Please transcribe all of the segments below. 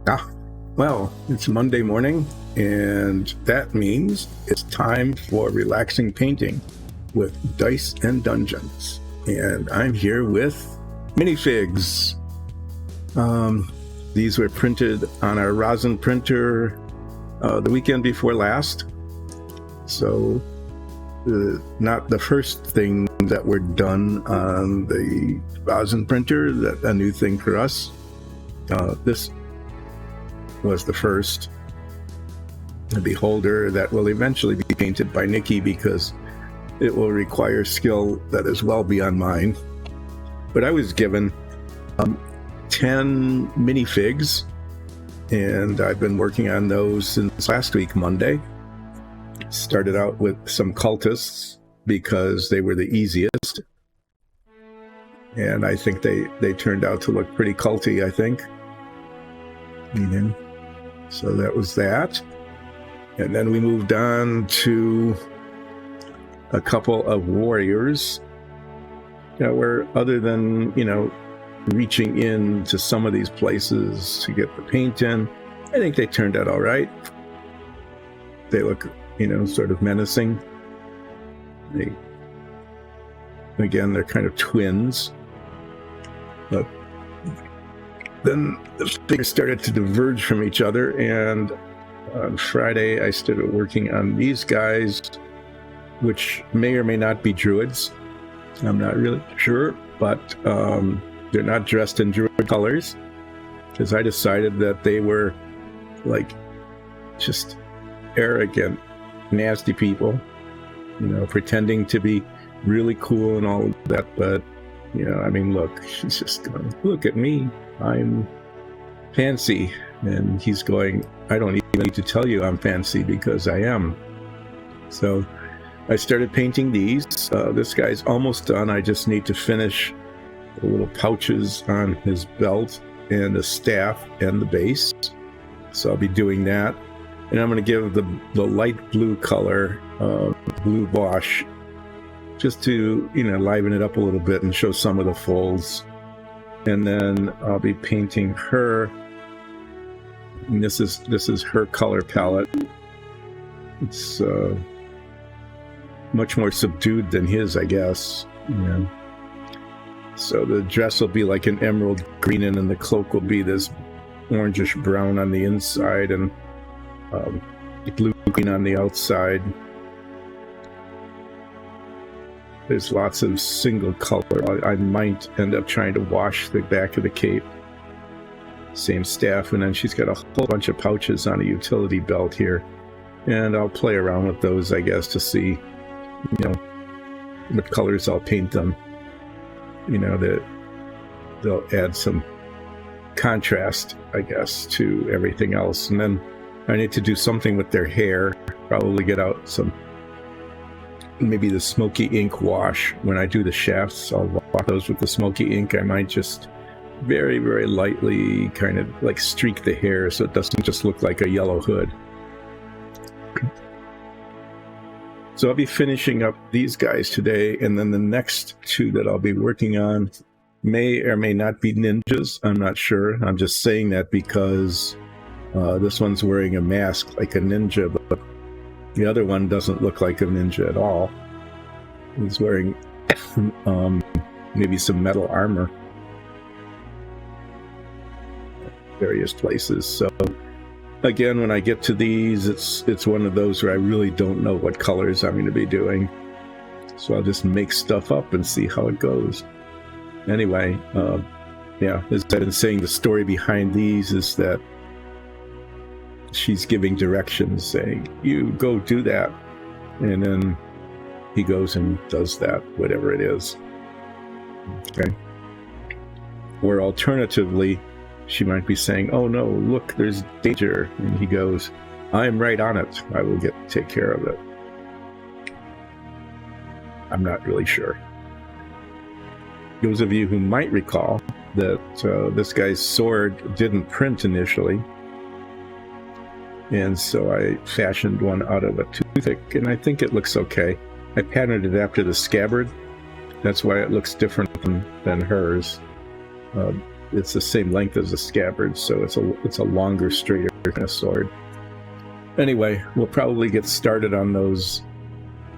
Ah, well, it's Monday morning, and that means it's time for relaxing painting with Dice and Dungeons. And I'm here with minifigs. These were printed on our rosin printer the weekend before last. So not the first thing that were done on the rosin printer, that a new thing for us. This was the first. The beholder that will eventually be painted by Nikki because it will require skill that is well beyond mine. But I was given 10 minifigs, and I've been working on those since last week, Monday. Started out with some cultists because they were the easiest. And I think they turned out to look pretty culty, I think. So that was that. And then we moved on to a couple of warriors that were, other than, reaching into some of these places to get the paint in, I think they turned out all right. They look, sort of menacing. They're kind of twins. But then the figures started to diverge from each other, and on Friday I started working on these guys, which may or may not be druids. I'm not really sure, but they're not dressed in druid colors, because I decided that they were like just arrogant, nasty people, pretending to be really cool and all of that. But look, she's just going, look at me, I'm fancy. And he's going, I don't even need to tell you I'm fancy, because I am. So I started painting these. This guy's almost done. I just need to finish the little pouches on his belt and the staff and the base. So I'll be doing that. And I'm going to give the light blue color, blue wash, just to, liven it up a little bit and show some of the folds. And then I'll be painting her. And this is her color palette. It's much more subdued than his, I guess. So the dress will be like an emerald green, and then the cloak will be this orangish brown on the inside and blue green on the outside. There's lots of single color. I might end up trying to wash the back of the cape. Same staff, and then she's got a whole bunch of pouches on a utility belt here. And I'll play around with those, I guess, to see, what colors I'll paint them. That they'll add some contrast, I guess, to everything else. And then I need to do something with their hair. Probably get out maybe the smoky ink wash. When I do the shafts, I'll wash those with the smoky ink. I might just very, very lightly kind of like streak the hair so it doesn't just look like a yellow hood. So I'll be finishing up these guys today, and then the next two that I'll be working on may or may not be ninjas. I'm not sure. I'm just saying that because this one's wearing a mask like a ninja, but the other one doesn't look like a ninja at all. He's wearing maybe some metal armor. Various places. So again, when I get to these, it's one of those where I really don't know what colors I'm going to be doing. So I'll just make stuff up and see how it goes. Anyway, as I've been saying, the story behind these is that she's giving directions, saying, you go do that. And then he goes and does that, whatever it is. Okay. Or alternatively, she might be saying, oh no, look, there's danger. And he goes, I'm right on it. I will take care of it. I'm not really sure. Those of you who might recall that this guy's sword didn't print initially. And so I fashioned one out of a toothpick, and I think it looks okay. I patterned it after the scabbard. That's why it looks different than hers. it's the same length as a scabbard, so it's a longer, straighter kind of sword. Anyway, we'll probably get started on those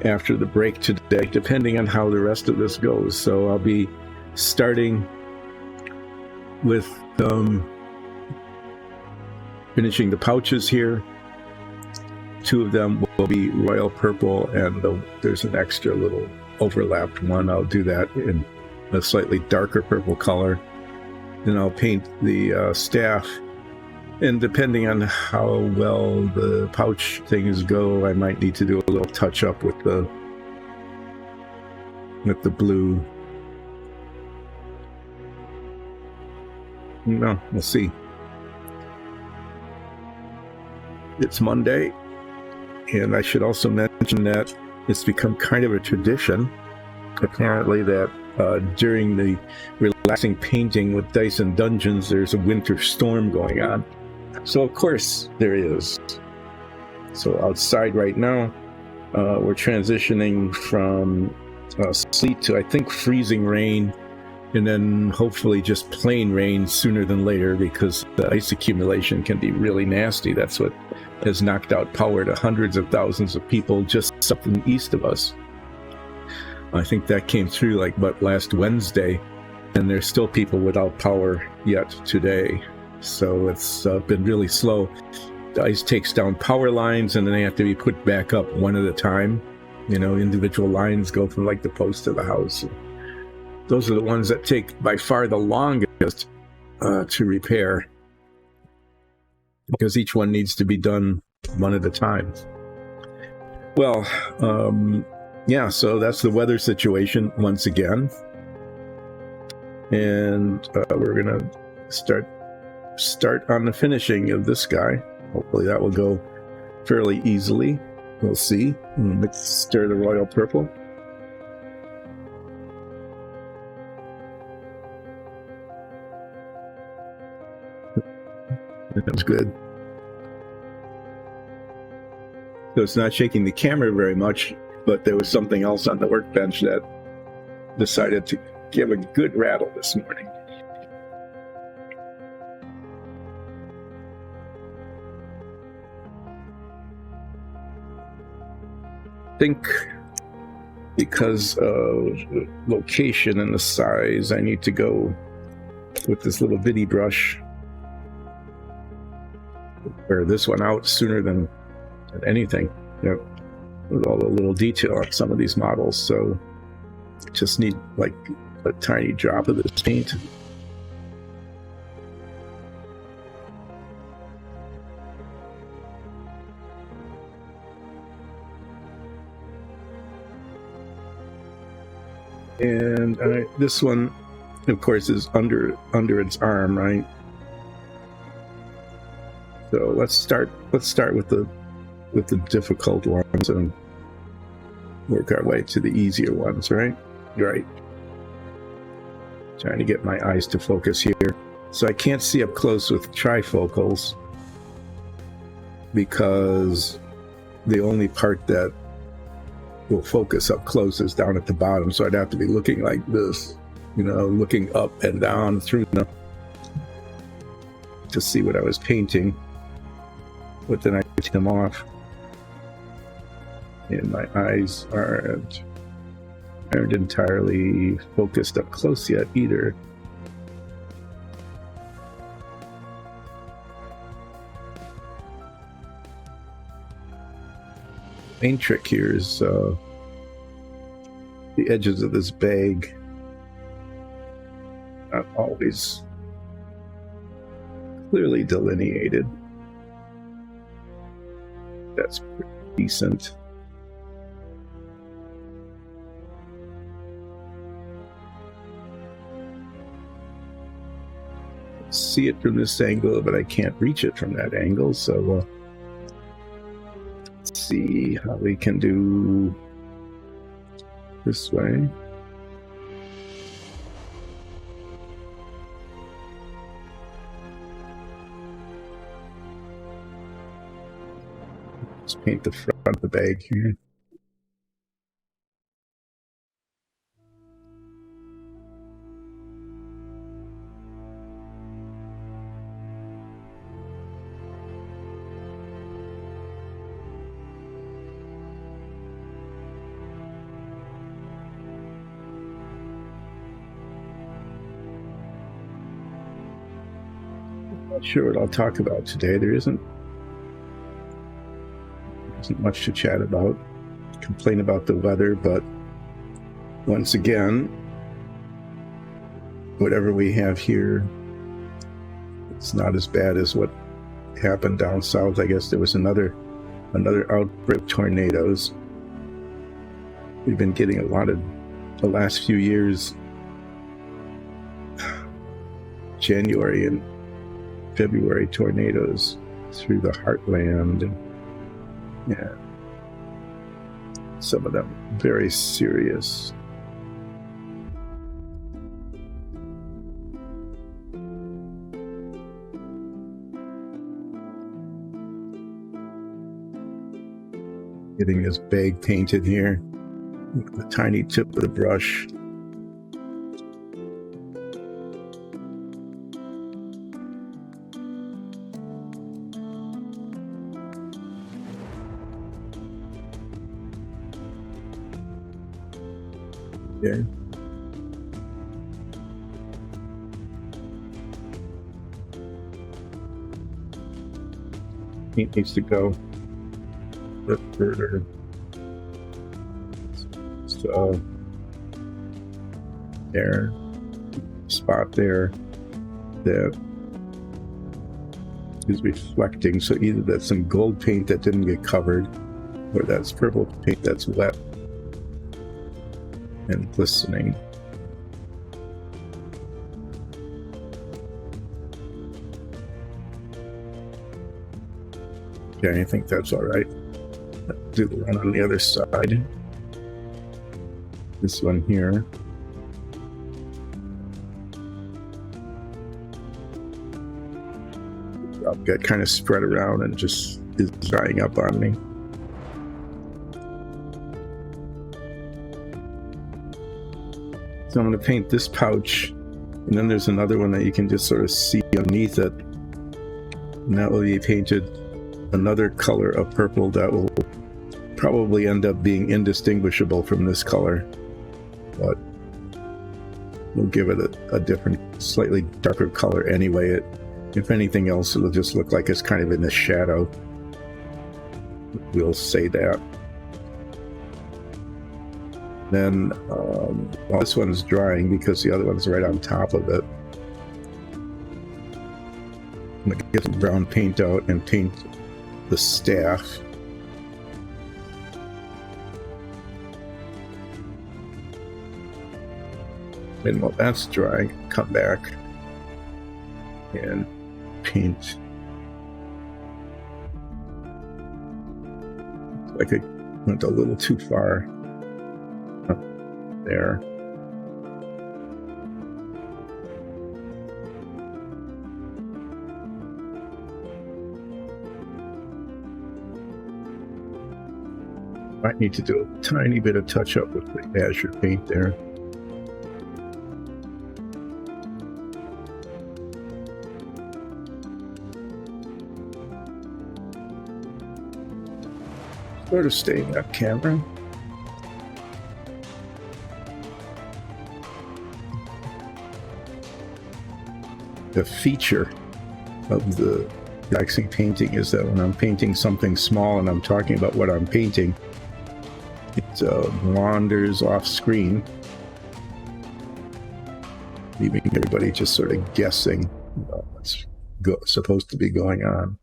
after the break today, depending on how the rest of this goes. So I'll be starting with finishing the pouches here. 2 of them will be royal purple, and there's an extra little overlapped one. I'll do that in a slightly darker purple color. Then I'll paint the staff, and depending on how well the pouch things go, I might need to do a little touch up with the blue. No, we'll see. It's Monday, and I should also mention that it's become kind of a tradition, apparently, that during the relaxing painting with Dice and Dungeons, there's a winter storm going on. So of course there is. So outside right now, we're transitioning from sleet to, I think, freezing rain, and then hopefully just plain rain sooner than later, because the ice accumulation can be really nasty. That's what has knocked out power to hundreds of thousands of people just something east of us. I think that came through last Wednesday, and there's still people without power yet today. So it's been really slow. The ice takes down power lines, and then they have to be put back up one at a time. Individual lines go from the post to the house. Those are the ones that take by far the longest to repair, because each one needs to be done one at a time. Well, yeah, so that's the weather situation once again. And we're going to start on the finishing of this guy. Hopefully that will go fairly easily. We'll see. Let's stir the royal purple. That's good. So it's not shaking the camera very much, but there was something else on the workbench that decided to give a good rattle this morning. I think because of the location and the size, I need to go with this little bitty brush, wear this one out sooner than anything, with all the little detail on some of these models. So just need a tiny drop of this paint. And this one, of course, is under its arm, right? So let's start with the difficult ones and work our way to the easier ones, right? Right. Trying to get my eyes to focus here. So I can't see up close with trifocals, because the only part that will focus up close is down at the bottom. So I'd have to be looking like this, looking up and down through them to see what I was painting. But then I take them off, and my eyes aren't entirely focused up close yet either. Main trick here is the edges of this bag not always clearly delineated. That's pretty decent. See it from this angle, but I can't reach it from that angle, so let's see how we can do this way. Let's paint the front of the bag here. not sure what I'll talk about today. There isn't much to chat about. Complain about the weather, but once again, whatever we have here, it's not as bad as what happened down south. I guess there was another outbreak of tornadoes. We've been getting a lot of the last few years, January and February tornadoes through the heartland, and yeah, some of them very serious. Getting this bag painted here, the tiny tip of the brush. Okay. Paint needs to go a bit further. So there, spot there that is reflecting. So either that's some gold paint that didn't get covered, or that's purple paint that's wet and glistening. Okay, I think that's all right. Let's do the one on the other side. This one here. I'll get kind of spread around and just is drying up on me. So I'm going to paint this pouch, and then there's another one that you can just sort of see underneath it. And that will be painted another color of purple that will probably end up being indistinguishable from this color, but we'll give it a different, slightly darker color anyway. If anything else, it'll just look like it's kind of in the shadow. We'll say that. Then well, this one's drying because the other one's right on top of it. I'm going to get the brown paint out and paint the staff. And while that's drying, come back and paint. Like I went a little too far up there. Might need to do a tiny bit of touch up with the azure paint there. Sort of staying up camera. The feature of the waxing painting is that when I'm painting something small and I'm talking about what I'm painting, it wanders off screen, leaving everybody just sort of guessing what's supposed to be going on.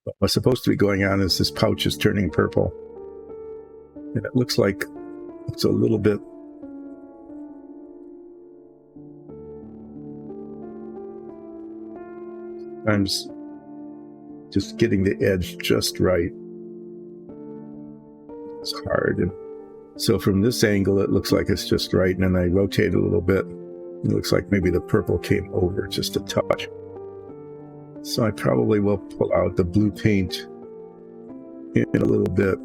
But what's supposed to be going on is this pouch is turning purple, and it looks like it's a little bit sometimes just getting the edge just right. It's hard, and so from this angle it looks like it's just right, and then I rotate a little bit, it looks like maybe the purple came over just a touch. So I probably will pull out the blue paint in a little bit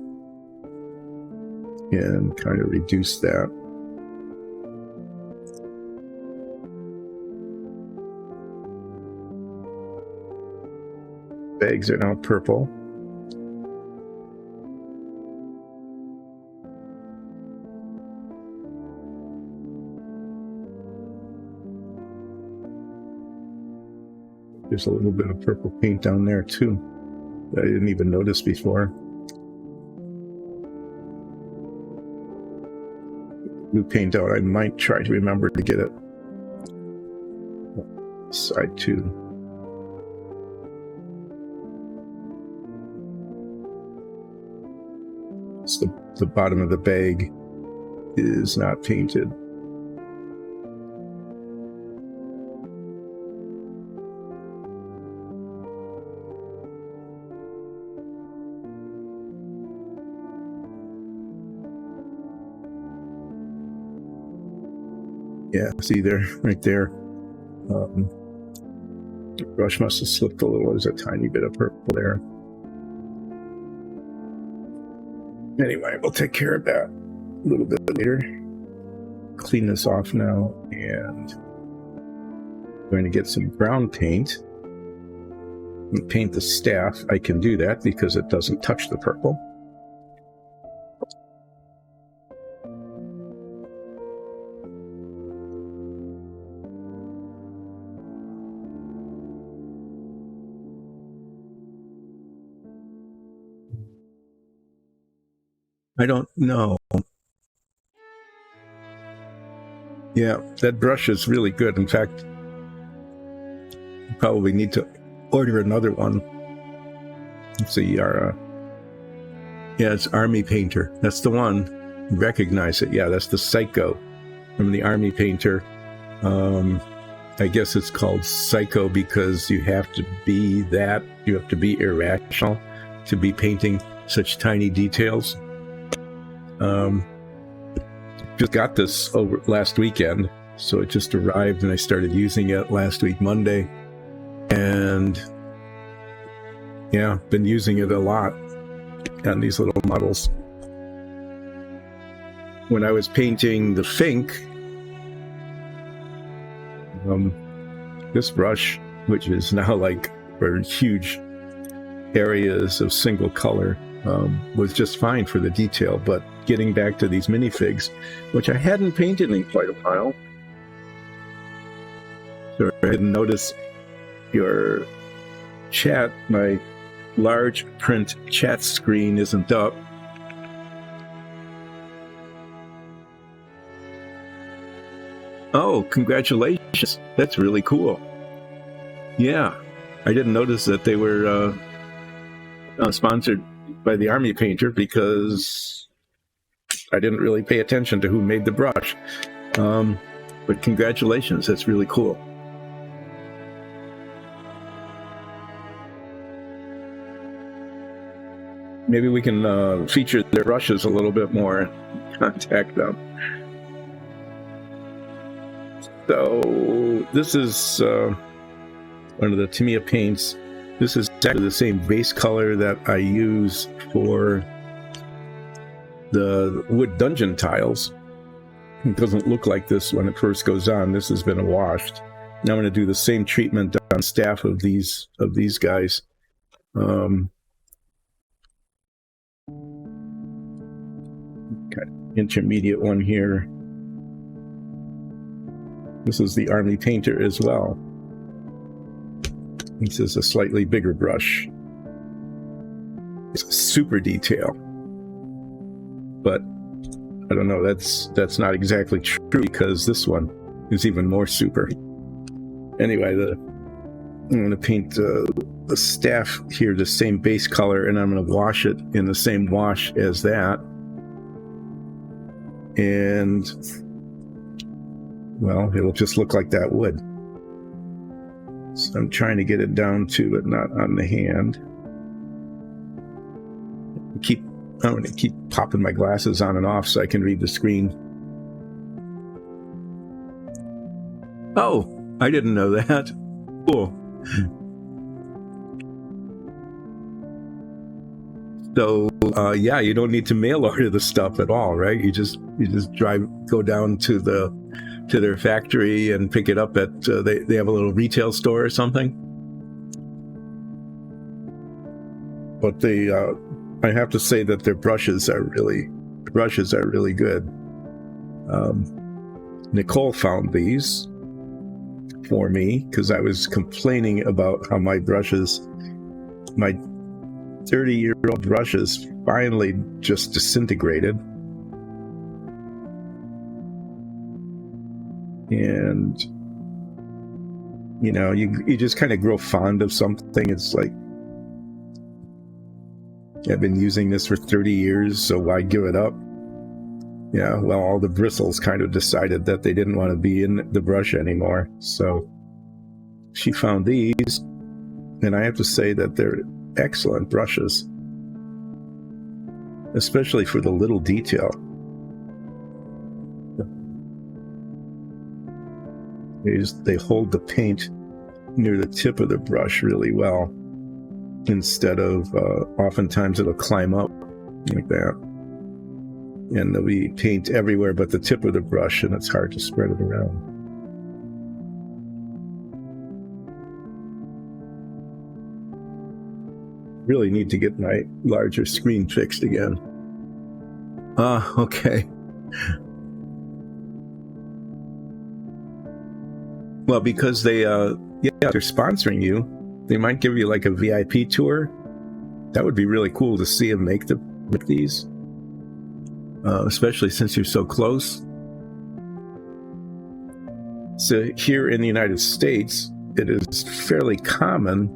and kind of reduce that. Bags are now purple. There's a little bit of purple paint down there too that I didn't even notice before. Blue paint out. I might try to remember to get it side too. It's the bottom of the bag is not painted. Yeah, see there, right there. The brush must have slipped a little. There's a tiny bit of purple there. Anyway, we'll take care of that a little bit later. Clean this off now, and I'm going to get some brown paint and paint the staff. I can do that because it doesn't touch the purple. I don't know. Yeah, that brush is really good. In fact, you probably need to order another one. Let's see, yeah, it's Army Painter. That's the one. Recognize it. Yeah, that's the Psycho from the Army Painter. I guess it's called Psycho because you have to be that. You have to be irrational to be painting such tiny details. Just got this over last weekend, so it just arrived and I started using it last week Monday, and yeah, been using it a lot on these little models. When I was painting the Fink, this brush, which is now like for huge areas of single color, was just fine for the detail. But getting back to these minifigs, which I hadn't painted in quite a while, so I didn't notice your chat. My large print chat screen isn't up. Oh, congratulations. That's really cool. Yeah, I didn't notice that they were sponsored by the Army Painter because I didn't really pay attention to who made the brush. But congratulations, that's really cool. Maybe we can feature their brushes a little bit more and contact them. So this is one of the Tamiya paints. This is exactly the same base color that I use for the wood dungeon tiles. It doesn't look like this when it first goes on. This has been washed. Now I'm going to do the same treatment on staff of these guys. Got intermediate one here. This is the Army Painter as well. This is a slightly bigger brush. It's super detail. But I don't know, that's not exactly true because this one is even more super. Anyway, I'm going to paint the staff here the same base color, and I'm going to wash it in the same wash as that. And, well, it'll just look like that wood. So I'm trying to get it down to, but not on the hand. I'm going to keep popping my glasses on and off so I can read the screen. Oh, I didn't know that. Cool. So, yeah, you don't need to mail order the stuff at all, right? You just go down to their factory and pick it up at they have a little retail store or something. But I have to say that their brushes are really good. Nicole found these, for me because I was complaining about how my 30-year-old brushes finally just disintegrated. And, you know, you just kind of grow fond of something. It's like, I've been using this for 30 years, so why give it up? Yeah, well, all the bristles kind of decided that they didn't want to be in the brush anymore. So she found these, and I have to say that they're excellent brushes, especially for the little detail. They hold the paint near the tip of the brush really well, instead of oftentimes it'll climb up like that. And there'll be paint everywhere but the tip of the brush, and it's hard to spread it around. Really need to get my larger screen fixed again. Okay. Well, because they're sponsoring you, they might give you like a VIP tour. That would be really cool to see them make these. Especially since you're so close. So here in the United States, it is fairly common.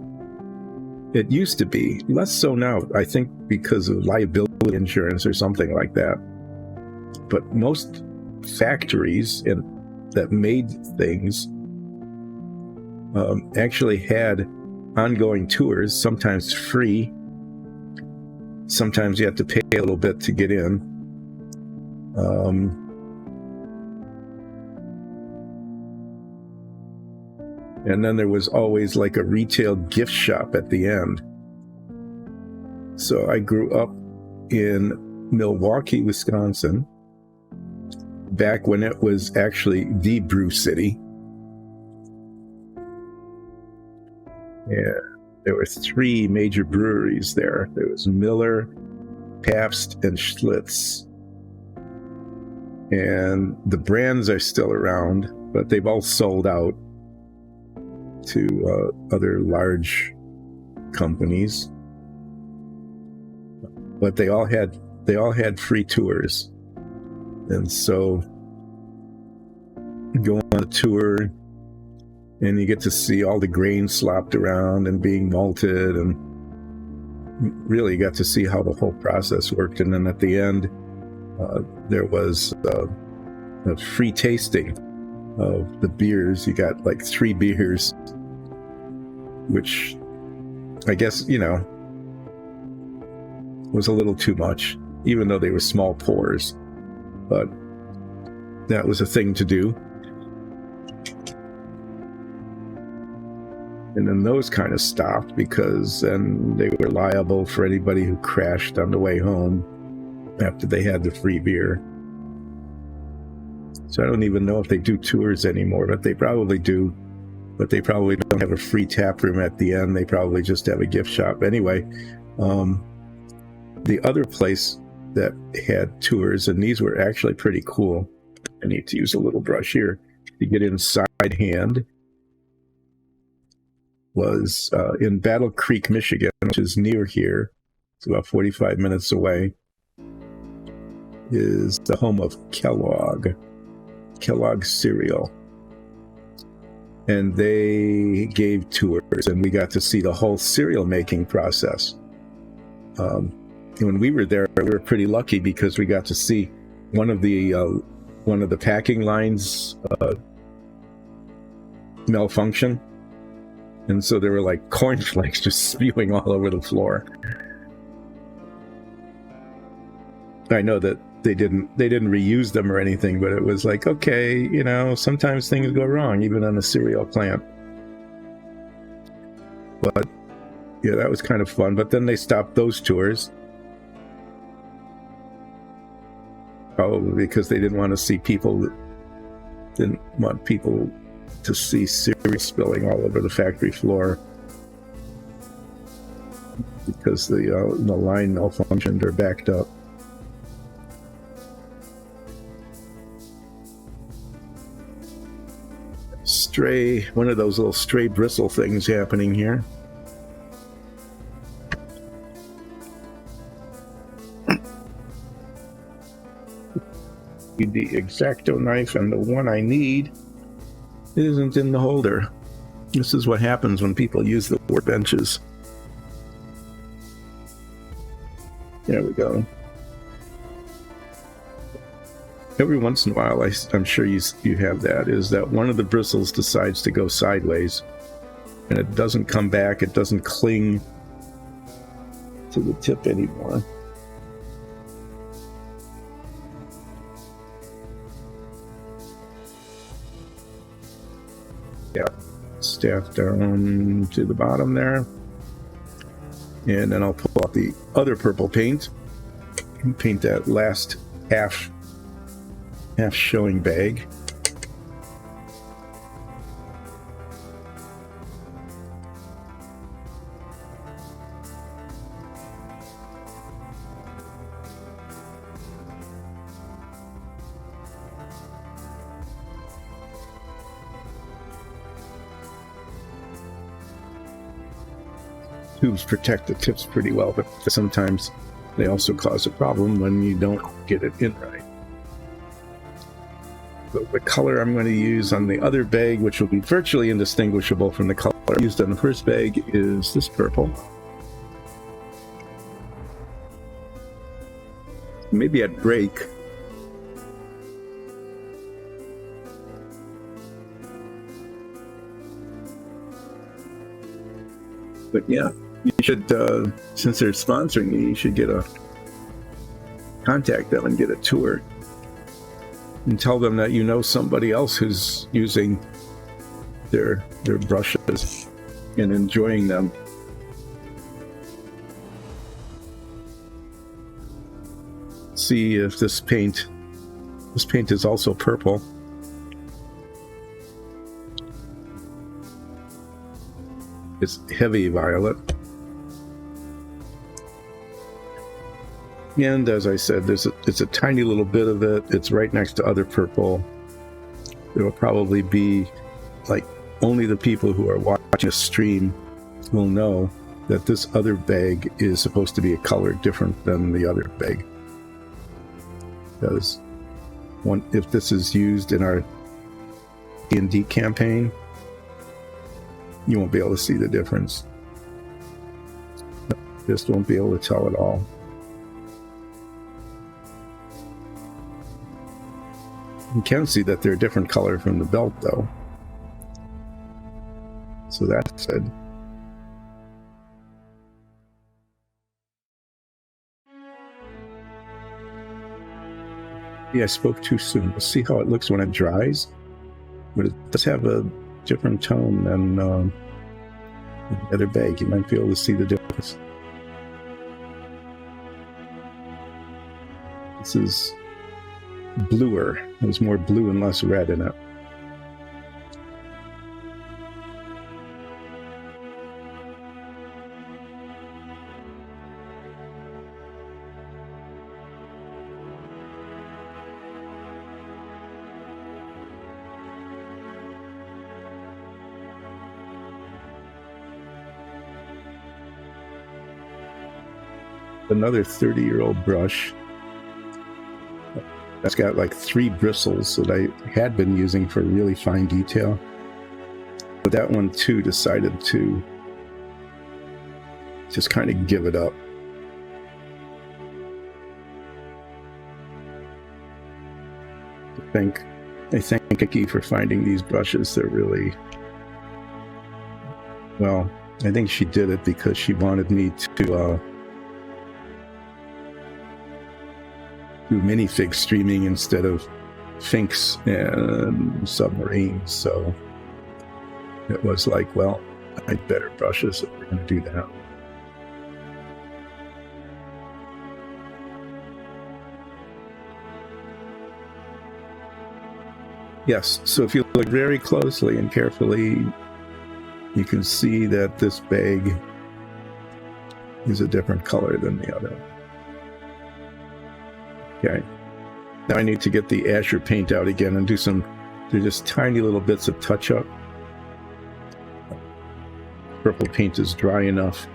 It used to be, less so now, I think because of liability insurance or something like that. But most factories that made things actually had ongoing tours, sometimes free. Sometimes you have to pay a little bit to get in. And then there was always like a retail gift shop at the end. So I grew up in Milwaukee, Wisconsin, back when it was actually the brew city. Yeah, there were 3 major breweries there. There was Miller, Pabst, and Schlitz. And the brands are still around, but they've all sold out to other large companies. But they all had free tours, and so you go on a tour, and you get to see all the grain slopped around and being malted, and really got to see how the whole process worked. And then at the end, there was a free tasting of the beers. You got like 3 beers, which I guess, was a little too much, even though they were small pours. But that was a thing to do. And then those kind of stopped because then they were liable for anybody who crashed on the way home after they had the free beer. So I don't even know if they do tours anymore, but they probably do. But they probably don't have a free tap room at the end. They probably just have a gift shop. Anyway, the other place that had tours, and these were actually pretty cool. I need to use a little brush here to get inside hand, was in Battle Creek, Michigan, which is near here. It's about 45 minutes away. Is the home of Kellogg cereal. And they gave tours, and we got to see the whole cereal making process. When we were there, we were pretty lucky because we got to see one of the packing lines malfunction, and so there were like cornflakes just spewing all over the floor. I know that they didn't reuse them or anything, but it was like, okay, sometimes things go wrong even on a cereal plant. But yeah, that was kind of fun. But then they stopped those tours, probably because they didn't want to see people to see cereal spilling all over the factory floor because the line malfunctioned or backed up. one of those little stray bristle things happening here. The X-Acto knife, and the one I need isn't in the holder. This is what happens when people use the workbenches. There we go. Every once in a while, I'm sure you have that, is that one of the bristles decides to go sideways, and it doesn't come back, it doesn't cling to the tip anymore. Yeah, staff down to the bottom there. And then I'll pull out the other purple paint and paint that last half showing bag. Tubes protect the tips pretty well, but sometimes they also cause a problem when you don't get it in right. So the color I'm going to use on the other bag, which will be virtually indistinguishable from the color used on the first bag, is this purple. Maybe at break. But yeah, you should, since they're sponsoring you, you should contact them and get a tour. And tell them that you know somebody else who's using their brushes and enjoying them. See if this paint is also purple. It's heavy violet. And as I said, it's a tiny little bit of it. It's right next to other purple. It'll probably be like only the people who are watching a stream will know that this other bag is supposed to be a color different than the other bag. Because if this is used in our D&D campaign, you won't be able to see the difference. Just won't be able to tell at all. You can see that they're a different color from the belt, though. So that's good. Yeah, I spoke too soon. We'll see how it looks when it dries. But it does have a different tone than the other bag. You might be able to see the difference. This is bluer. There's more blue and less red in it. Another 30-year-old brush that's got like 3 bristles that I had been using for really fine detail, but that one too decided to just kind of give it up. I thank Nikki for finding these brushes. They're really, well, I think she did it because she wanted me to do minifig streaming instead of Finks and submarines, so it was like, well, I had better brushes if we're going to do that. Yes, so if you look very closely and carefully, you can see that this bag is a different color than the other. Okay, now I need to get the Azure paint out again and do just tiny little bits of touch-up. purple paint is dry enough.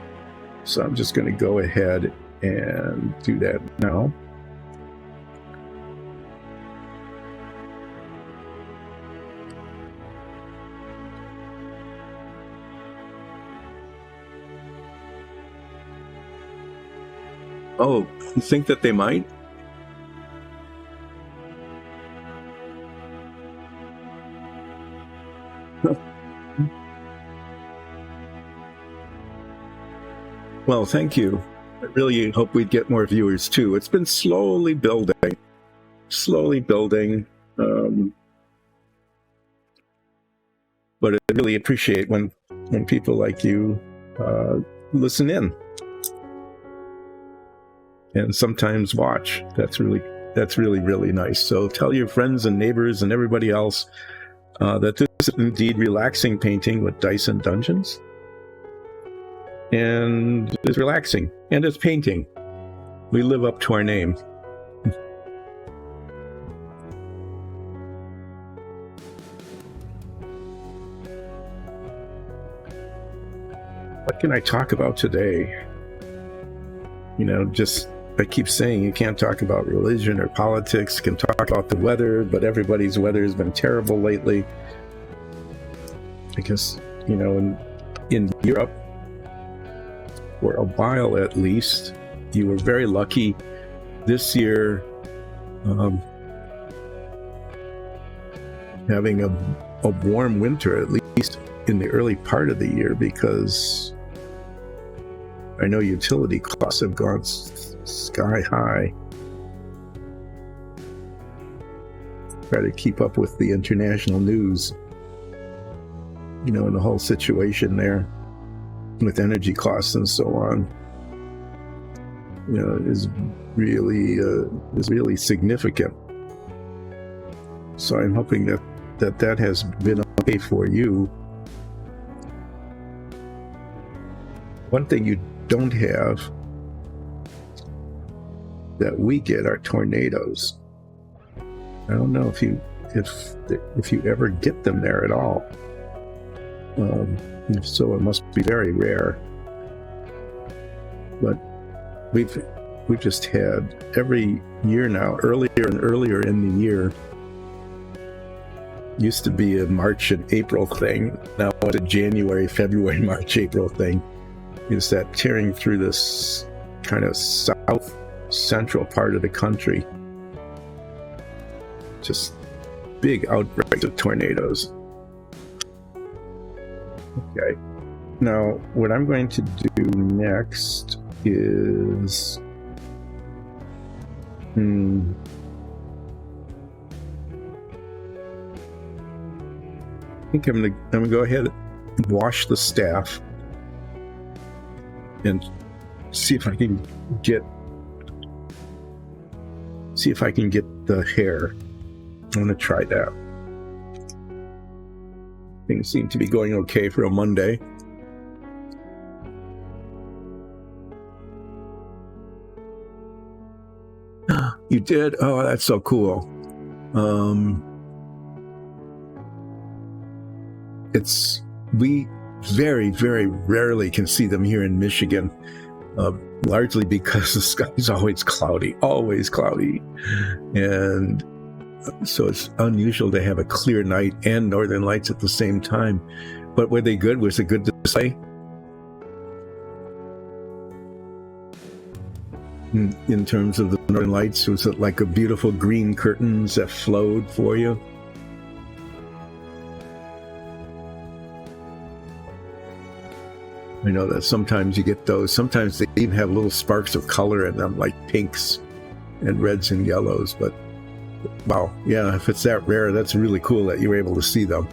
So I'm just going to go ahead and do that now. Oh, you think that they might? Well, thank you. I really hope we'd get more viewers too. It's been slowly building. But I really appreciate when people like you listen in and sometimes watch. That's really nice. So tell your friends and neighbors and everybody else that this is indeed relaxing painting with Dice and Dungeons. And it's relaxing. And it's painting. We live up to our name. What can I talk about today? You know, just, I keep saying you can't talk about religion or politics, you can talk about the weather, but everybody's weather has been terrible lately. Because, you know, in Europe, for a while at least, you were very lucky this year having a warm winter, at least in the early part of the year, because I know utility costs have gone sky high. Try to keep up with the international news, you know, and the whole situation there with energy costs and so on, you know, is really significant. So I'm hoping that has been okay for you. One thing you don't have that we get are tornadoes. I don't know if you ever get them there at all. If so, it must be very rare. But we've just had every year now, earlier and earlier in the year. Used to be a March and April thing. Now it's a January, February, March, April thing. Is that tearing through this kind of south central part of the country. Just big outbreaks of tornadoes. Okay. Now, what I'm going to do next is I think I'm gonna go ahead and wash the staff and see if I can get the hair. I'm gonna try that. Things seem to be going okay for a Monday. You did? Oh, that's so cool. We very, very rarely can see them here in Michigan, largely because the sky's always cloudy, and so it's unusual to have a clear night and northern lights at the same time. But were they good? Was it good display? In terms of the northern lights, was it like a beautiful green curtains that flowed for you? I know that sometimes you get those. Sometimes they even have little sparks of color in them, like pinks and reds and yellows. But wow, yeah, if it's that rare, that's really cool that you were able to see them.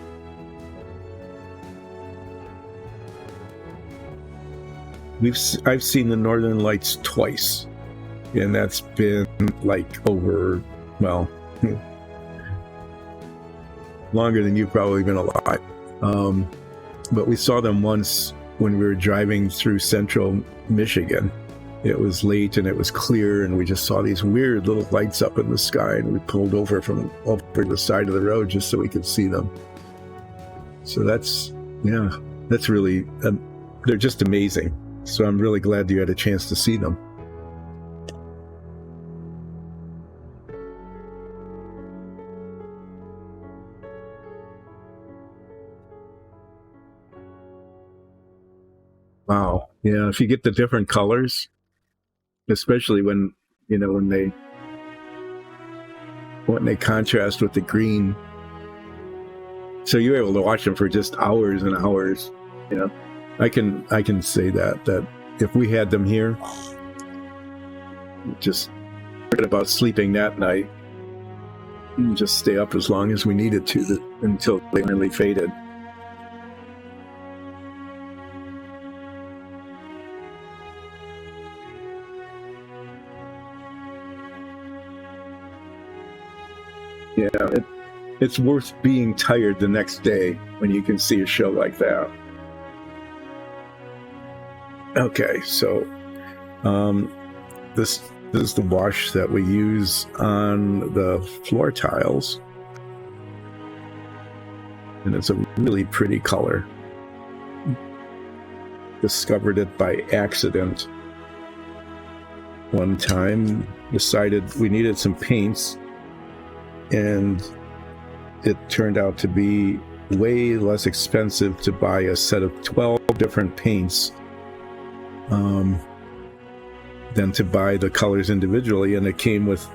I've seen the northern lights twice, and that's been like over, well, longer than you've probably been alive. But we saw them once when we were driving through central Michigan. It was late and it was clear, and we just saw these weird little lights up in the sky, and we pulled over from over the side of the road just so we could see them. So that's really they're just amazing. So I'm really glad you had a chance to see them. Wow. Yeah, if you get the different colors, especially when they contrast with the green. So you're able to watch them for just hours and hours. I can say that if we had them here, just forget about sleeping that night and just stay up as long as we needed to until they finally faded. Yeah, it's worth being tired the next day when you can see a show like that. Okay, so this is the wash that we use on the floor tiles, and it's a really pretty color. Discovered it by accident one time. Decided we needed some paints, and it turned out to be way less expensive to buy a set of 12 different paints than to buy the colors individually, and it came with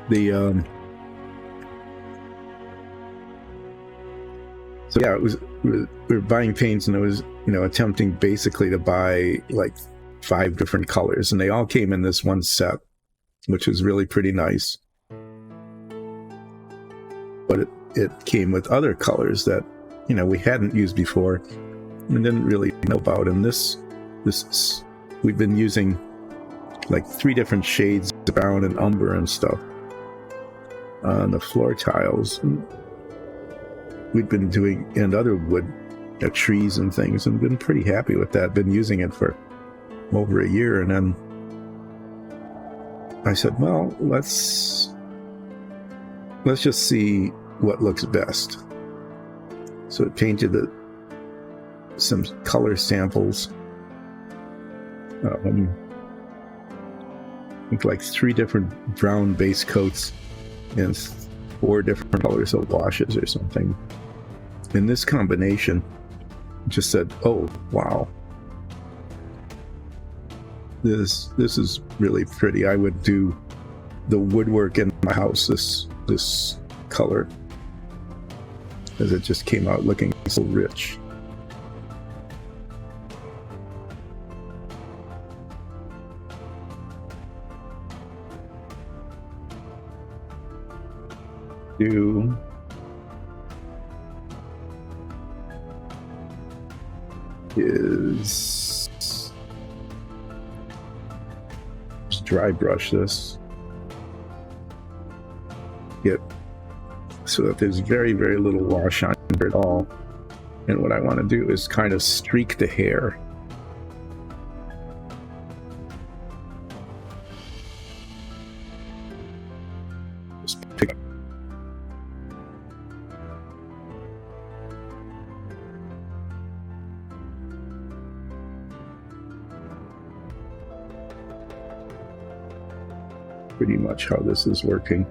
the so yeah, we were buying paints, and it was attempting basically to buy like 5 different colors, and they all came in this one set, which is really pretty nice. But it came with other colors that we hadn't used before and didn't really know about. And this we've been using like 3 different shades of brown and umber and stuff on the floor tiles. And we've been doing and other wood, trees and things, and been pretty happy with that. Been using it for over a year, and then I said, well, let's just see what looks best. So it painted some color samples. I think like 3 different brown base coats and 4 different colors of washes or something. And this combination just said, oh, wow. This is really pretty. I would do the woodwork in my house this color, as it just came out looking so rich. Is just dry brush this, get so that there's very, very little wash on it at all. And what I want to do is kind of streak the hair. Just pick pretty much how this is working.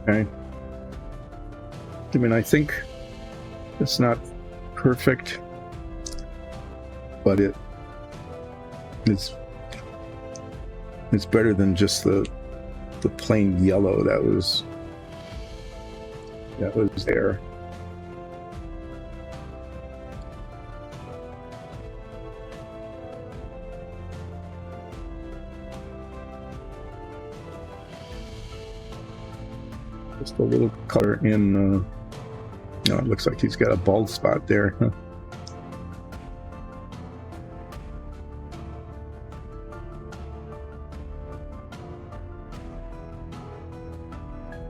Okay. I mean, I think it's not perfect, but it's better than just the plain yellow that was there. Just a little color in. It looks like he's got a bald spot there. Huh?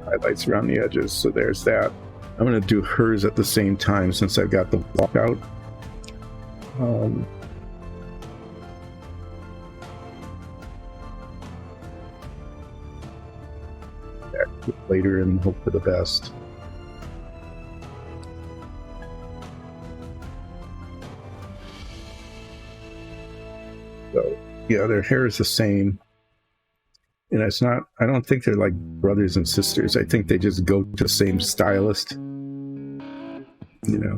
Highlights around the edges, so there's that. I'm going to do hers at the same time since I've got the walkout. Later and hope for the best. So, yeah, their hair is the same. And it's not, I don't think they're like brothers and sisters. I think they just go to the same stylist. You know.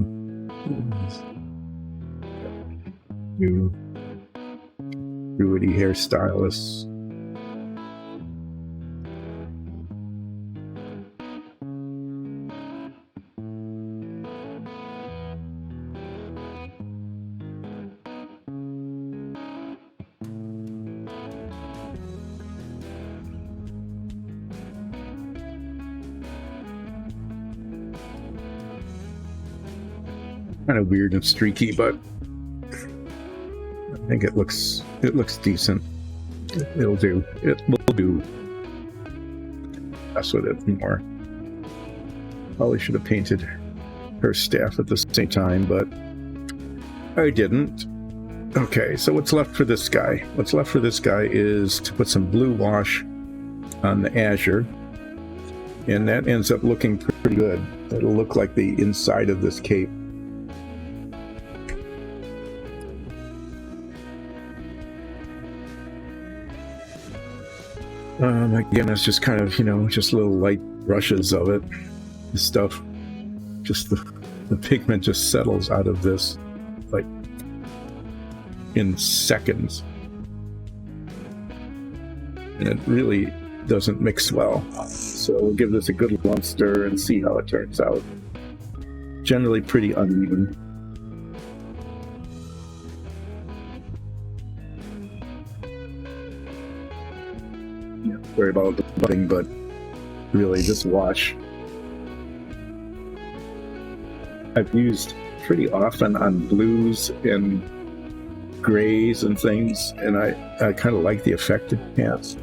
New Druidy hairstylists. Kind of weird and streaky, but I think it looks decent. It'll do. It will do. Mess with it more. Probably should have painted her staff at the same time, but I didn't. Okay, so what's left for this guy? What's left for this guy is to put some blue wash on the azure, and that ends up looking pretty good. It'll look like the inside of this cape. Again, it's just kind of, just little light brushes of it. This stuff, just the pigment just settles out of this, like, in seconds. And it really doesn't mix well. So we'll give this a good long stir and see how it turns out. Generally pretty uneven. Worry about the budding, but really this wash I've used pretty often on blues and grays and things, and I kind of like the effect it has,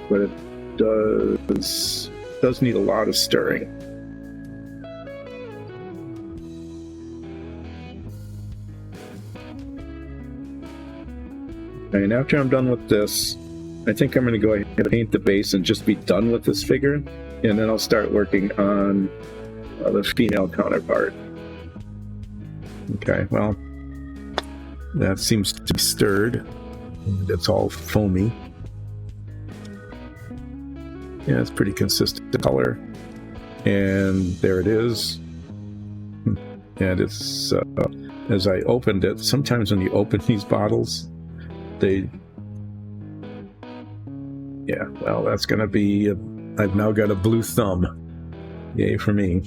but it does need a lot of stirring. And after I'm done with this, I think I'm going to go ahead and paint the base and just be done with this figure. And then I'll start working on the female counterpart. Okay, well, that seems to be stirred. It's all foamy. Yeah, it's pretty consistent color. And there it is. And it's, as I opened it, sometimes when you open these bottles, yeah, well, that's gonna be I've now got a blue thumb. Yay for me.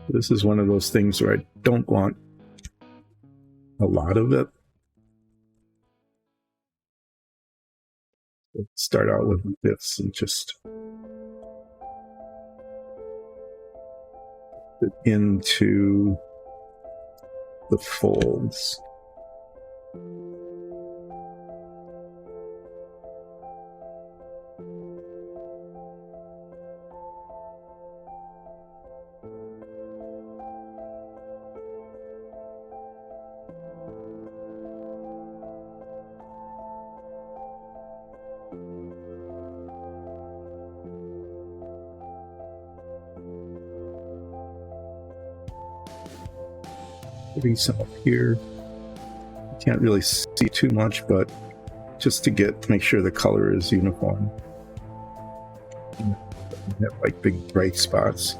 This is one of those things where I don't want a lot of it. Let's start out with bits and just put it into the folds. Putting some up here. You can't really see too much, but just to make sure the color is uniform. You have like big bright spots.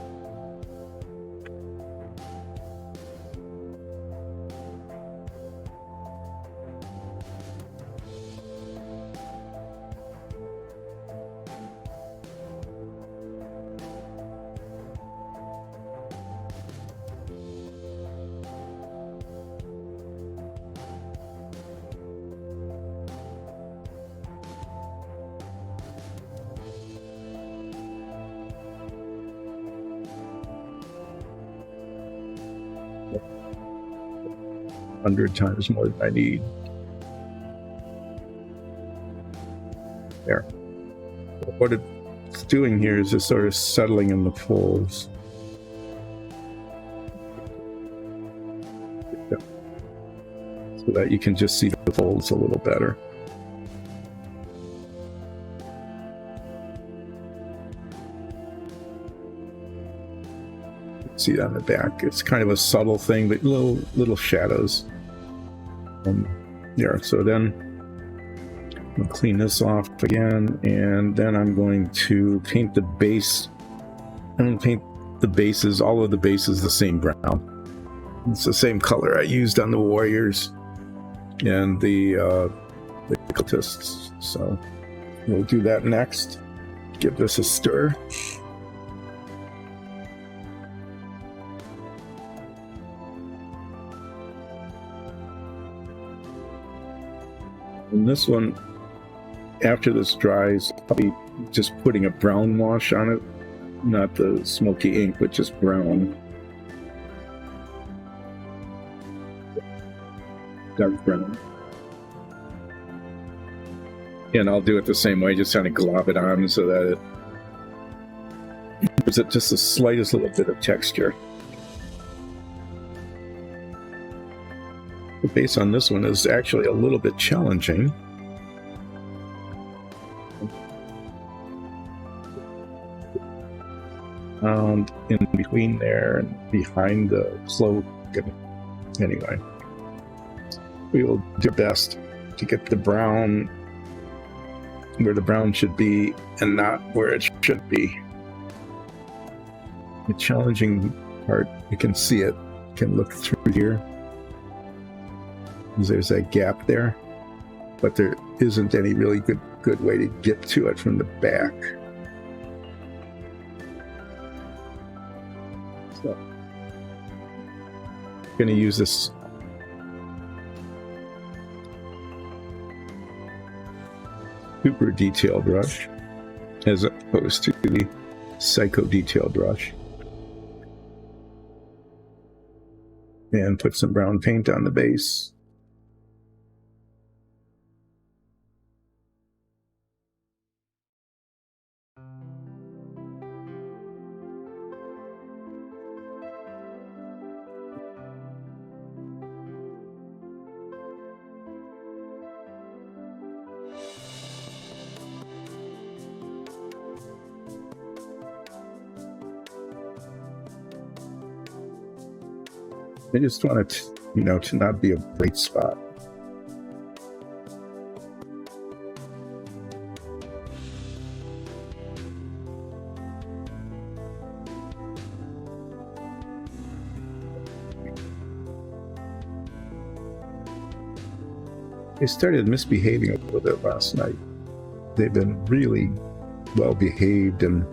Hundred times more than I need. There. What it's doing here is just sort of settling in the folds. So that you can just see the folds a little better. See that on the back. It's kind of a subtle thing, but little shadows. There. So then I'll clean this off again, and then I'm going to paint the base. I'm going to paint the bases, all of the bases, the same brown. It's the same color I used on the warriors and the cultists. So we'll do that next. Give this a stir. And this one, after this dries, I'll be just putting a brown wash on it, not the smoky ink, but just brown. Dark brown. And I'll do it the same way, just kind of glob it on so that it gives it just the slightest little bit of texture. The base on this one is actually a little bit challenging. In between there and behind the cloak. Anyway, we will do our best to get the brown where the brown should be and not where it should be. The challenging part, you can see it, you can look through here. There's that gap there, but there isn't any really good way to get to it from the back. So I'm going to use this super detail brush as opposed to the psycho detail brush, and put some brown paint on the base. I just want it, to not be a bright spot. They started misbehaving a little bit last night. They've been really well behaved, and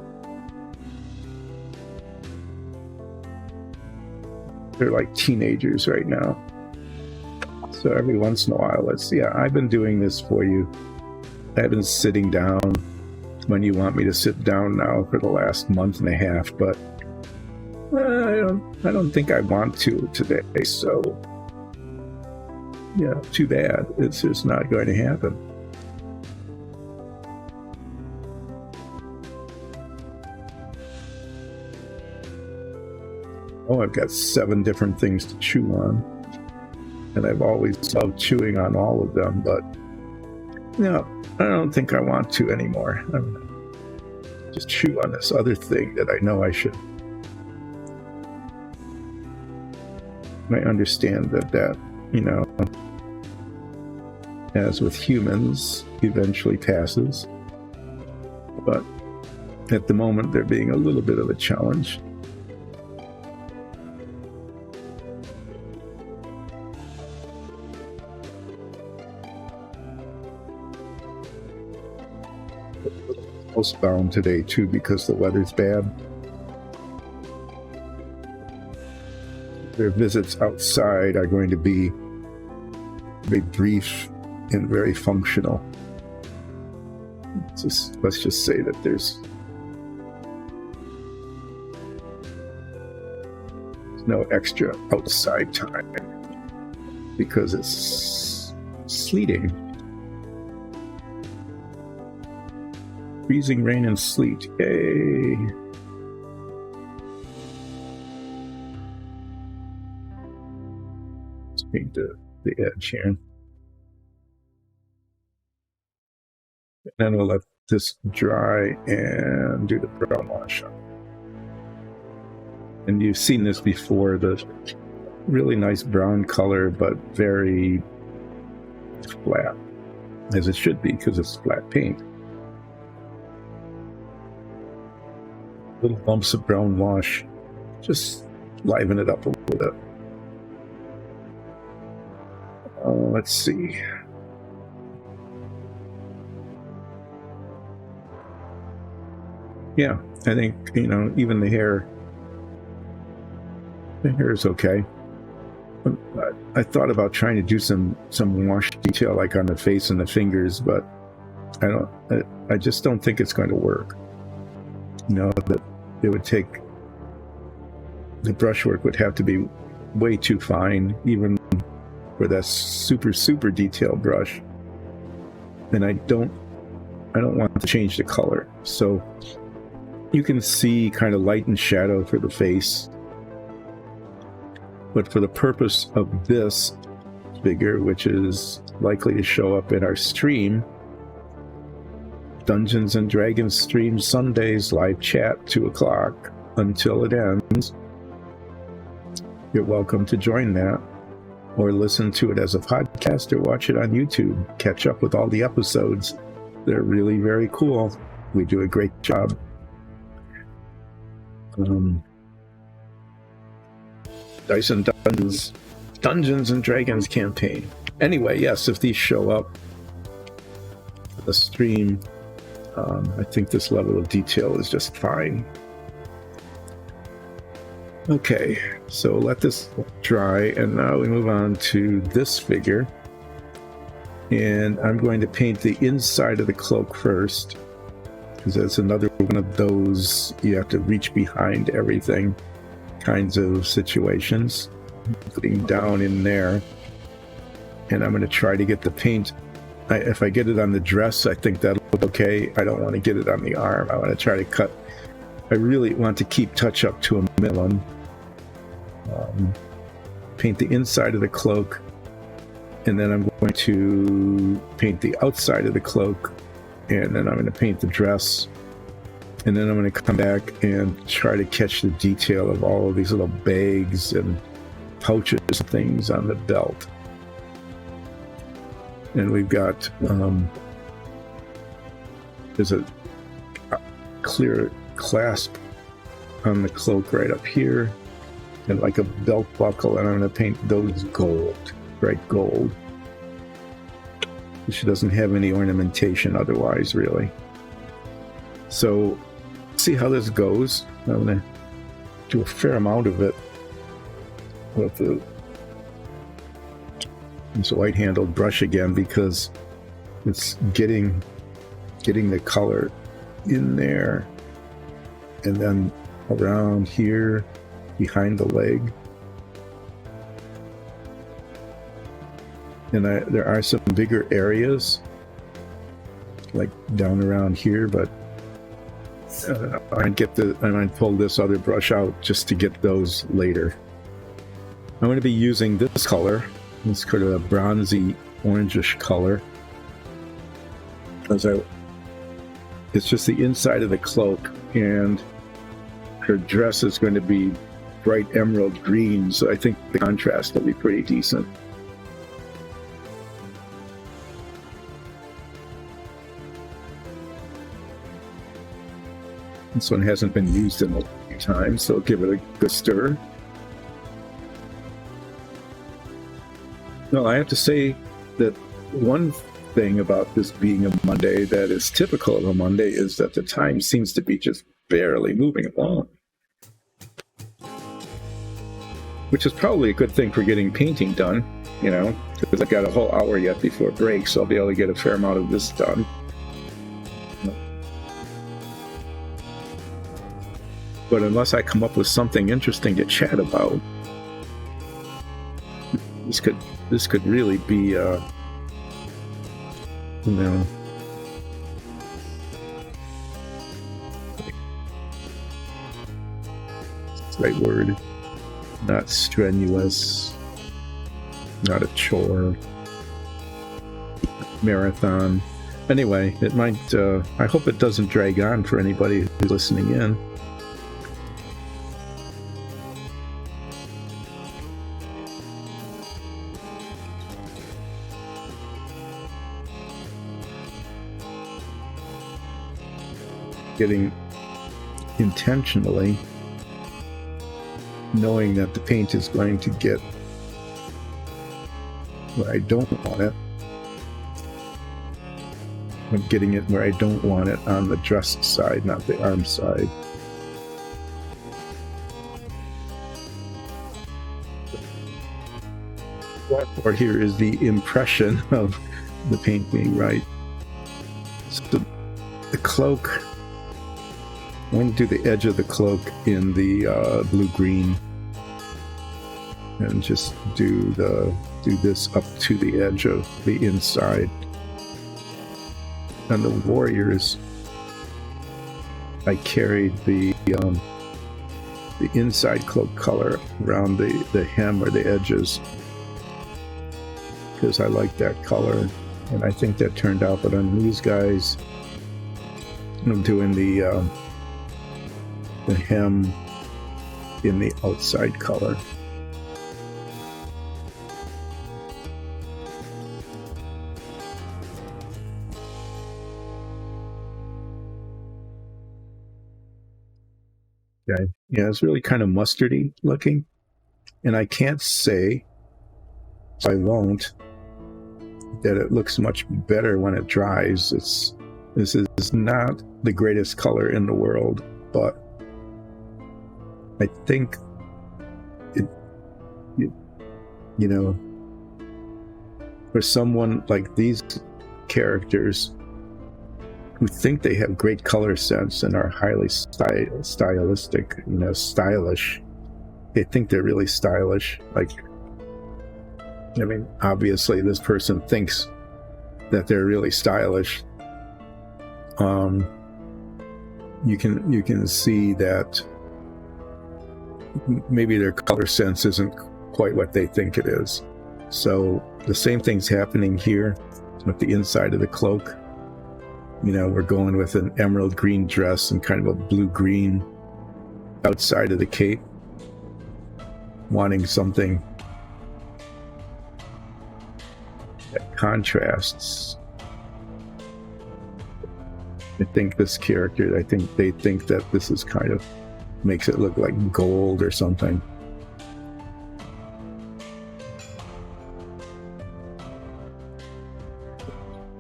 they're like teenagers right now. So every once in a while, I've been doing this for you. I've been sitting down when you want me to sit down now for the last month and a half, but I don't think I want to today, so yeah, too bad. It's just not going to happen. Oh, I've got 7 different things to chew on, and I've always loved chewing on all of them, but no, I don't think I want to anymore. I'm gonna just chew on this other thing that I know I should. I understand that, as with humans, eventually passes, but at the moment they're being a little bit of a challenge. Postponed today too because the weather's bad. Their visits outside are going to be very brief and very functional. Let's just say that there's no extra outside time because it's sleeting. Freezing rain and sleet. Yay! Let's paint the edge here. And then we'll let this dry and do the brown wash on. And you've seen this before, the really nice brown color, but very flat, as it should be, because it's flat paint. Little bumps of brown wash, just liven it up a little bit. Let's see. Yeah, I think, you know, even the hair is okay. I thought about trying to do some wash detail like on the face and the fingers, but I just don't think it's going to work. You know, that it would take, the brushwork would have to be way too fine, even for that super detailed brush. And I don't want to change the color. So you can see kind of light and shadow for the face. But for the purpose of this figure, which is likely to show up in our stream, Dungeons and Dragons stream Sundays, live chat, 2 o'clock until it ends. You're welcome to join that, or listen to it as a podcast, or watch it on YouTube. Catch up with all the episodes. They're really very cool. We do a great job. Dice and Dungeons and Dragons campaign. Anyway, yes, if these show up the stream, I think this level of detail is just fine. Okay, so let this dry, and now we move on to this figure. And I'm going to paint the inside of the cloak first, because that's another one of those you have to reach behind everything kinds of situations. Putting down in there, and I'm going to try to get the paint. If I get it on the dress, I think that'll look okay. I don't want to get it on the arm. I want to try to cut. I really want to keep touch up to a minimum. Paint the inside of the cloak, and then I'm going to paint the outside of the cloak, and then I'm going to paint the dress, and then I'm going to come back and try to catch the detail of all of these little bags and pouches and things on the belt. And we've got there's a clear clasp on the cloak right up here, and like a belt buckle, and I'm going to paint those gold, bright gold. She doesn't have any ornamentation otherwise, really. So, see how this goes. I'm going to do a fair amount of it with this white-handled brush again, because it's getting the color in there, and then around here behind the leg. And there are some bigger areas like down around here, but I might pull this other brush out just to get those later. I'm going to be using this color. It's kind of a bronzy orangish color. It's just the inside of the cloak, and her dress is going to be bright emerald green, so I think the contrast will be pretty decent. This one hasn't been used in a long time, so give it a good stir. Well, I have to say that one thing about this being a Monday that is typical of a Monday is that the time seems to be just barely moving along. Which is probably a good thing for getting painting done, you know, because I've got a whole hour yet before break, so I'll be able to get a fair amount of this done. But unless I come up with something interesting to chat about, this could really be, you know, the right word. Not strenuous, not a chore, marathon. Anyway, it might, I hope it doesn't drag on for anybody who's listening in. Getting intentionally knowing that the paint is going to get where I don't want it. I'm getting it where I don't want it on the dress side, not the arm side. Or here is the impression of the paint being right. So the cloak, I'm going to do the edge of the cloak in the blue-green, and just do this up to the edge of the inside. And the warriors, I carried the inside cloak color around the hem or the edges, because I like that color, and I think that turned out. But on these guys, I'm doing the hem in the outside color. Okay. Yeah, it's really kind of mustardy looking, and I can't say, so I won't, that it looks much better when it dries. This is not the greatest color in the world, but I think it you know, for someone like these characters who think they have great color sense and are highly stylistic, you know, stylish. They think they're really stylish. Like, I mean, obviously this person thinks that they're really stylish. You can see that maybe their color sense isn't quite what they think it is. So the same thing's happening here with the inside of the cloak. You know, we're going with an emerald green dress and kind of a blue-green outside of the cape, wanting something that contrasts. I think this character, they think that this is kind of makes it look like gold or something.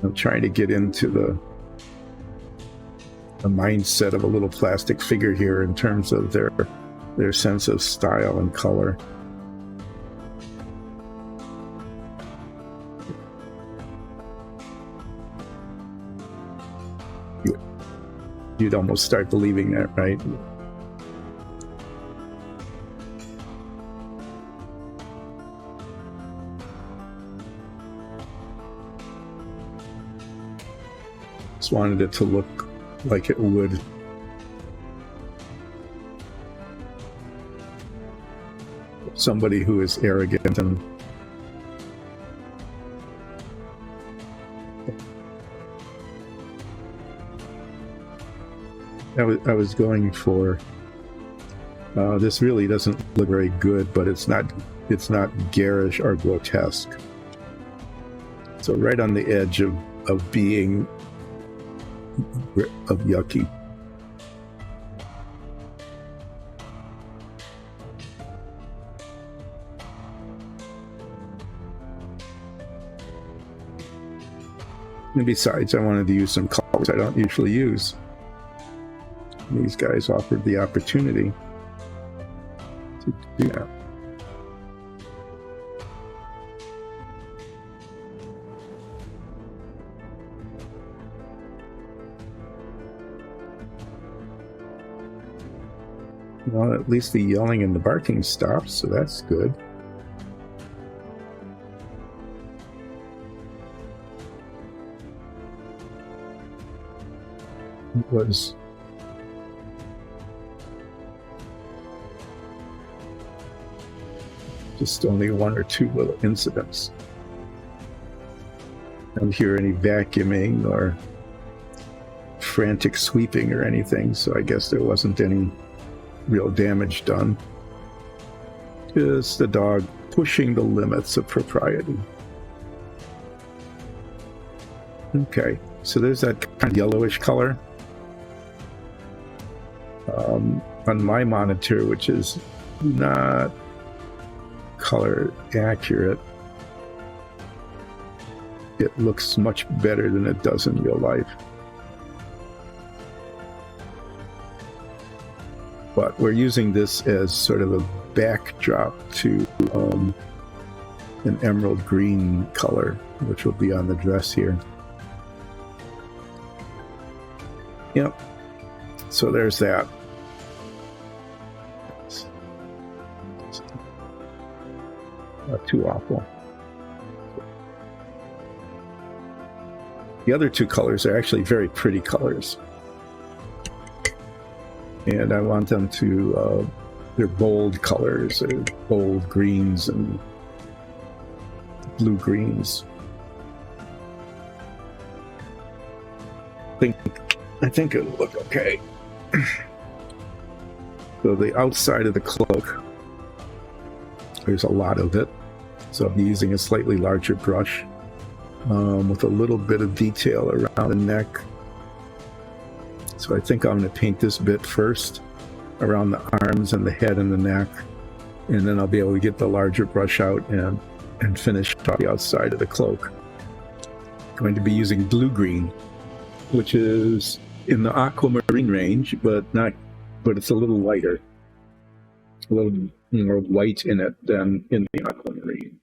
I'm trying to get into the mindset of a little plastic figure here in terms of their sense of style and color. You'd almost start believing that, right? Just wanted it to look like it would. Somebody who is arrogant and I was going for this really doesn't look very good, but it's not garish or grotesque. So right on the edge of being yucky. And besides, I wanted to use some colors I don't usually use. These guys offered the opportunity to do that. Well, at least the yelling and the barking stops, so that's good. Just only one or two little incidents. I don't hear any vacuuming or frantic sweeping or anything, so I guess there wasn't any real damage done. Just the dog pushing the limits of propriety. Okay, so there's that kind of yellowish color. On my monitor, which is not color accurate, it looks much better than it does in real life. But we're using this as sort of a backdrop to an emerald green color, which will be on the dress here. Yep. So there's that. Not too awful. The other two colors are actually very pretty colors. And I want them to, they're bold colors, they're bold greens and blue greens. I think it'll look okay. So the outside of the cloak, there's a lot of it. So I'll be using a slightly larger brush with a little bit of detail around the neck. So I think I'm going to paint this bit first around the arms and the head and the neck, and then I'll be able to get the larger brush out and finish off the outside of the cloak. I'm going to be using blue-green, which is in the aquamarine range, but it's a little lighter, a little more white in it than in the aquamarine.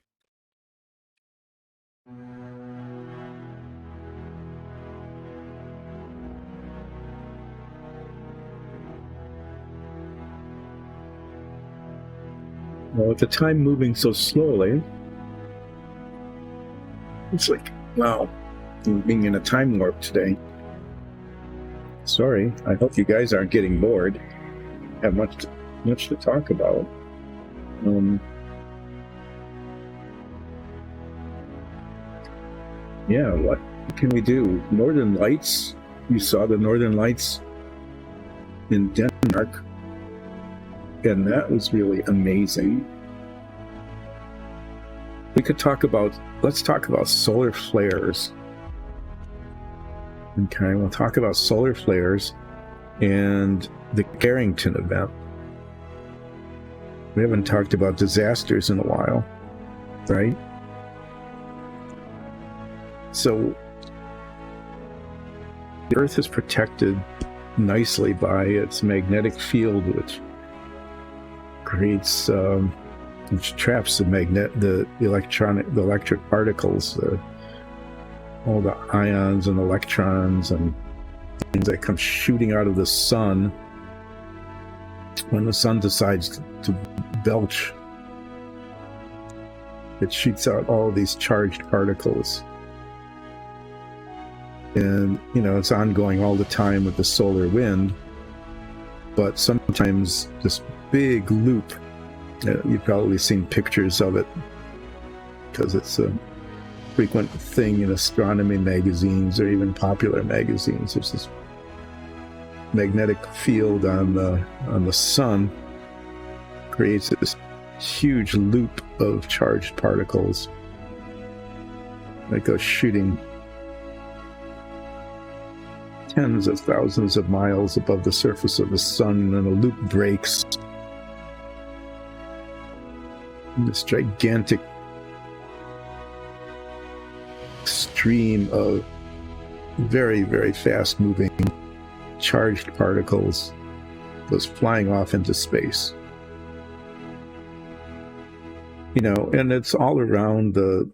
Well, with the time moving so slowly, it's like, wow, I'm being in a time warp today. Sorry, I hope you guys aren't getting bored. Have much to talk about. Yeah, what can we do? Northern Lights. You saw the Northern Lights in Denmark, and that was really amazing. Let's talk about solar flares. Okay, we'll talk about solar flares and the Carrington event. We haven't talked about disasters in a while, right? So the Earth is protected nicely by its magnetic field, which creates, which traps the electric particles, all the ions and electrons and things that come shooting out of the sun when the sun decides to belch. It shoots out all these charged particles. And, it's ongoing all the time with the solar wind, but sometimes this big loop, you've probably seen pictures of it because it's a frequent thing in astronomy magazines or even popular magazines. There's this magnetic field on the sun, creates this huge loop of charged particles that go shooting tens of thousands of miles above the surface of the sun, and the loop breaks. And this gigantic stream of very, very fast moving charged particles goes flying off into space. And it's all around the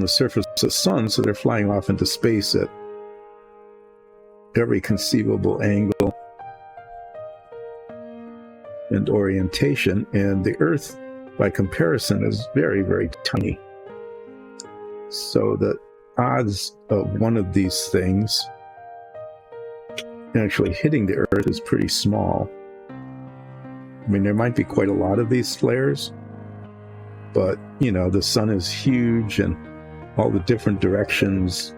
surface of the sun, so they're flying off into space at every conceivable angle and orientation, and the Earth, by comparison, is very, very tiny. So the odds of one of these things actually hitting the Earth is pretty small. I mean, there might be quite a lot of these flares, but, you know, the sun is huge and all the different directions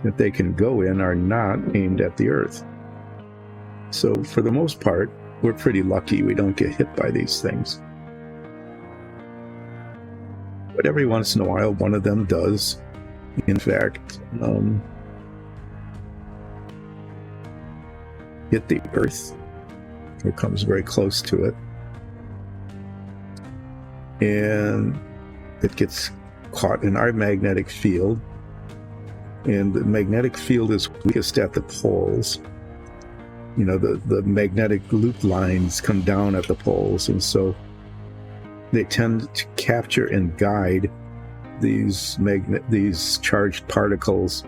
that they can go in are not aimed at the Earth. So for the most part, we're pretty lucky we don't get hit by these things. But every once in a while, one of them does, in fact, hit the Earth, or comes very close to it. And it gets caught in our magnetic field. And the magnetic field is weakest at the poles. You know, the magnetic loop lines come down at the poles, and so they tend to capture and guide these charged particles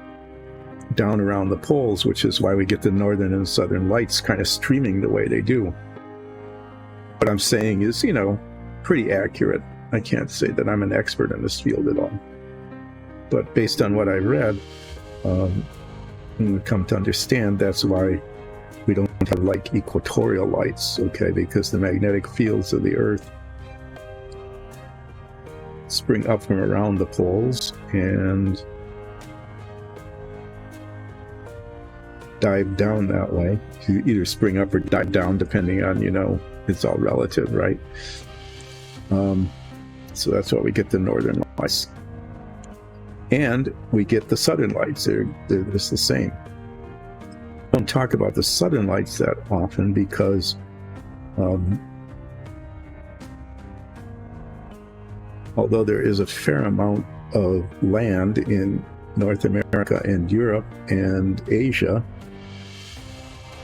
down around the poles, which is why we get the northern and southern lights kind of streaming the way they do. What I'm saying is, you know, pretty accurate. I can't say that I'm an expert in this field at all, but based on what I read, we come to understand that's why we don't have like equatorial lights, okay, because the magnetic fields of the Earth spring up from around the poles and dive down that way. You either spring up or dive down, depending on, you know, it's all relative, right? So that's why we get the northern lights. And we get the southern lights. They're just the same. I don't talk about the southern lights that often because although there is a fair amount of land in North America and Europe and Asia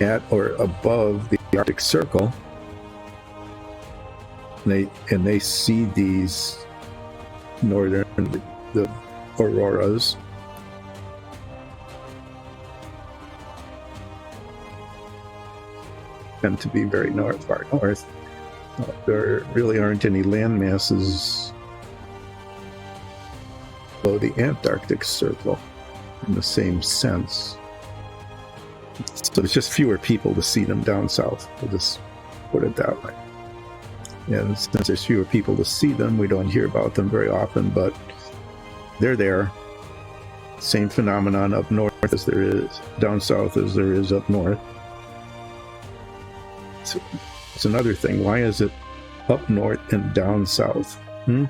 at or above the Arctic Circle, they see these northern, the auroras, tend to be very far north. There really aren't any land masses below the Antarctic Circle in the same sense. So there's just fewer people to see them down south. We'll just put it that way. And since there's fewer people to see them, we don't hear about them very often, but they're there. Same phenomenon up north as there is down south as there is up north. So it's another thing. Why is it up north and down south? In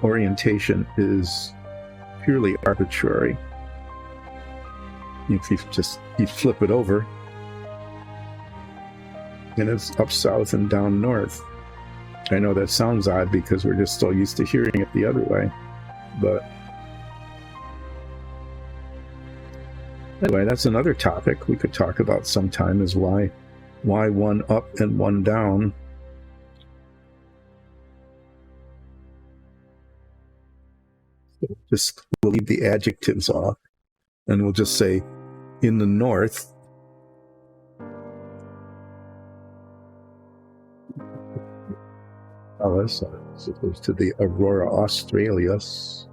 orientation is purely arbitrary. If you flip it over, and it's up south and down north. I know that sounds odd because we're just so used to hearing it the other way, but anyway, that's another topic we could talk about sometime, is why one up and one down. Just we'll leave the adjectives off, and we'll just say in the north, as opposed to the Aurora Australis.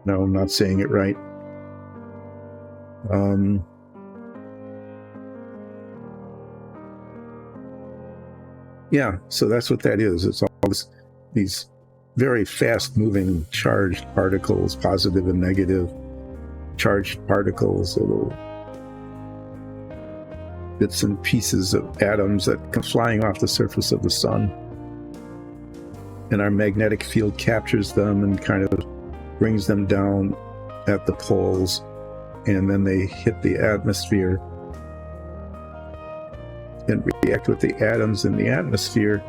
No, I'm not saying it right. Yeah, so that's what that is. It's all these very fast-moving charged particles, positive and negative charged particles, little bits and pieces of atoms that come flying off the surface of the sun. And our magnetic field captures them and kind of brings them down at the poles, and then they hit the atmosphere and react with the atoms in the atmosphere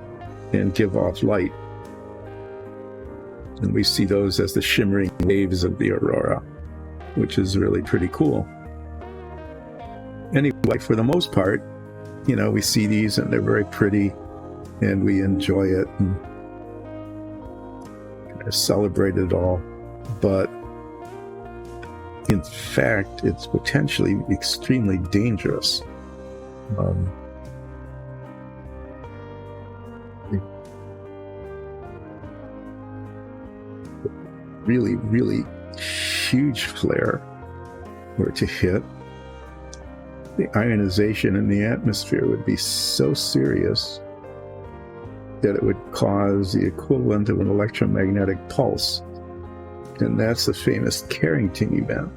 and give off light. And we see those as the shimmering waves of the aurora, which is really pretty cool. Anyway, for the most part, you know, we see these and they're very pretty and we enjoy it and kind of celebrate it all. But in fact, it's potentially extremely dangerous. really, really huge flare were to hit, the ionization in the atmosphere would be so serious that it would cause the equivalent of an electromagnetic pulse. And that's the famous Carrington event,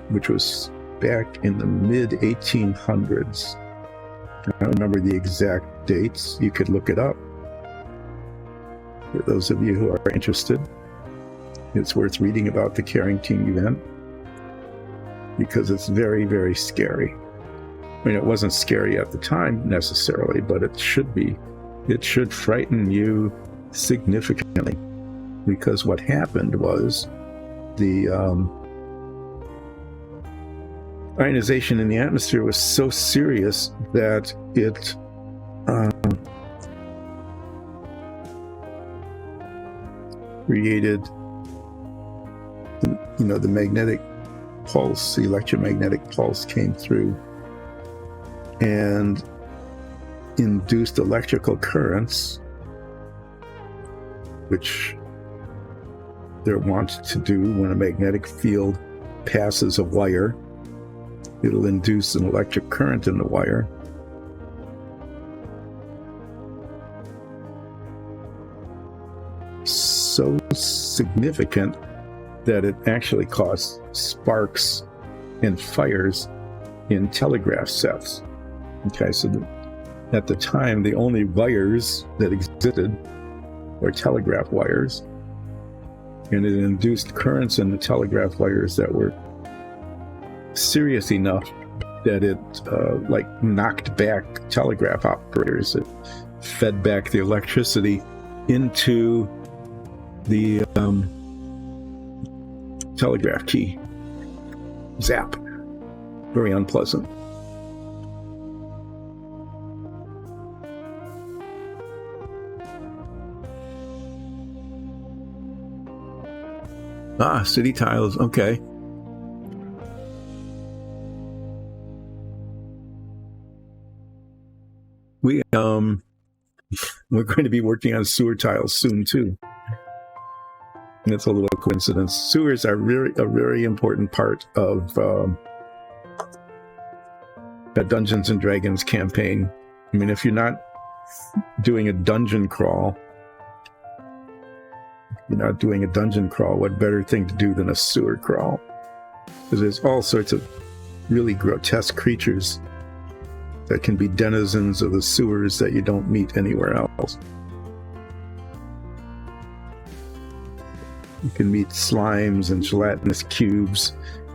which was back in the mid-1800s. I don't remember the exact dates. You could look it up. For those of you who are interested, it's worth reading about the Carrington event because it's very, very scary. I mean, it wasn't scary at the time necessarily, but it should be. It should frighten you significantly, because what happened was the ionization in the atmosphere was so serious that it created, the magnetic pulse, the electromagnetic pulse came through and induced electrical currents, which they're wont to do when a magnetic field passes a wire. It'll induce an electric current in the wire. So significant that it actually caused sparks and fires in telegraph sets. Okay, so at the time, the only wires that existed were telegraph wires, and it induced currents in the telegraph wires that were serious enough that it knocked back telegraph operators. It fed back the electricity into the telegraph key. Zap. Very unpleasant. City tiles. Okay. We're going to be working on sewer tiles soon too. And it's a little coincidence. Sewers are a very important part of that Dungeons and Dragons campaign. I mean, if you're not doing a dungeon crawl, what better thing to do than a sewer crawl? Because there's all sorts of really grotesque creatures that can be denizens of the sewers that you don't meet anywhere else. You can meet slimes and gelatinous cubes.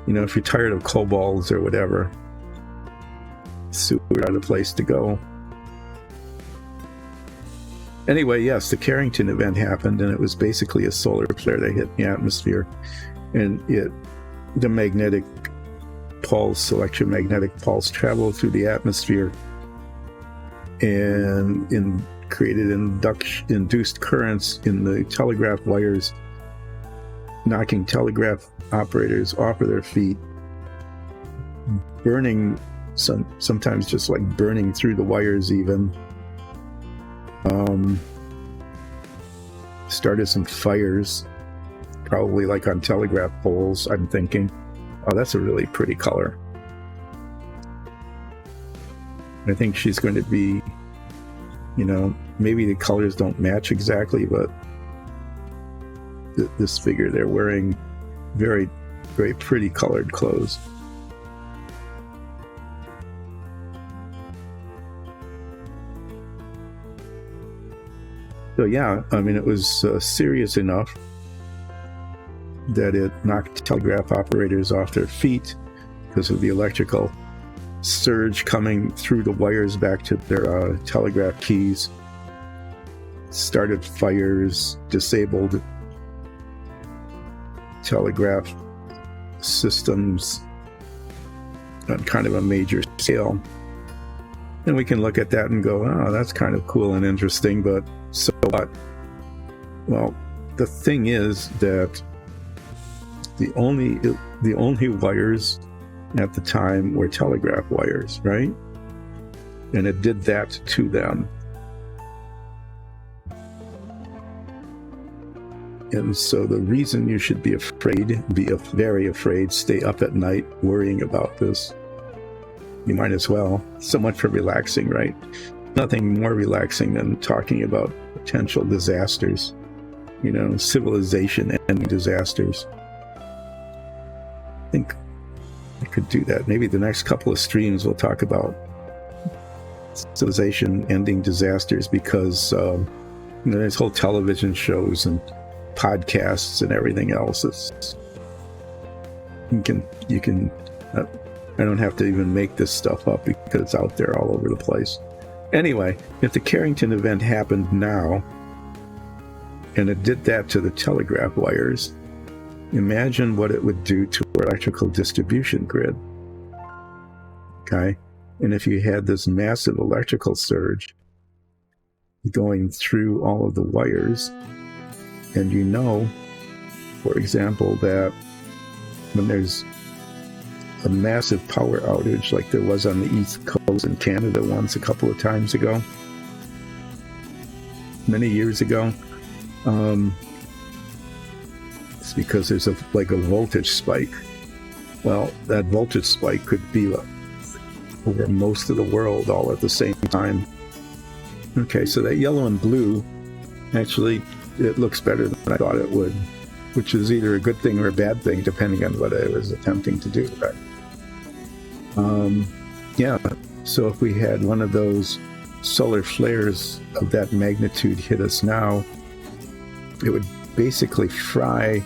If you're tired of kobolds or whatever, sewers are the place to go. Anyway, yes, the Carrington event happened, and it was basically a solar flare that hit the atmosphere, and the magnetic pulse, electromagnetic pulse, traveled through the atmosphere and created induced currents in the telegraph wires, knocking telegraph operators off of their feet, burning, sometimes just like burning through the wires even. Started some fires, probably like on telegraph poles, I'm thinking. Oh, that's a really pretty color. I think she's going to be, maybe the colors don't match exactly, but this figure, they're wearing very, very pretty colored clothes. So yeah, I mean, it was serious enough that it knocked telegraph operators off their feet because of the electrical surge coming through the wires back to their telegraph keys. Started fires, disabled telegraph systems on kind of a major scale. And we can look at that and go, oh, that's kind of cool and interesting, but so what? Well, the thing is that the only wires at the time were telegraph wires, right? And it did that to them. And so the reason you should be afraid, very afraid, stay up at night worrying about this, you might as well. So much for relaxing, right? Nothing more relaxing than talking about potential disasters, civilization-ending disasters. I think I could do that. Maybe the next couple of streams we'll talk about civilization-ending disasters, because there's whole television shows and podcasts and everything else. You can. I don't have to even make this stuff up because it's out there all over the place. Anyway, if the Carrington event happened now, and it did that to the telegraph wires, imagine what it would do to our electrical distribution grid. Okay? And if you had this massive electrical surge going through all of the wires, and for example, that when there's a massive power outage like there was on the East Coast in Canada once a couple of times ago, many years ago, it's because there's a voltage spike. Well, that voltage spike could be over most of the world all at the same time. Okay, so that yellow and blue, actually, it looks better than I thought it would, which is either a good thing or a bad thing, depending on what I was attempting to do. But, so if we had one of those solar flares of that magnitude hit us now, it would basically fry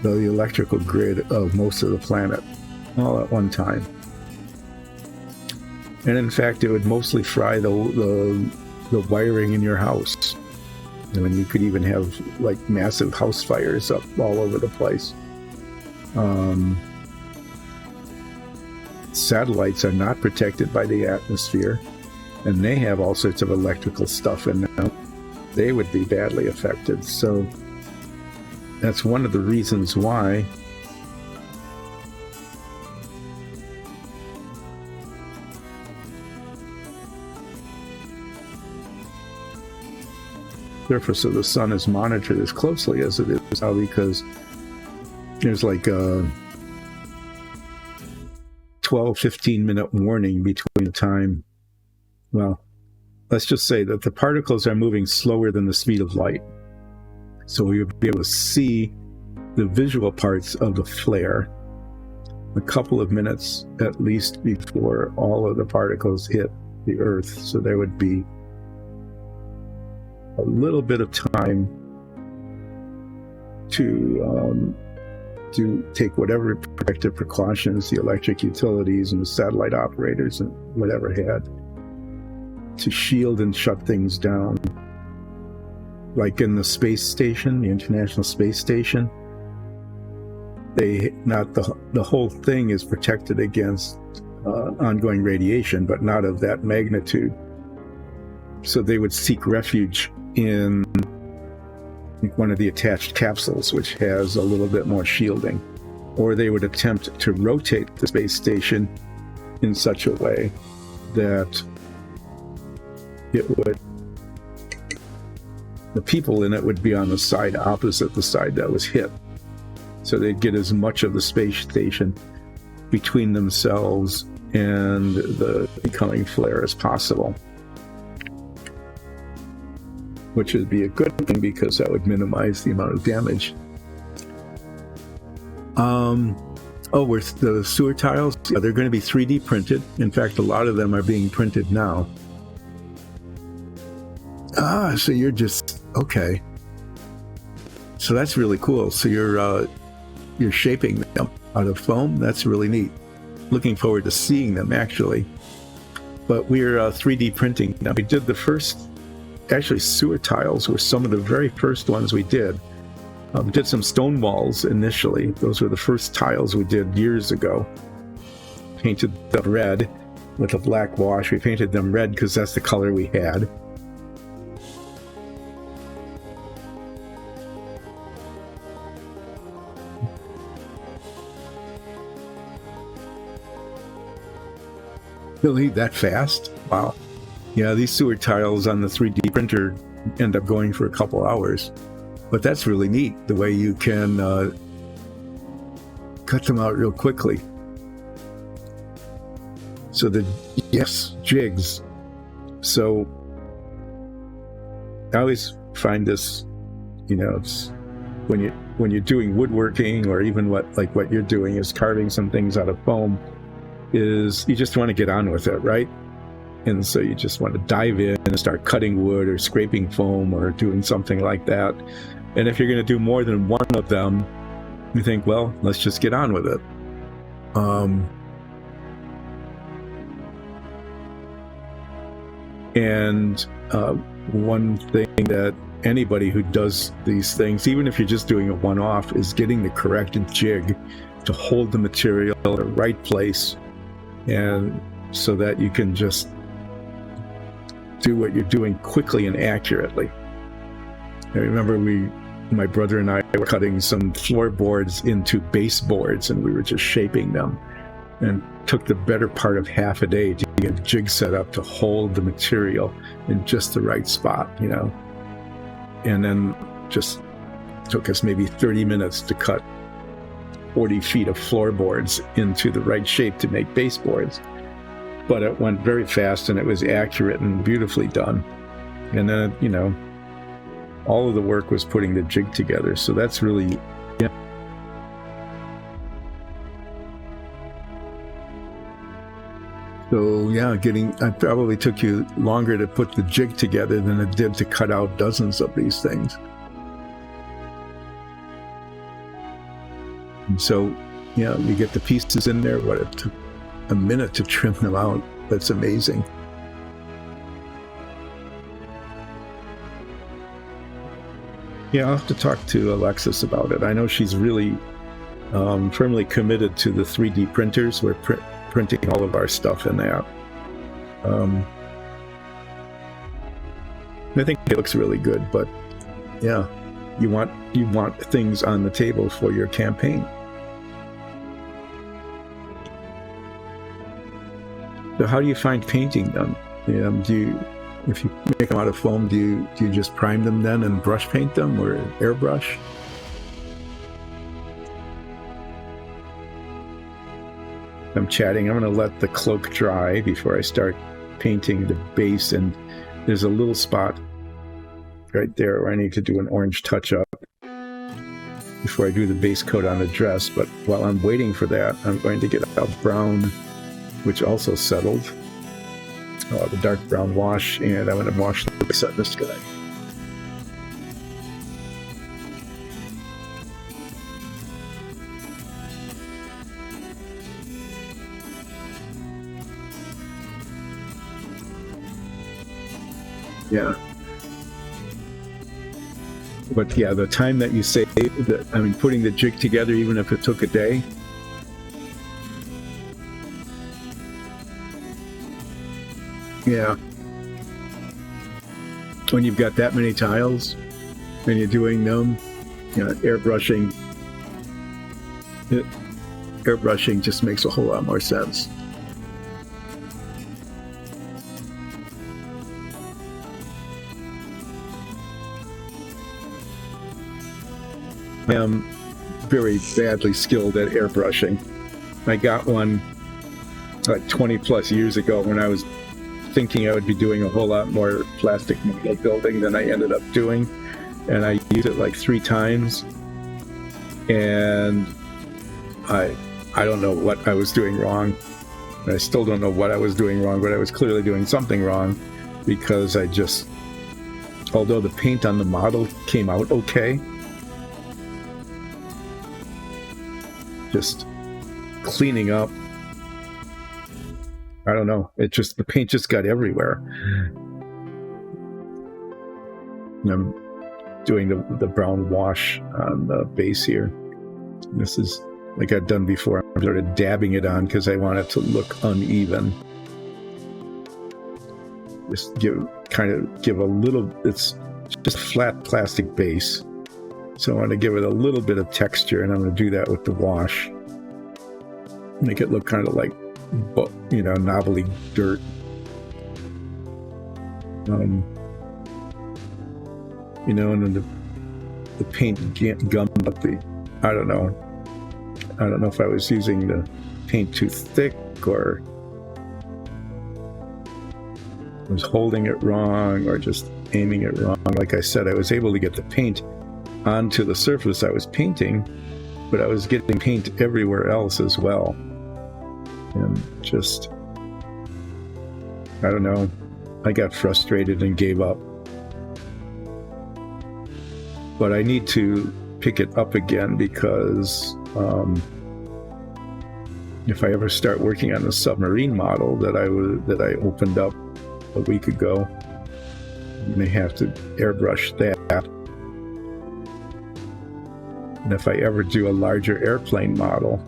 the electrical grid of most of the planet all at one time. And in fact, it would mostly fry the wiring in your house. I mean, you could even have massive house fires up all over the place. Satellites are not protected by the atmosphere, and they have all sorts of electrical stuff in them. They would be badly affected. So that's one of the reasons why surface of the sun is monitored as closely as it is now, because there's a 12-15 minute warning between the time. Well, let's just say that the particles are moving slower than the speed of light, so we would be able to see the visual parts of the flare a couple of minutes at least before all of the particles hit the Earth. So there would be a little bit of time to take whatever protective precautions the electric utilities and the satellite operators and whatever had to shield and shut things down. Like in the space station, the International Space Station, the whole thing is protected against ongoing radiation, but not of that magnitude. So they would seek refuge in one of the attached capsules, which has a little bit more shielding, or they would attempt to rotate the space station in such a way that the people in it would be on the side opposite the side that was hit, so they'd get as much of the space station between themselves and the incoming flare as possible, which would be a good thing because that would minimize the amount of damage. With the sewer tiles, they're going to be 3D printed. In fact, a lot of them are being printed now. So you're just, okay. So that's really cool. So you're shaping them out of foam. That's really neat. Looking forward to seeing them, actually. But we're 3D printing now. We did the first, actually sewer tiles were some of the very first ones we did. We did some stone walls initially. Those were the first tiles we did years ago. Painted them red with a black wash. We painted them red because that's the color we had. Really? That fast? Wow. Yeah, these sewer tiles on the 3D printer end up going for a couple hours. But that's really neat, the way you can cut them out real quickly. So jigs. So I always find this, it's when you're doing woodworking, or even what you're doing is carving some things out of foam, is you just want to get on with it, right? And so you just want to dive in and start cutting wood or scraping foam or doing something like that. And if you're going to do more than one of them, you think, well, let's just get on with it. And one thing that anybody who does these things, even if you're just doing a one-off, is getting the correct jig to hold the material in the right place, and so that you can just do what you're doing quickly and accurately. I remember my brother and I were cutting some floorboards into baseboards, and we were just shaping them, and took the better part of half a day to get a jig set up to hold the material in just the right spot, and then just took us maybe 30 minutes to cut 40 feet of floorboards into the right shape to make baseboards. But it went very fast, and it was accurate and beautifully done. And then, all of the work was putting the jig together. So that's really, So it probably took you longer to put the jig together than it did to cut out dozens of these things. And so, you get the pieces in there, it took a minute to trim them out. That's amazing. Yeah, I'll have to talk to Alexis about it. I know she's really firmly committed to the 3D printers. We're printing all of our stuff in there. I think it looks really good, but you want things on the table for your campaign. So how do you find painting them? If you make them out of foam, do you just prime them then and brush paint them, or airbrush? I'm chatting. I'm going to let the cloak dry before I start painting the base, and there's a little spot right there where I need to do an orange touch-up before I do the base coat on the dress. But while I'm waiting for that, I'm going to get a brown, which also settled, the dark brown wash, and I'm going to wash the base on this guy. Yeah. But the time that you say that, putting the jig together, even if it took a day. Yeah. When you've got that many tiles and you're doing them, airbrushing just makes a whole lot more sense. I am very badly skilled at airbrushing. I got one like 20 plus years ago when I was thinking I would be doing a whole lot more plastic model building than I ended up doing, and I used it like 3 times, and I don't know what I was doing wrong. I still don't know what I was doing wrong, but I was clearly doing something wrong, because although the paint on the model came out okay, just cleaning up, I don't know, the paint just got everywhere. And I'm doing the brown wash on the base here. This is like I've done before. I'm sort of dabbing it on because I want it to look uneven. Just give a little, it's just a flat plastic base. So I want to give it a little bit of texture, and I'm going to do that with the wash. Make it look kind of like, knobbly dirt. And then the paint gummed up the, I don't know if I was using the paint too thick or was holding it wrong or just aiming it wrong. Like I said, I was able to get the paint onto the surface I was painting, but I was getting paint everywhere else as well. And just, I don't know, I got frustrated and gave up. But I need to pick it up again because if I ever start working on the submarine model that I opened up a week ago, I may have to airbrush that. And if I ever do a larger airplane model,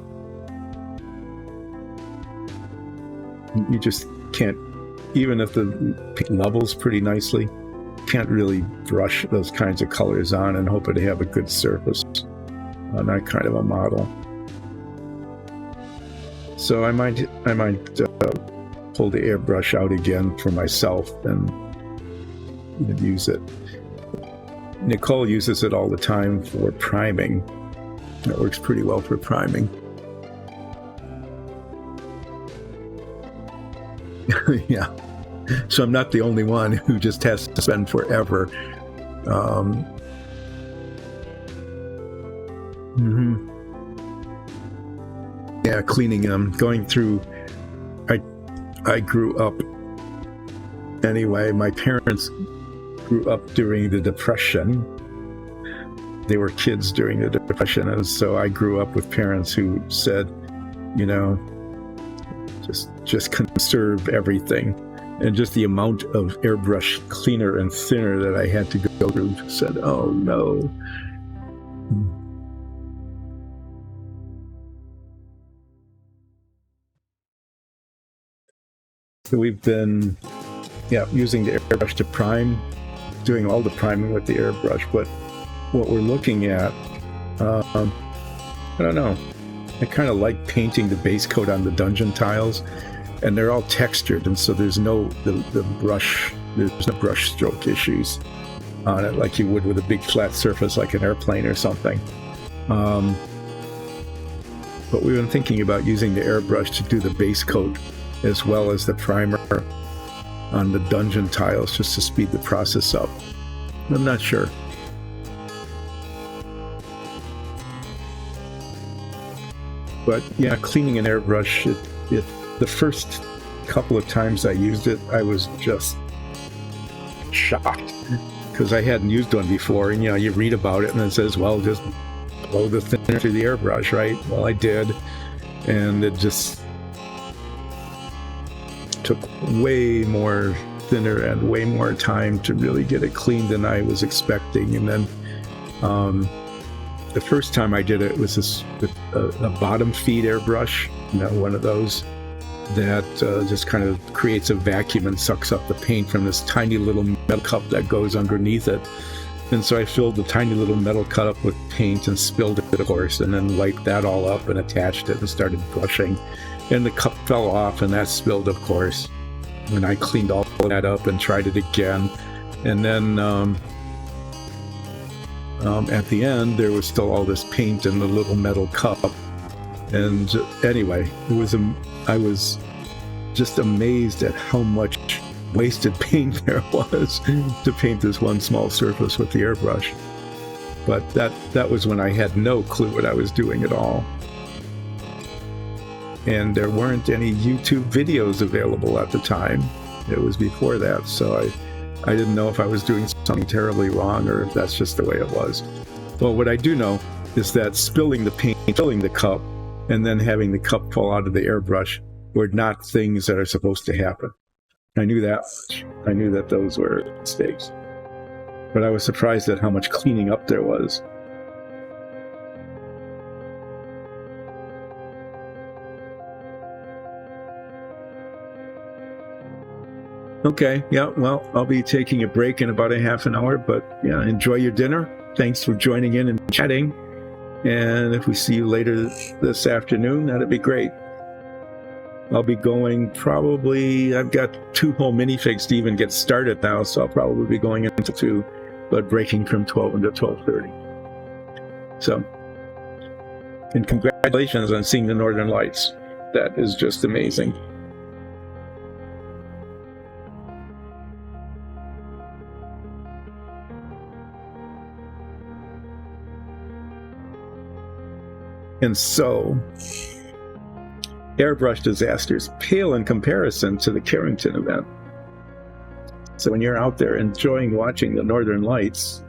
you just can't, even if the levels pretty nicely, can't really brush those kinds of colors on and hope to have a good surface on that kind of a model. So I might pull the airbrush out again for myself and use it. Nicole uses it all the time for priming. That works pretty well for priming. Yeah. So I'm not the only one who just has to spend forever. Yeah, cleaning them, going through. I grew up. Anyway, my parents grew up during the Depression. They were kids during the Depression, and so I grew up with parents who said, you know, just conserve everything. And just the amount of airbrush cleaner and thinner that I had to go through said, oh no. So we've been using the airbrush to prime, doing all the priming with the airbrush, but what we're looking at, I don't know, I kind of like painting the base coat on the dungeon tiles, and they're all textured, and so there's no brush stroke issues on it like you would with a big flat surface like an airplane or something. But we've been thinking about using the airbrush to do the base coat as well as the primer on the dungeon tiles, just to speed the process up. I'm not sure. But yeah, cleaning an airbrush, the first couple of times I used it, I was just shocked because I hadn't used one before. And you read about it and it says, well, just blow the thinner through the airbrush, right? Well, I did, and it just took way more thinner and way more time to really get it clean than I was expecting. And then the first time I did it was with a bottom feed airbrush, one of those that just kind of creates a vacuum and sucks up the paint from this tiny little metal cup that goes underneath it. And so I filled the tiny little metal cup up with paint and spilled it, of course, and then wiped that all up and attached it and started brushing. And the cup fell off and that spilled, of course. And I cleaned all of that up and tried it again. And then at the end, there was still all this paint in the little metal cup. And anyway, I was just amazed at how much wasted paint there was to paint this one small surface with the airbrush. But that was when I had no clue what I was doing at all. And there weren't any YouTube videos available at the time. It was before that, so I didn't know if I was doing something terribly wrong or if that's just the way it was. Well, what I do know is that spilling the paint, filling the cup, and then having the cup fall out of the airbrush were not things that are supposed to happen. I knew that much. I knew that those were mistakes. But I was surprised at how much cleaning up there was. Okay, yeah, well, I'll be taking a break in about a half an hour, but yeah, enjoy your dinner. Thanks for joining in and chatting. And if we see you later this afternoon, that'd be great. I'll be going probably, I've got 2 whole minifigs to even get started now, so I'll probably be going into 2, but breaking from 12 until 12:30. So, and congratulations on seeing the Northern Lights. That is just amazing. And so, airbrush disasters pale in comparison to the Carrington event. So when you're out there enjoying watching the Northern Lights,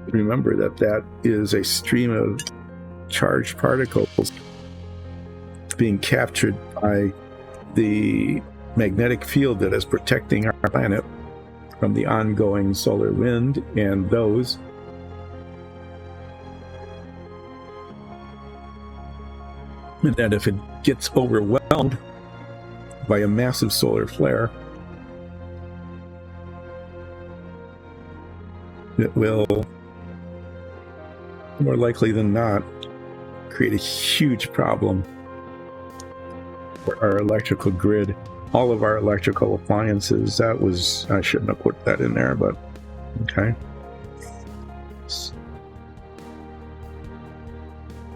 remember that that is a stream of charged particles being captured by the magnetic field that is protecting our planet from the ongoing solar wind, and those and that if it gets overwhelmed by a massive solar flare, it will, more likely than not, create a huge problem for our electrical grid, all of our electrical appliances. That was, I shouldn't have put that in there, but okay.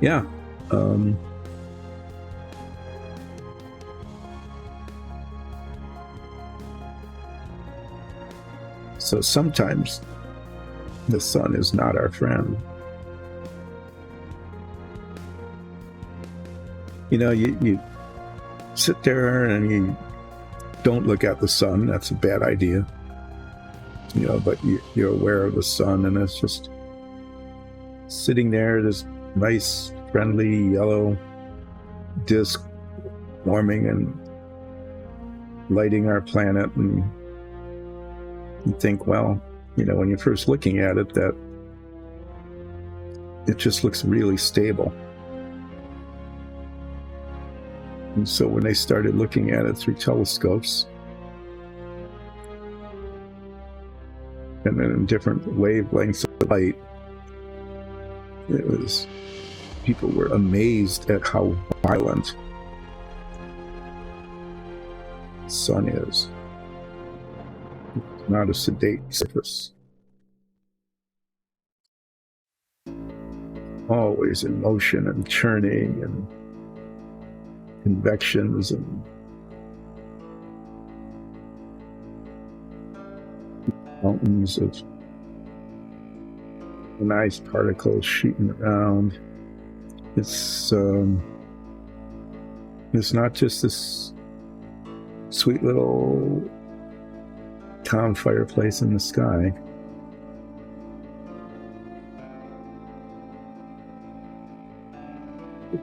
Yeah. So sometimes the sun is not our friend. You know, you sit there and you don't look at the sun. That's a bad idea. You know, but you're aware of the sun, and it's just sitting there, this nice, friendly yellow disk warming and lighting our planet, and you think, well, you know, when you're first looking at it, that it just looks really stable. And so when they started looking at it through telescopes and then in different wavelengths of light, it was, people were amazed at how violent the sun is. It's not a sedate surface. Always in motion and churning and convections and mountains of nice particles shooting around. It's not just this sweet little calm fireplace in the sky.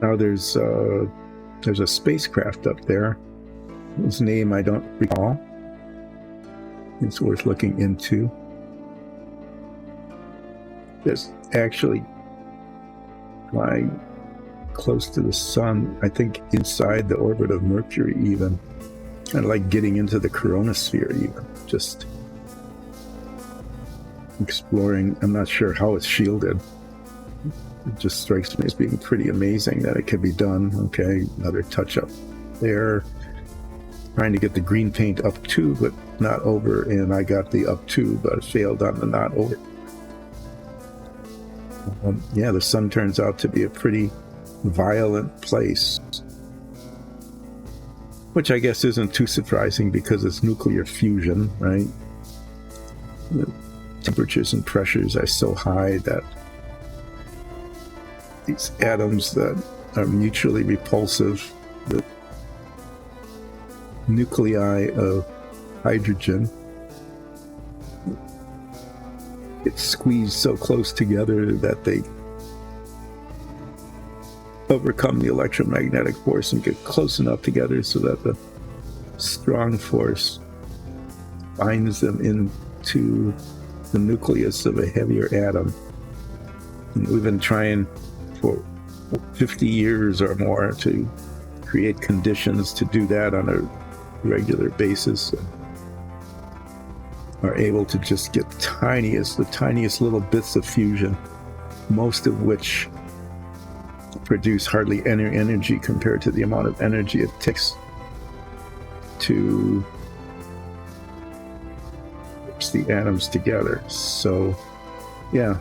Now there's a spacecraft up there whose name I don't recall. It's worth looking into. There's actually flying close to the sun, I think inside the orbit of Mercury even. Kind of like getting into the coronosphere even. Just exploring. I'm not sure how it's shielded. It just strikes me as being pretty amazing that it could be done. Okay, another touch up there. Trying to get the green paint up to, but not over, and I got the up to, but failed on the not over. Yeah, the sun turns out to be a pretty violent place, which I guess isn't too surprising because it's nuclear fusion, right? The temperatures and pressures are so high that these atoms that are mutually repulsive, the nuclei of hydrogen, get squeezed so close together that they overcome the electromagnetic force and get close enough together so that the strong force binds them into the nucleus of a heavier atom. And we've been trying for 50 years or more to create conditions to do that on a regular basis, and are able to just get the tiniest little bits of fusion, most of which produce hardly any energy compared to the amount of energy it takes to mix the atoms together. So yeah,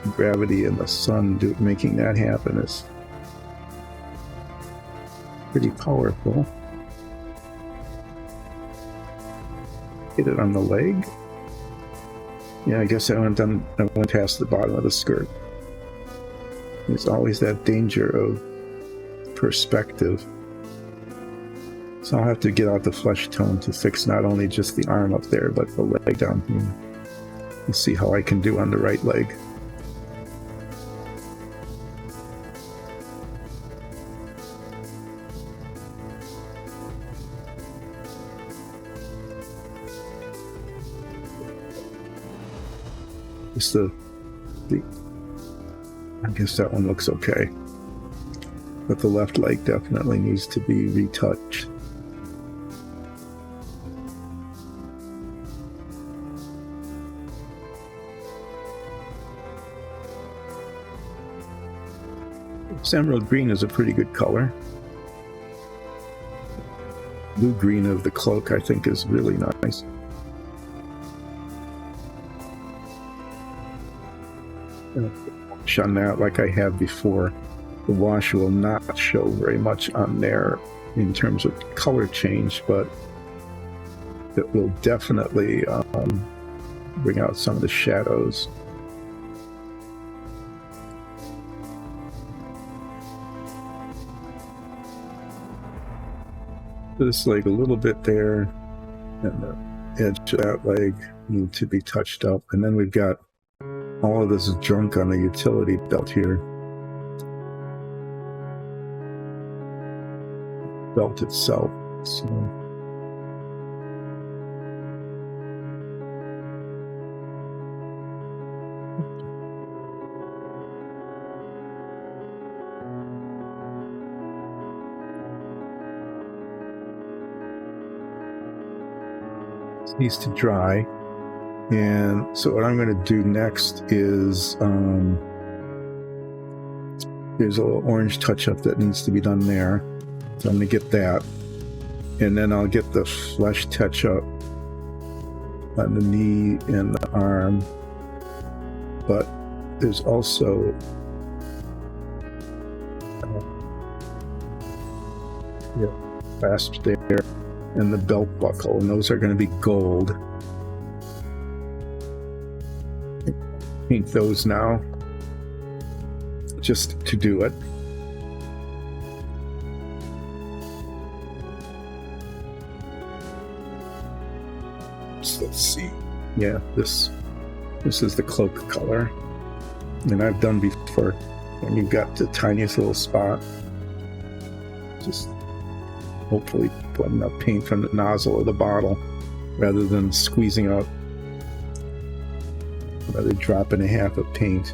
gravity and the sun making that happen is pretty powerful. Hit it on the leg. Yeah, I guess I went past the bottom of the skirt. There's always that danger of perspective. So I'll have to get out the flesh tone to fix not only just the arm up there, but the leg down here. And see how I can do on the right leg. Just I guess that one looks okay. But the left leg definitely needs to be retouched. This emerald green is a pretty good color. Blue green of the cloak I think is really nice. Wash on that like I have before. The wash will not show very much on there in terms of color change, but it will definitely bring out some of the shadows. This leg a little bit there, and the edge of that leg need to be touched up. And then we've got all of this junk on the utility belt here. Belt itself. So this needs to dry. And so what I'm going to do next is there's a little orange touch-up that needs to be done there. So I'm going to get that. And then I'll get the flesh touch-up on the knee and the arm. But there's also clasp there and the belt buckle, and those are going to be gold. Paint those now, just to do it. So let's see. Yeah, this is the cloak color, and I've done before. When you've got the tiniest little spot, just hopefully put enough paint from the nozzle of the bottle, rather than squeezing out another drop and a half of paint.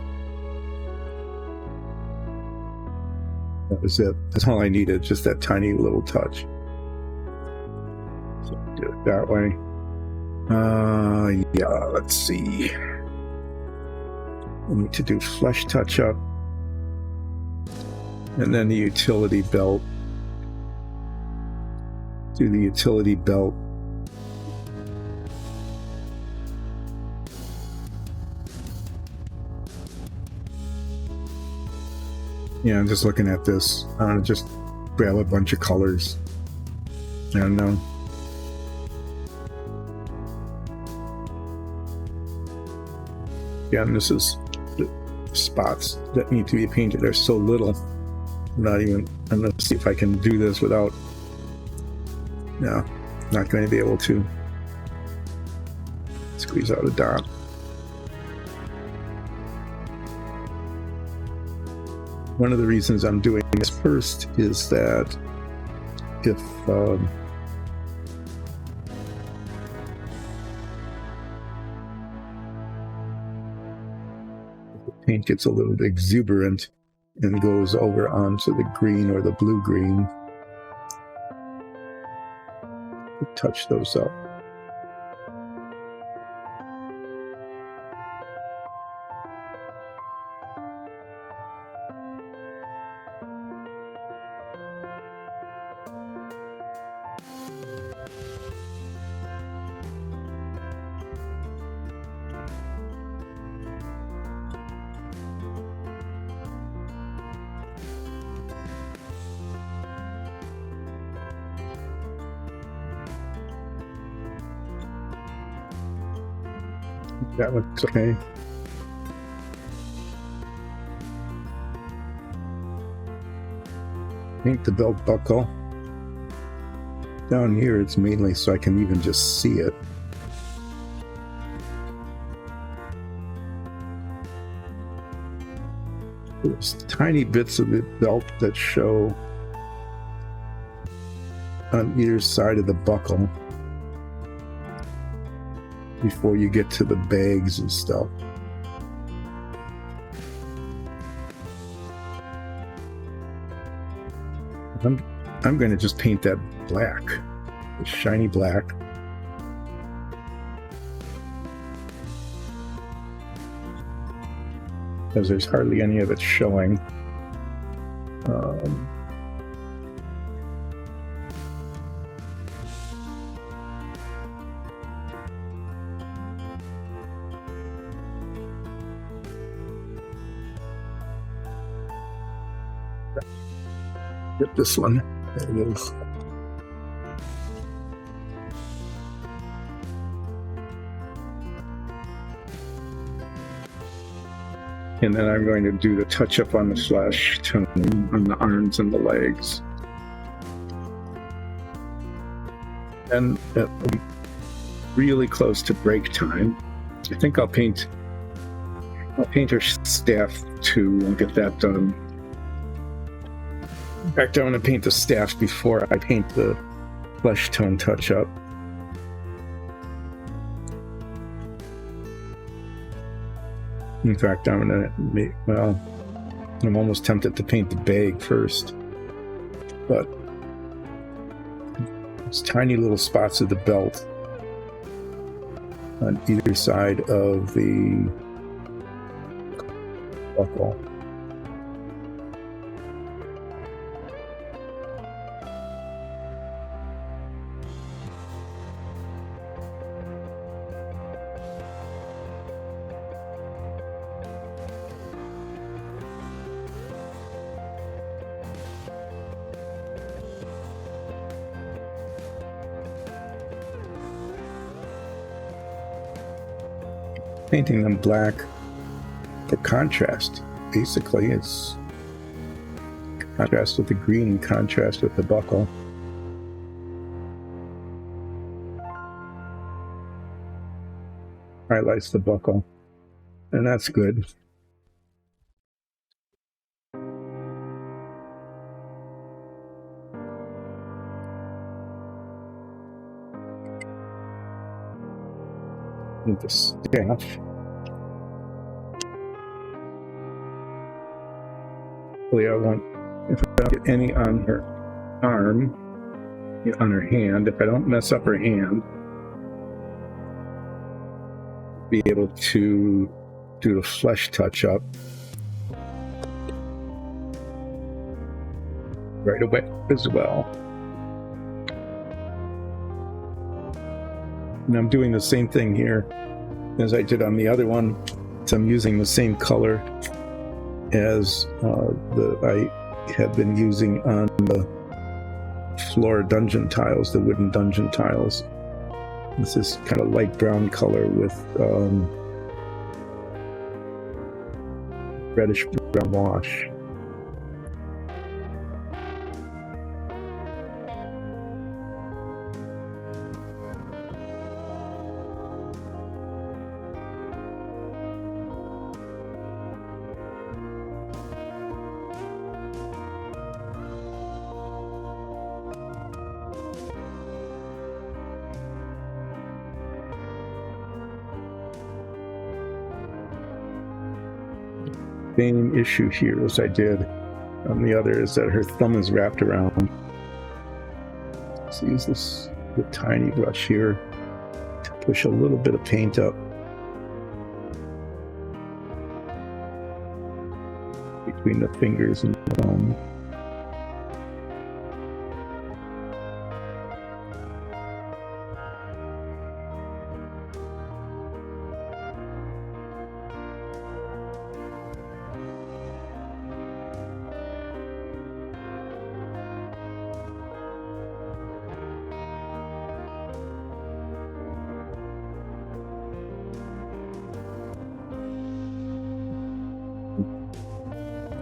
That was it. That's all I needed, just that tiny little touch. So do it that way. Yeah, let's see. We need to do flesh touch up, and then the utility belt. Do the utility belt. Yeah, I'm just looking at this. I'm gonna just grab a bunch of colors. I don't know. Again, this is the spots that need to be painted. There's so little. I'm gonna see if I can do this without. No, not going to be able to squeeze out a dot. One of the reasons I'm doing this first is that if the paint gets a little bit exuberant and goes over onto the green or the blue-green, touch those up. That looks okay. Paint the belt buckle. Down here it's mainly so I can even just see it. There's tiny bits of the belt that show on either side of the buckle before you get to the bags and stuff. I'm going to just paint that black, the shiny black. Because there's hardly any of it showing. Get this one. There it is. And then I'm going to do the touch-up on the flesh tone on the arms and the legs. And it'll be really close to break time. I think I'll paint her staff too. I'll get that done. In fact, I want to paint the staff before I paint the flesh tone touch-up. In fact, I'm almost tempted to paint the bag first. But there's tiny little spots of the belt on either side of the buckle. Painting them black for contrast. Basically, it's contrast with the green and contrast with the buckle. Highlights the buckle, and that's good. With the staff. I want, if I don't get any on her arm, on her hand, if I don't mess up her hand, be able to do the flesh touch up right away as well. And I'm doing the same thing here as I did on the other one. So I'm using the same color as I had been using on the floor dungeon tiles, the wooden dungeon tiles. This is kind of light brown color with reddish brown wash. Same issue here as I did on the other is that her thumb is wrapped around. So use this the tiny brush here to push a little bit of paint up between the fingers and the thumb.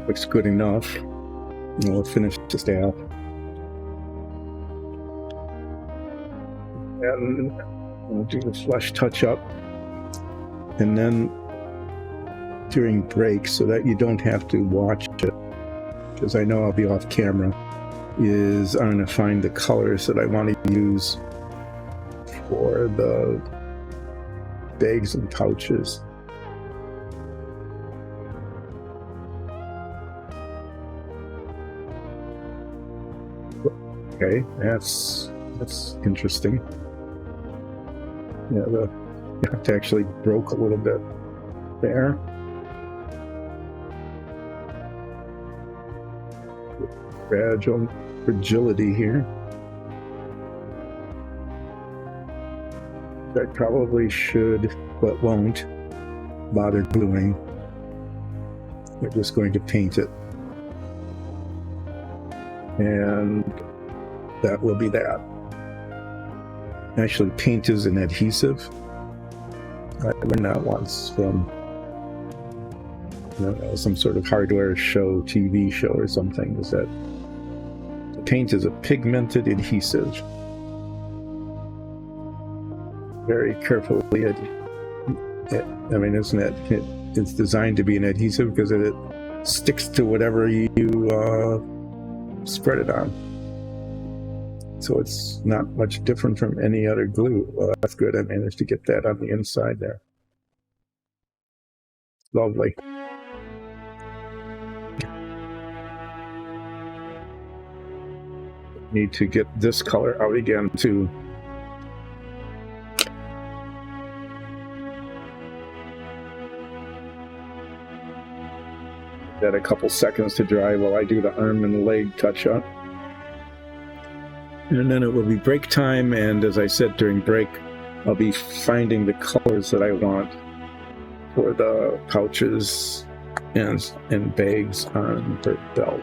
looks good enough. We'll finish the staff. And we'll do the flesh touch-up. And then during breaks, so that you don't have to watch it, because I know I'll be off camera, is I'm going to find the colors that I want to use for the bags and pouches. Okay, that's interesting. Yeah, the yacht actually broke a little bit there. Fragile fragility here. I probably should, but won't, bother gluing. We're just going to paint it. And that will be that. Actually, paint is an adhesive. I learned that once from some sort of hardware show, TV show or something, is that the paint is a pigmented adhesive. Very carefully, I mean, isn't it? It's designed to be an adhesive because it sticks to whatever you spread it on. So it's not much different from any other glue. Well, that's good. I managed to get that on the inside there. Lovely. Need to get this color out again too. That a couple seconds to dry while I do the arm and leg touch up. And then it will be break time, and as I said during break, I'll be finding the colors that I want for the pouches and bags on the belt.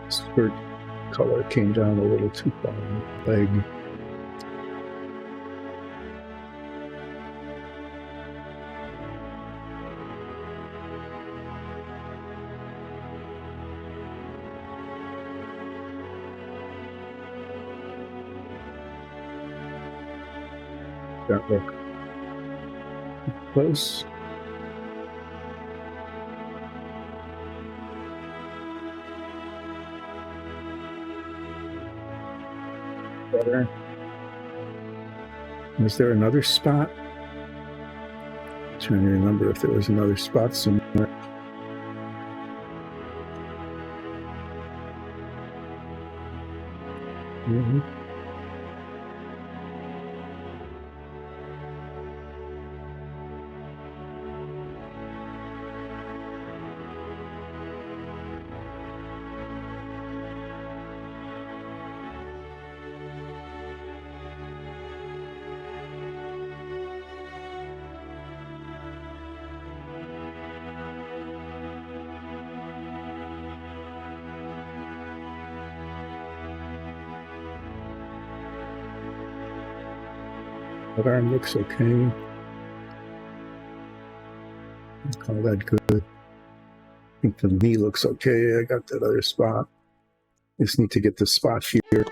Skirt color came down a little too far on the leg. That look close. Better. Was there another spot? I'm trying to remember if there was another spot somewhere. Mm-hmm. That arm looks okay. Call that good. I think the knee looks okay. I got that other spot. Just need to get this spot here.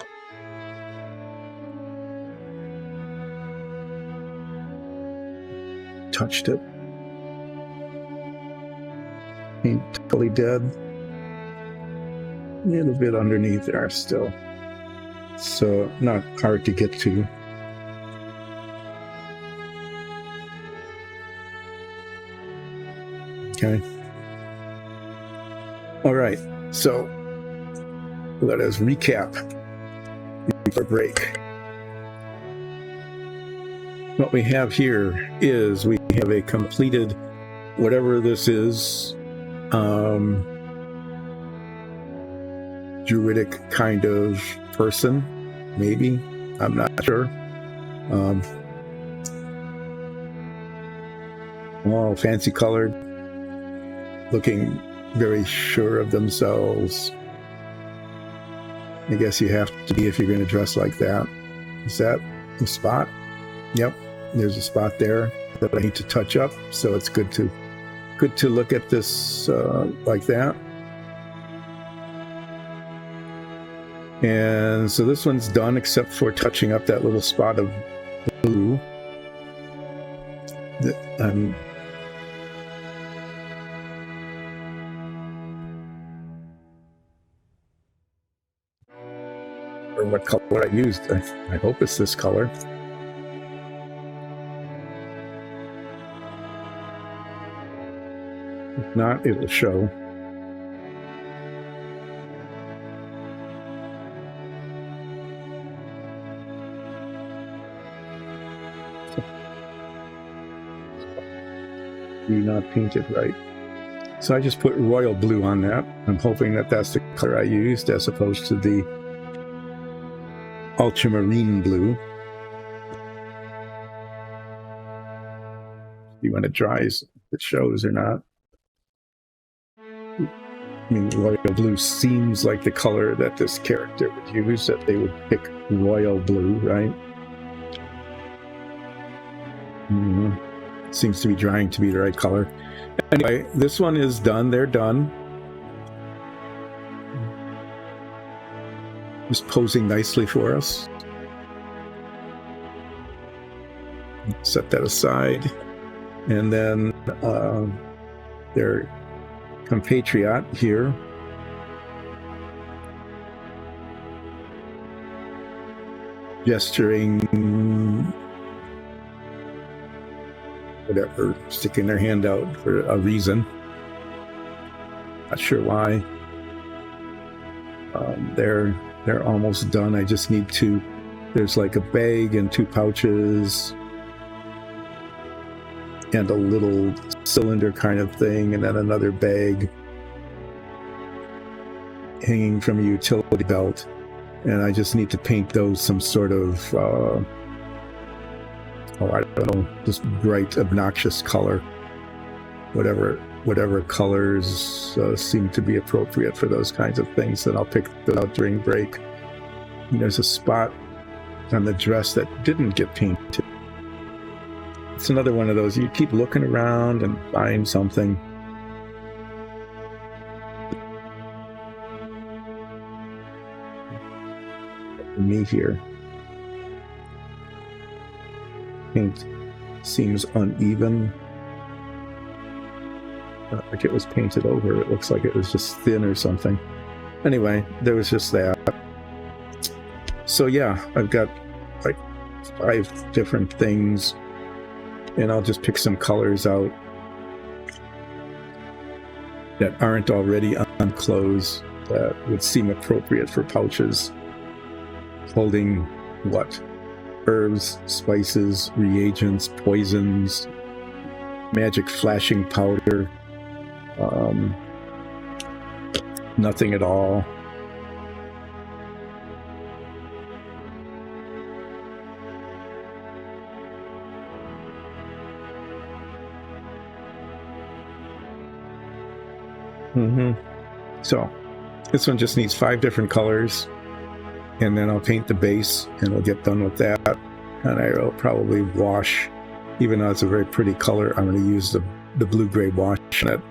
Touched it. Ain't totally dead. A little bit underneath there still. So not hard to get to. Okay. All right. So let us recap before break. What we have here is we we have a completed, whatever this is, druidic kind of person, maybe. I'm not sure. All fancy colored, looking very sure of themselves. I guess you have to be if you're going to dress like that. Is that a spot? Yep, there's a spot there that I need to touch up, so it's good to look at this like that. And so this one's done, except for touching up that little spot of blue. I'm or what color I used. I hope it's this color. If not, it will show. Do not paint it right. So I just put royal blue on that. I'm hoping that that's the color I used as opposed to the ultramarine blue. See when it dries, if it shows or not. I mean, royal blue seems like the color that this character would use, that they would pick royal blue, right? Seems to be drying to be the right color. Anyway, this one is done. They're done. Just posing nicely for us. Set that aside. And then their compatriot here gesturing, whatever, sticking their hand out for a reason. Not sure why. They're almost done. I just need to, there's like a bag and 2 pouches and a little cylinder kind of thing, and then another bag hanging from a utility belt. And I just need to paint those some sort of I don't know, just bright, obnoxious color. Whatever colors seem to be appropriate for those kinds of things, then I'll pick those out during break. And there's a spot on the dress that didn't get painted. It's another one of those, you keep looking around and find something. Me here. Paint seems uneven. Like it was painted over. It looks like it was just thin or something. Anyway, there was just that. So yeah, I've got like 5 different things, and I'll just pick some colors out that aren't already on clothes that would seem appropriate for pouches holding what? Herbs, spices, reagents, poisons, magic flashing powder, nothing at all. So this one just needs 5 different colors, and then I'll paint the base and we'll get done with that. And I will probably wash, even though it's a very pretty color, I'm going to use the blue-gray wash on it,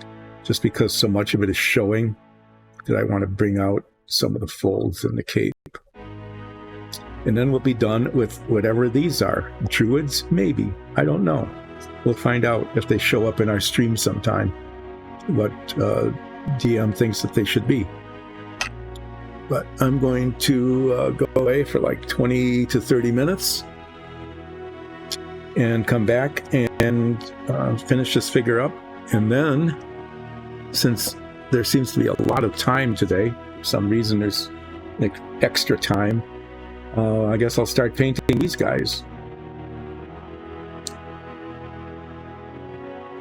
just because so much of it is showing that I want to bring out some of the folds in the cape. And then we'll be done with whatever these are. Druids? Maybe. I don't know. We'll find out if they show up in our stream sometime, what DM thinks that they should be. But I'm going to go away for like 20 to 30 minutes and come back and finish this figure up. And then, since there seems to be a lot of time today, for some reason there's like extra time, I guess I'll start painting these guys.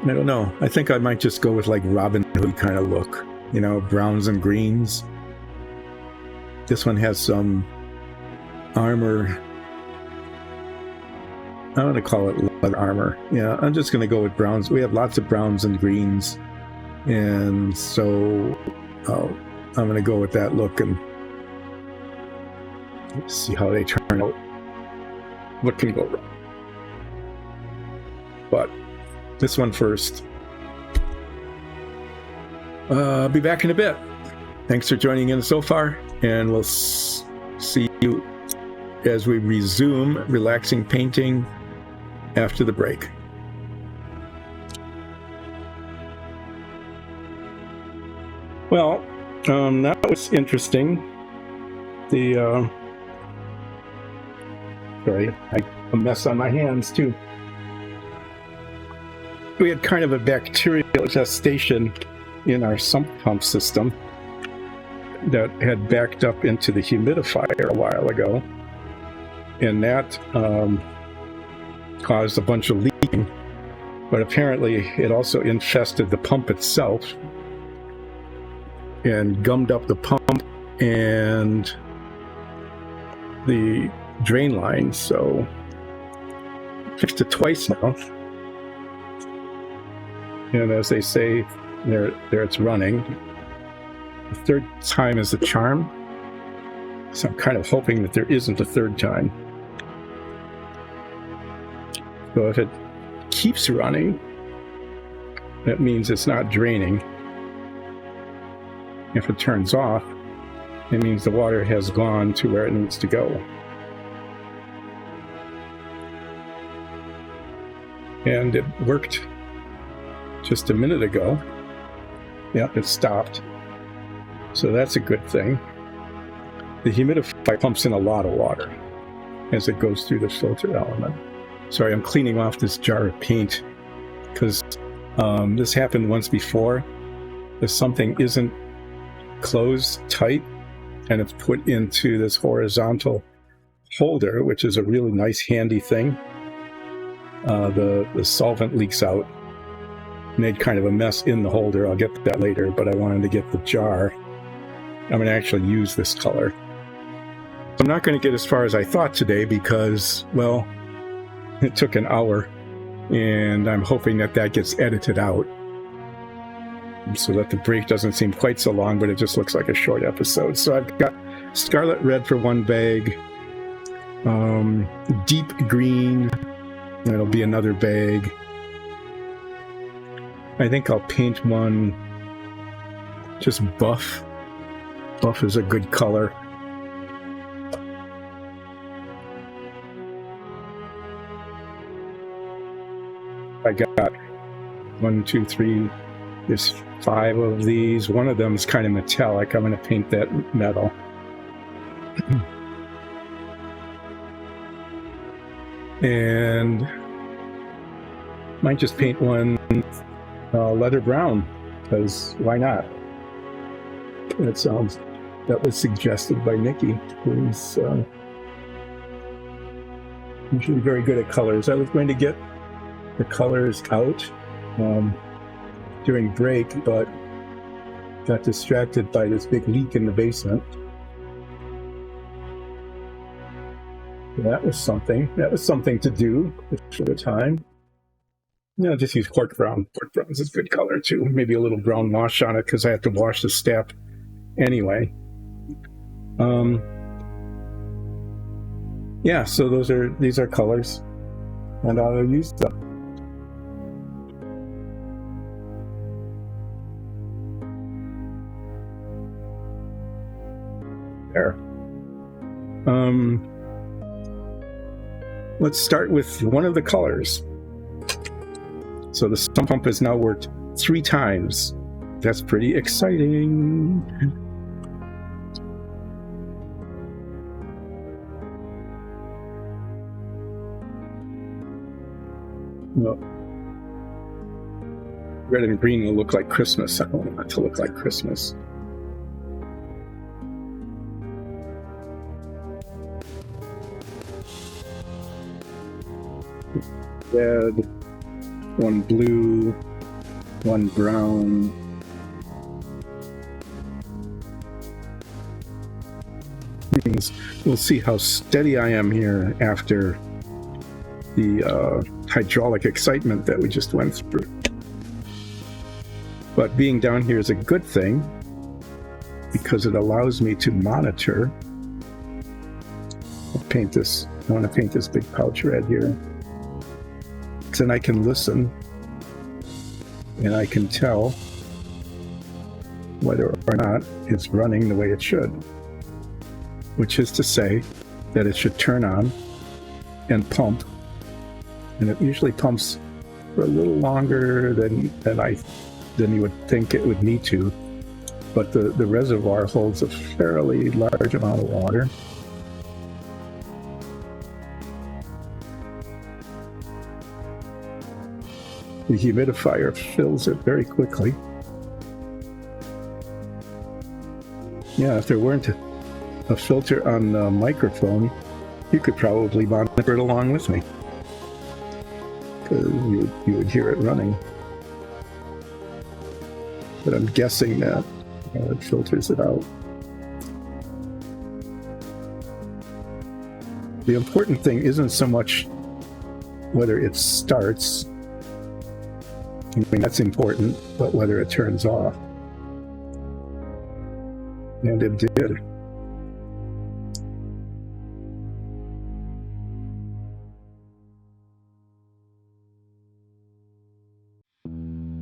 I don't know. I think I might just go with like Robin Hood kind of look, you know, browns and greens. This one has some armor. I want to call it leather armor. Yeah, I'm just going to go with browns. We have lots of browns and greens, and so I'm going to go with that look and see how they turn out. What can go wrong? But this one first. I'll be back in a bit. Thanks for joining in so far, and we'll see you as we resume relaxing painting after the break. Well, that was interesting. Sorry, a mess on my hands too. We had kind of a bacterial gestation in our sump pump system that had backed up into the humidifier a while ago, and that caused a bunch of leaking, but apparently it also infested the pump itself and gummed up the pump and the drain line. So fixed it twice now, and as they say, there it's running. The third time is the charm, so I'm kind of hoping that there isn't a third time. So if it keeps running, that means it's not draining. If it turns off, it means the water has gone to where it needs to go. And it worked just a minute ago. Yep, it stopped. So that's a good thing. The humidifier pumps in a lot of water as it goes through the filter element. Sorry, I'm cleaning off this jar of paint because this happened once before. If something isn't closed tight and it's put into this horizontal holder, which is a really nice handy thing, the solvent leaks out. Made kind of a mess in the holder. I'll get to that later, but I wanted to get the jar. I'm going to actually use this color. I'm not going to get as far as I thought today because, well, it took an hour, and I'm hoping that that gets edited out so that the break doesn't seem quite so long, but it just looks like a short episode. So I've got scarlet red for one bag, deep green, that'll be another bag. I think I'll paint one just buff. Buff is a good color. I got 1, 2, 3, there's 5 of these. One of them is kind of metallic. I'm going to paint that metal. And might just paint one leather brown, because why not? That was suggested by Nikki, who's usually very good at colors. I was going to get the colors out during break, but got distracted by this big leak in the basement. That was something. That was something to do for the time. No, just use cork brown. Cork brown is a good color too. Maybe a little brown wash on it because I have to wash the step anyway. Yeah, so these are colors, and I'll use them. There. Let's start with one of the colors. So the sump pump has now worked 3 times. That's pretty exciting. Well, red and green will look like Christmas. I don't want it to look like Christmas. Red, one blue, one brown. We'll see how steady I am here after the hydraulic excitement that we just went through. But being down here is a good thing because it allows me to monitor. I want to paint this big pouch red here. Because then I can listen and I can tell whether or not it's running the way it should. Which is to say that it should turn on and pump. And it usually pumps for a little longer than you would think it would need to. But the reservoir holds a fairly large amount of water. The humidifier fills it very quickly. Yeah, if there weren't a filter on the microphone, you could probably monitor it along with me. Because you would hear it running. But I'm guessing that it filters it out. The important thing isn't so much whether it starts. I mean, that's important, but whether it turns off. And it did.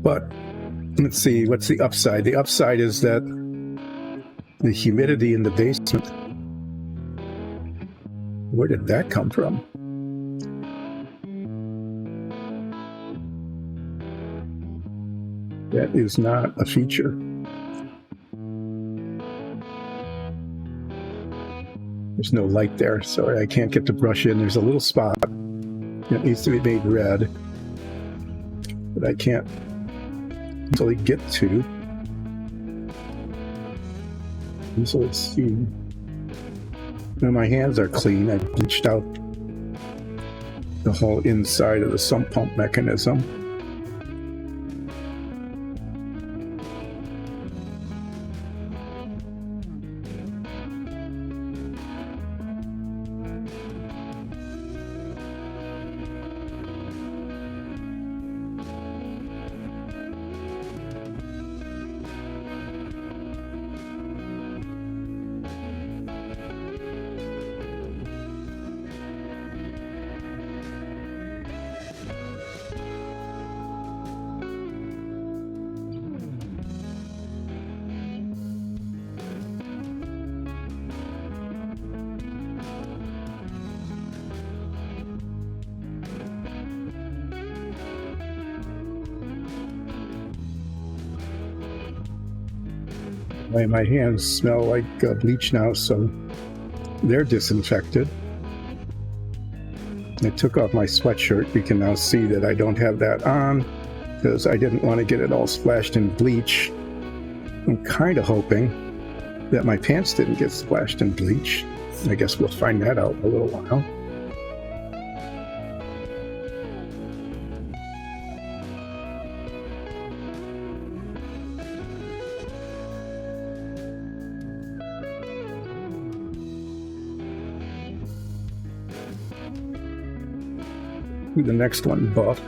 But let's see, what's the upside? The upside is that the humidity in the basement, where did that come from? That is not a feature. There's no light there. Sorry, I can't get the brush in. There's a little spot. It needs to be made red. But I can't easily get to. And so let's see. Now my hands are clean. I bleached out the whole inside of the sump pump mechanism. My hands smell like bleach now, so they're disinfected. I took off my sweatshirt. You can now see that I don't have that on because I didn't want to get it all splashed in bleach. I'm kind of hoping that my pants didn't get splashed in bleach. I guess we'll find that out in a little while. The next one, buff.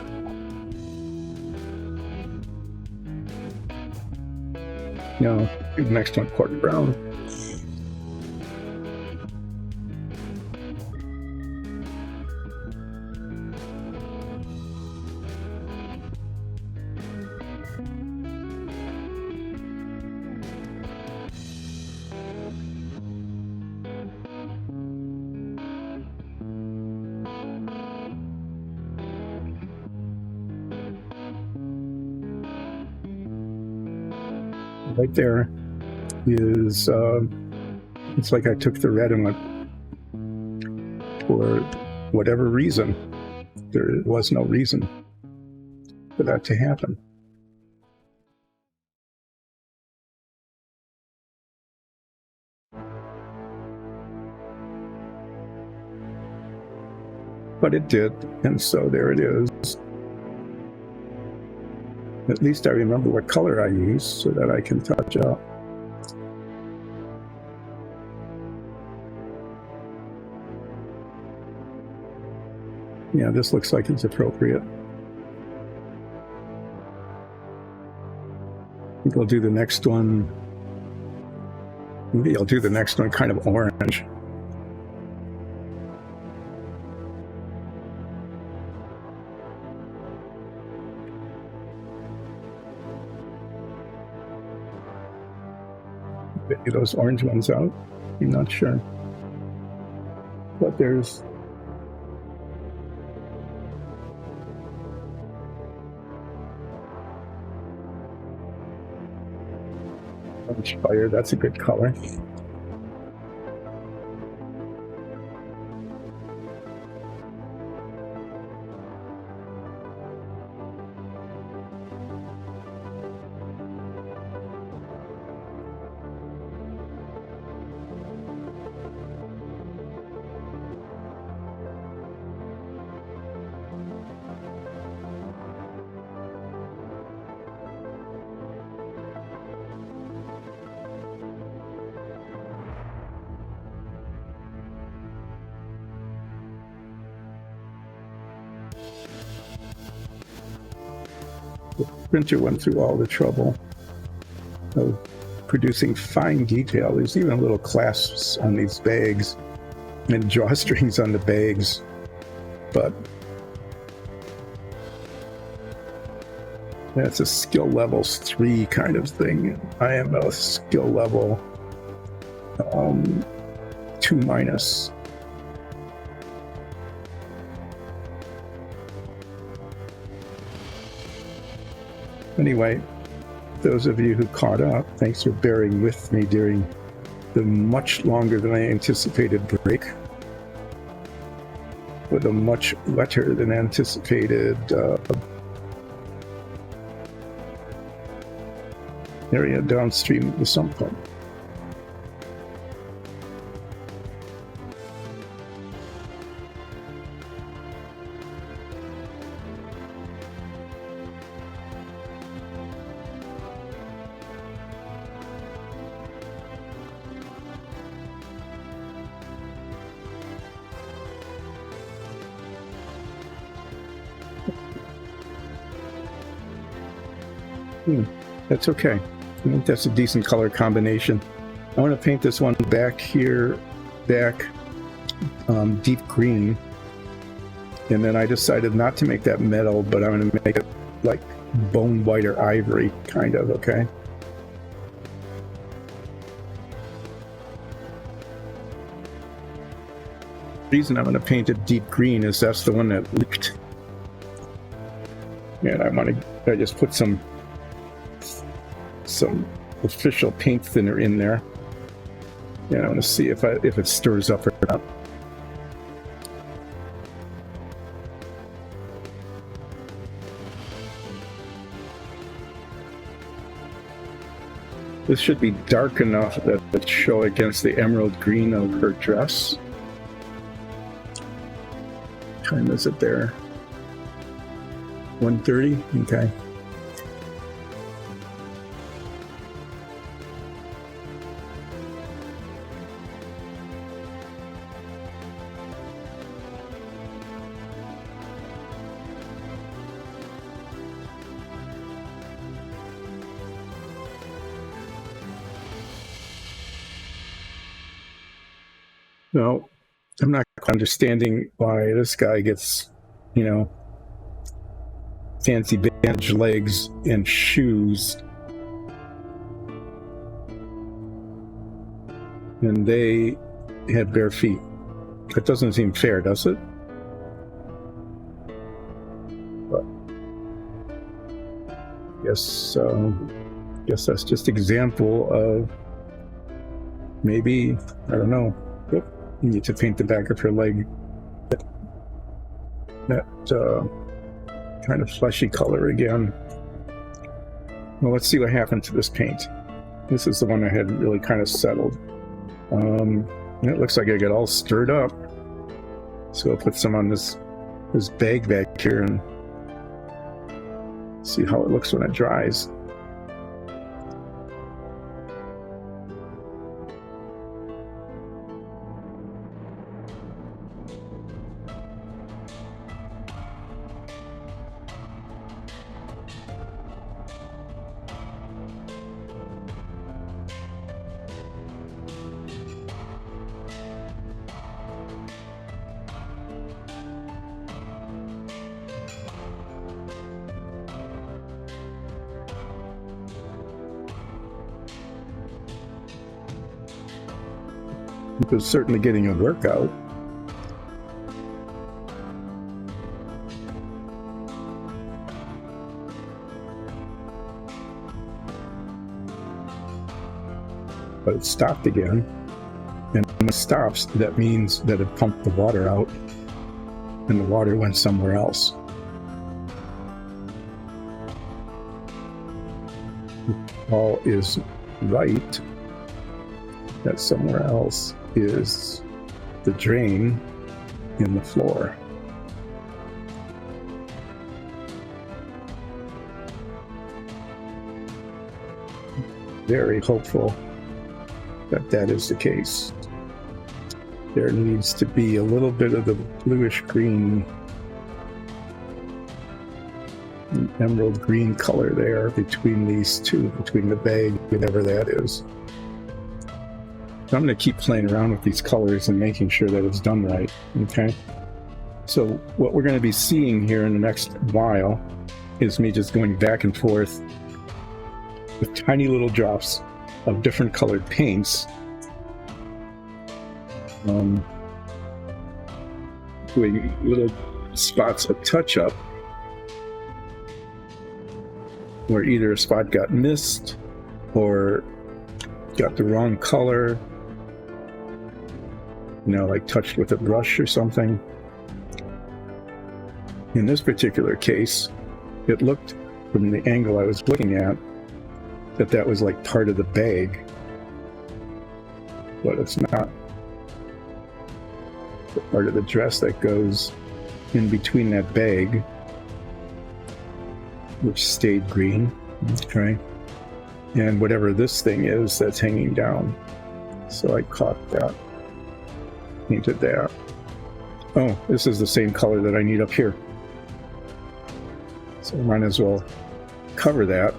No, the next one, quarter brown. Right there is, it's like I took the red and went, for whatever reason, there was no reason for that to happen. But it did, and so there it is. At least I remember what color I use so that I can touch it up. Yeah, this looks like it's appropriate. I think I'll do the next one. Maybe I'll do the next one kind of orange. Maybe those orange ones out. I'm not sure. But there's orange fire, that's a good color. The printer went through all the trouble of producing fine detail. There's even little clasps on these bags and drawstrings on the bags, but that's a skill level 3 kind of thing. I am a skill level 2 minus. Anyway, those of you who caught up, thanks for bearing with me during the much longer than I anticipated break, with a much wetter than anticipated area downstream of the sump pump. That's okay. I think that's a decent color combination. I want to paint this one back here, deep green. And then I decided not to make that metal, but I'm going to make it like bone white or ivory, kind of, okay? The reason I'm going to paint it deep green is that's the one that leaked. And I just put some official paint thinner in there. And I want to see if it stirs up or not. This should be dark enough that it show against the emerald green of her dress. What time is it there? 1:30? Okay. No, I'm not understanding why this guy gets, fancy bandage legs and shoes, and they had bare feet. That doesn't seem fair, does it? But guess that's just example of maybe, I don't know. Yep. You need to paint the back of her leg that kind of fleshy color again. Well, let's see what happened to this paint. This is the one that had really kind of settled. It looks like I got all stirred up. So I'll put some on this bag back here, and See how it looks when it dries. It was certainly getting a workout. But it stopped again. And when it stops, that means that it pumped the water out and the water went somewhere else. All is right. That somewhere else is the drain in the floor. Very hopeful that that is the case. There needs to be a little bit of the bluish green, emerald green color there between these two, between the bag, whatever that is. I'm going to keep playing around with these colors and making sure that it's done right, okay? So what we're going to be seeing here in the next while is me just going back and forth with tiny little drops of different colored paints, doing little spots of touch-up where either a spot got missed or got the wrong color, you know, like touched with a brush or something. In this particular case, it looked from the angle I was looking at that that was like part of the bag, but it's not. The part of the dress that goes in between that bag, which stayed green, okay, and whatever this thing is that's hanging down. So I caught that. Painted that. Oh, this is the same color that I need up here. So I might as well cover that.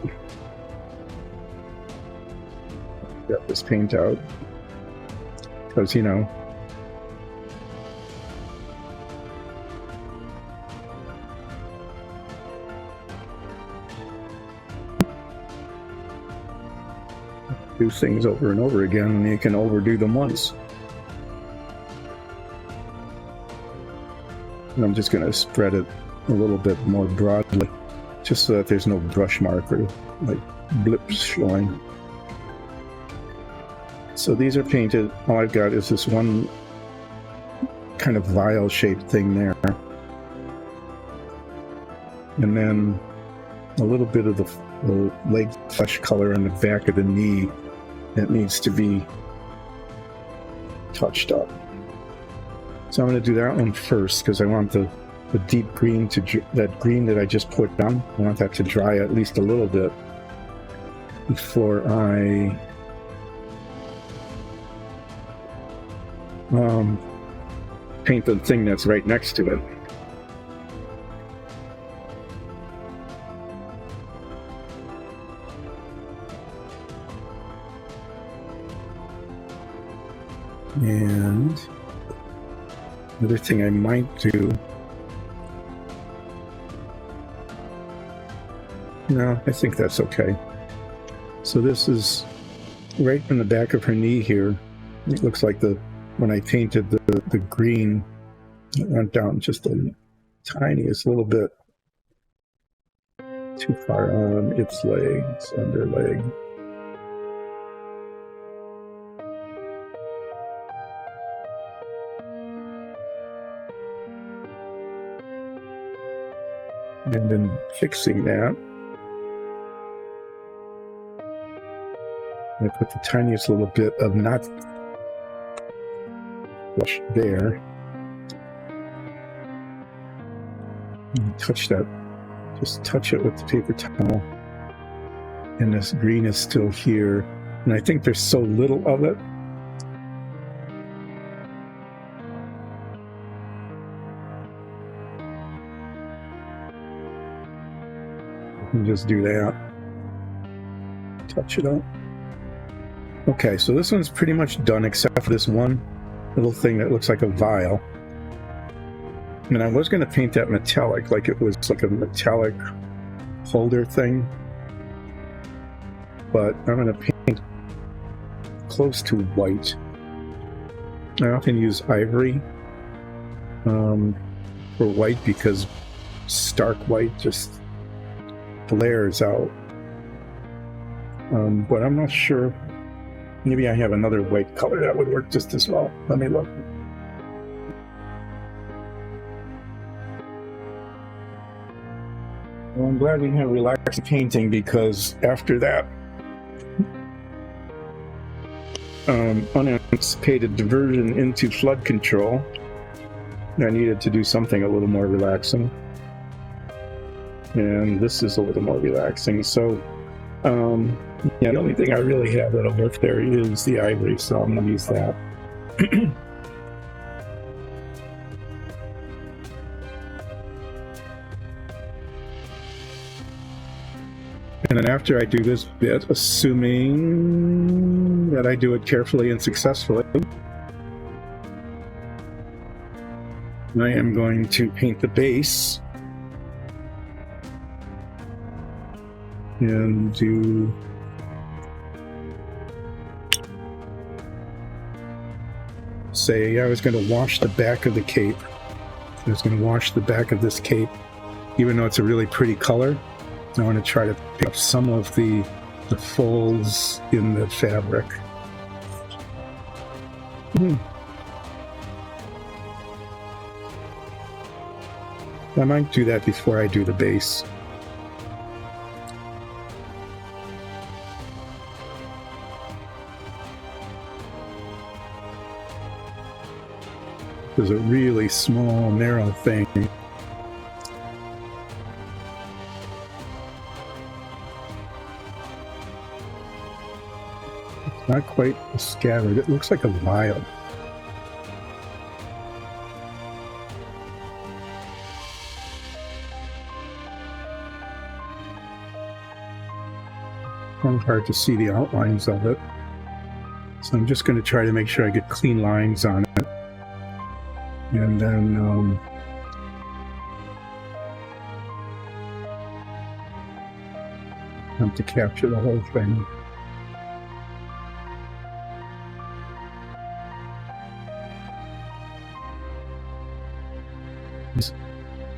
Get this paint out. Because, you know, do things over and over again, and you can overdo them once. And I'm just going to spread it a little bit more broadly, just so that there's no brush mark or like blips showing. So these are painted. All I've got is this one kind of vial-shaped thing there. And then a little bit of the leg flesh color on the back of the knee that needs to be touched up. So I'm going to do that one first because I want the deep green to that green that I just put on. I want that to dry at least a little bit before I paint the thing that's right next to it. And another thing I might do, no, I think that's okay. So this is right in the back of her knee here. It looks like when I painted the green, it went down just the tiniest little bit too far on its legs, under leg. And then fixing that, I put the tiniest little bit of not blush there. And touch that just touch it with the paper towel. And this green is still here. And I think there's so little of it. And just do that. Touch it up. Okay, so this one's pretty much done except for this one little thing that looks like a vial. And I was going to paint that metallic, like it was like a metallic holder thing. But I'm going to paint close to white. I often use ivory for white because stark white just glares out. But I'm not sure. Maybe I have another white color that would work just as well. Let me look. Well, I'm glad we have relaxing painting because after that unanticipated diversion into flood control, I needed to do something a little more relaxing. And this is a little more relaxing. So, yeah, the only thing I really have that'll work there is the ivory, so I'm going to use that. And then after I do this bit, assuming that I do it carefully and successfully, I am going to paint the base and do say I was going to wash the back of the cape. I was going to wash the back of this cape, even though it's a really pretty color. I want to try to pick up some of the folds in the fabric. I might do that before I do the base. There's a really small, narrow thing. It's not quite a scabbard. It looks like a vial. Kind of hard to see the outlines of it. So I'm just going to try to make sure I get clean lines on it. And then have to capture the whole thing.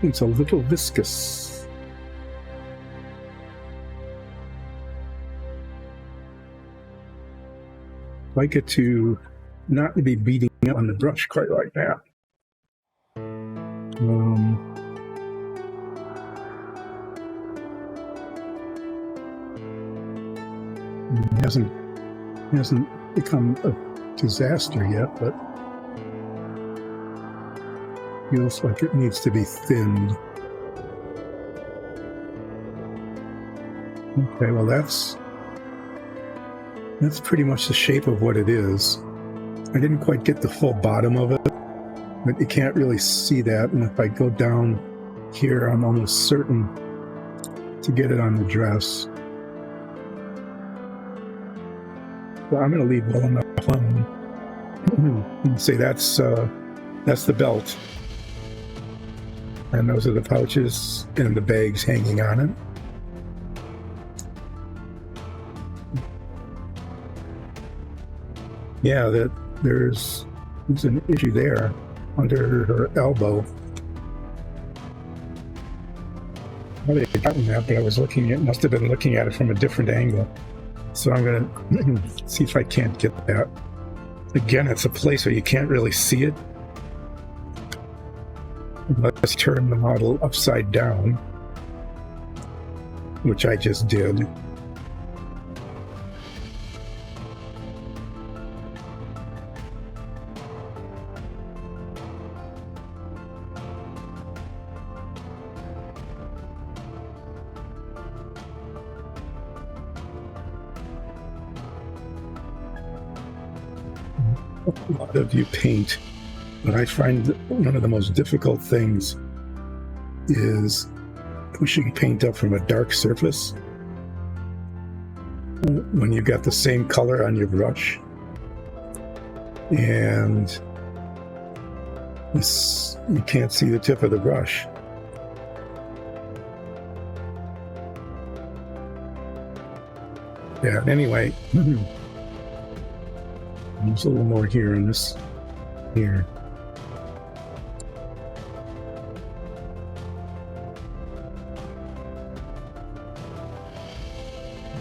It's a little viscous. I like it to not be beating up on the brush quite like that. It hasn't become a disaster yet, but feels like it needs to be thinned. Okay, well that's pretty much the shape of what it is. I didn't quite get the full bottom of it, but you can't really see that. And if I go down here, I'm almost certain to get it on the dress. Well, I'm going to leave well enough alone. And say that's the belt. And those are the pouches and the bags hanging on it. Yeah, there's an issue there under her elbow. Well, they gotten that, but I was must have been looking at it from a different angle. So I'm going to see if I can't get that. Again, it's a place where you can't really see it. Let's turn the model upside down, which I just did. a lot of you paint, but I find that one of the most difficult things is pushing paint up from a dark surface when you've got the same color on your brush, and you can't see the tip of the brush. Yeah, anyway, there's a little more here in this here.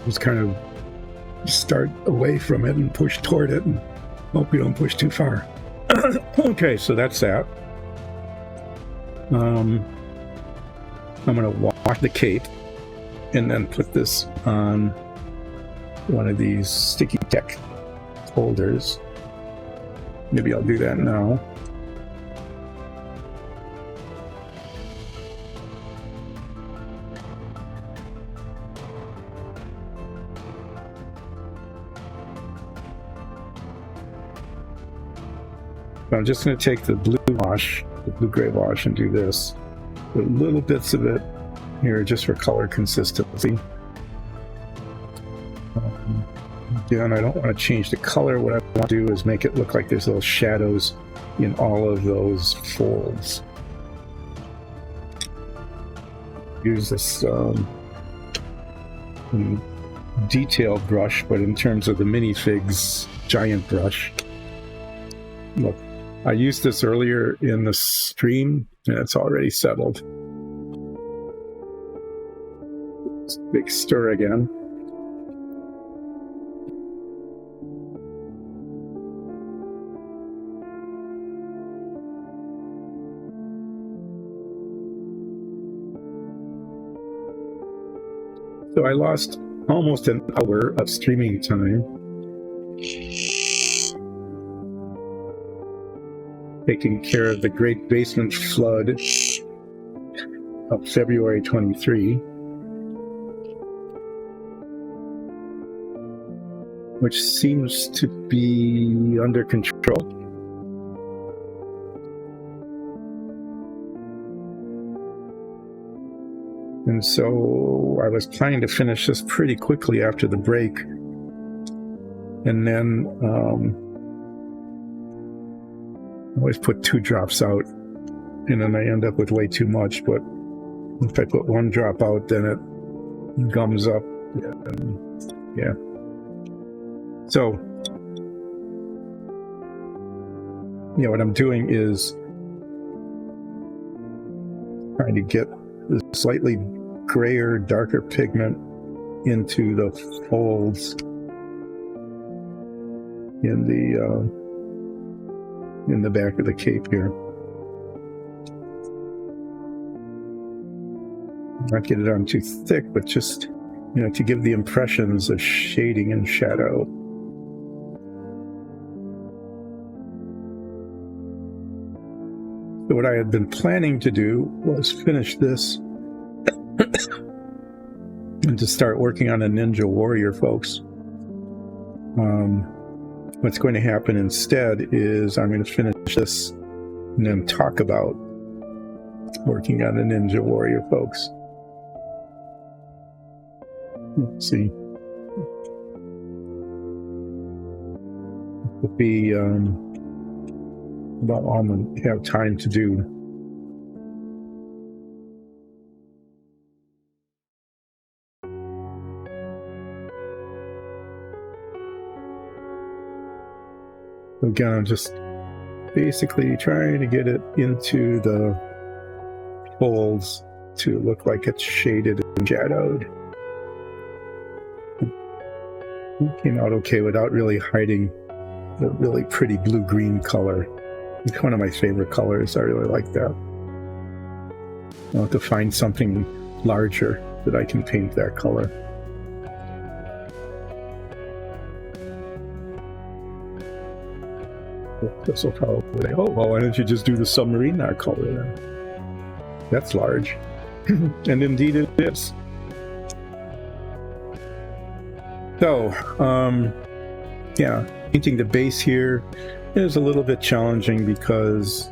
Just kind of start away from it and push toward it and hope you don't push too far. Okay, so that's that. I'm going to wash the cape and then put this on one of these sticky deck holders. Maybe I'll do that now. I'm just going to take the blue-gray wash, and do this. Put little bits of it here just for color consistency. Again, I don't want to change the color. What I want to do is make it look like there's little shadows in all of those folds. Use this detailed brush, but in terms of the minifigs giant brush. Look, I used this earlier in the stream, and it's already settled. Big stir again. So I lost almost an hour of streaming time taking care of the Great Basement Flood of February 23, which seems to be under control. And so I was planning to finish this pretty quickly after the break, and then I always put 2 drops out, and then I end up with way too much. But if I put 1 drop out, then it gums up. Yeah. So, yeah, what I'm doing is trying to get the slightly grayer, darker pigment into the folds in the back of the cape here. Not get it on too thick, but just, to give the impressions of shading and shadow. So what I had been planning to do was finish this and to start working on a Ninja Warrior, folks. What's going to happen instead is I'm going to finish this and then talk about working on a Ninja Warrior, folks. Let's see. It will be about all I'm going to have time to do. Again, I'm just basically trying to get it into the folds to look like it's shaded and shadowed. It came out okay without really hiding the really pretty blue-green color. It's one of my favorite colors. I really like that. I'll have to find something larger that I can paint that color. This will probably, oh, well, why don't you just do the submarine art color then? That's large. And indeed it is. So, yeah, painting the base here. is a little bit challenging because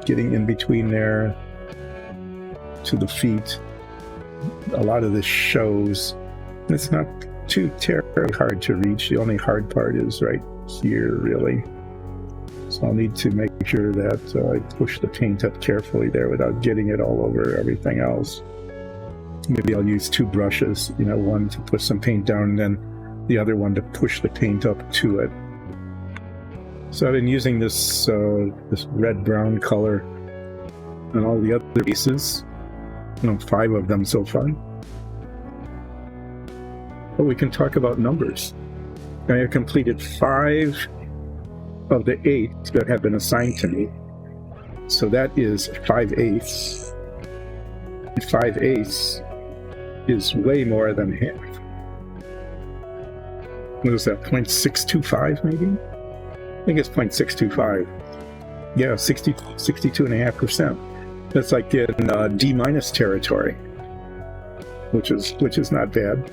getting in between there to the feet, a lot of this shows. It's not too terribly hard to reach. The only hard part is right here, really. So I'll need to make sure that I push the paint up carefully there without getting it all over everything else. Maybe I'll use two brushes, one to put some paint down and then the other one to push the paint up to it. So I've been using this red-brown color on all the other pieces. 5 of them so far. But we can talk about numbers. I have completed 5 of the 8 that have been assigned to me. So that is 5/8. 5/8 is way more than half. What is that, 0.625 maybe? I think it's 0.625. Yeah, 62.5%. That's like in D- territory, which is not bad.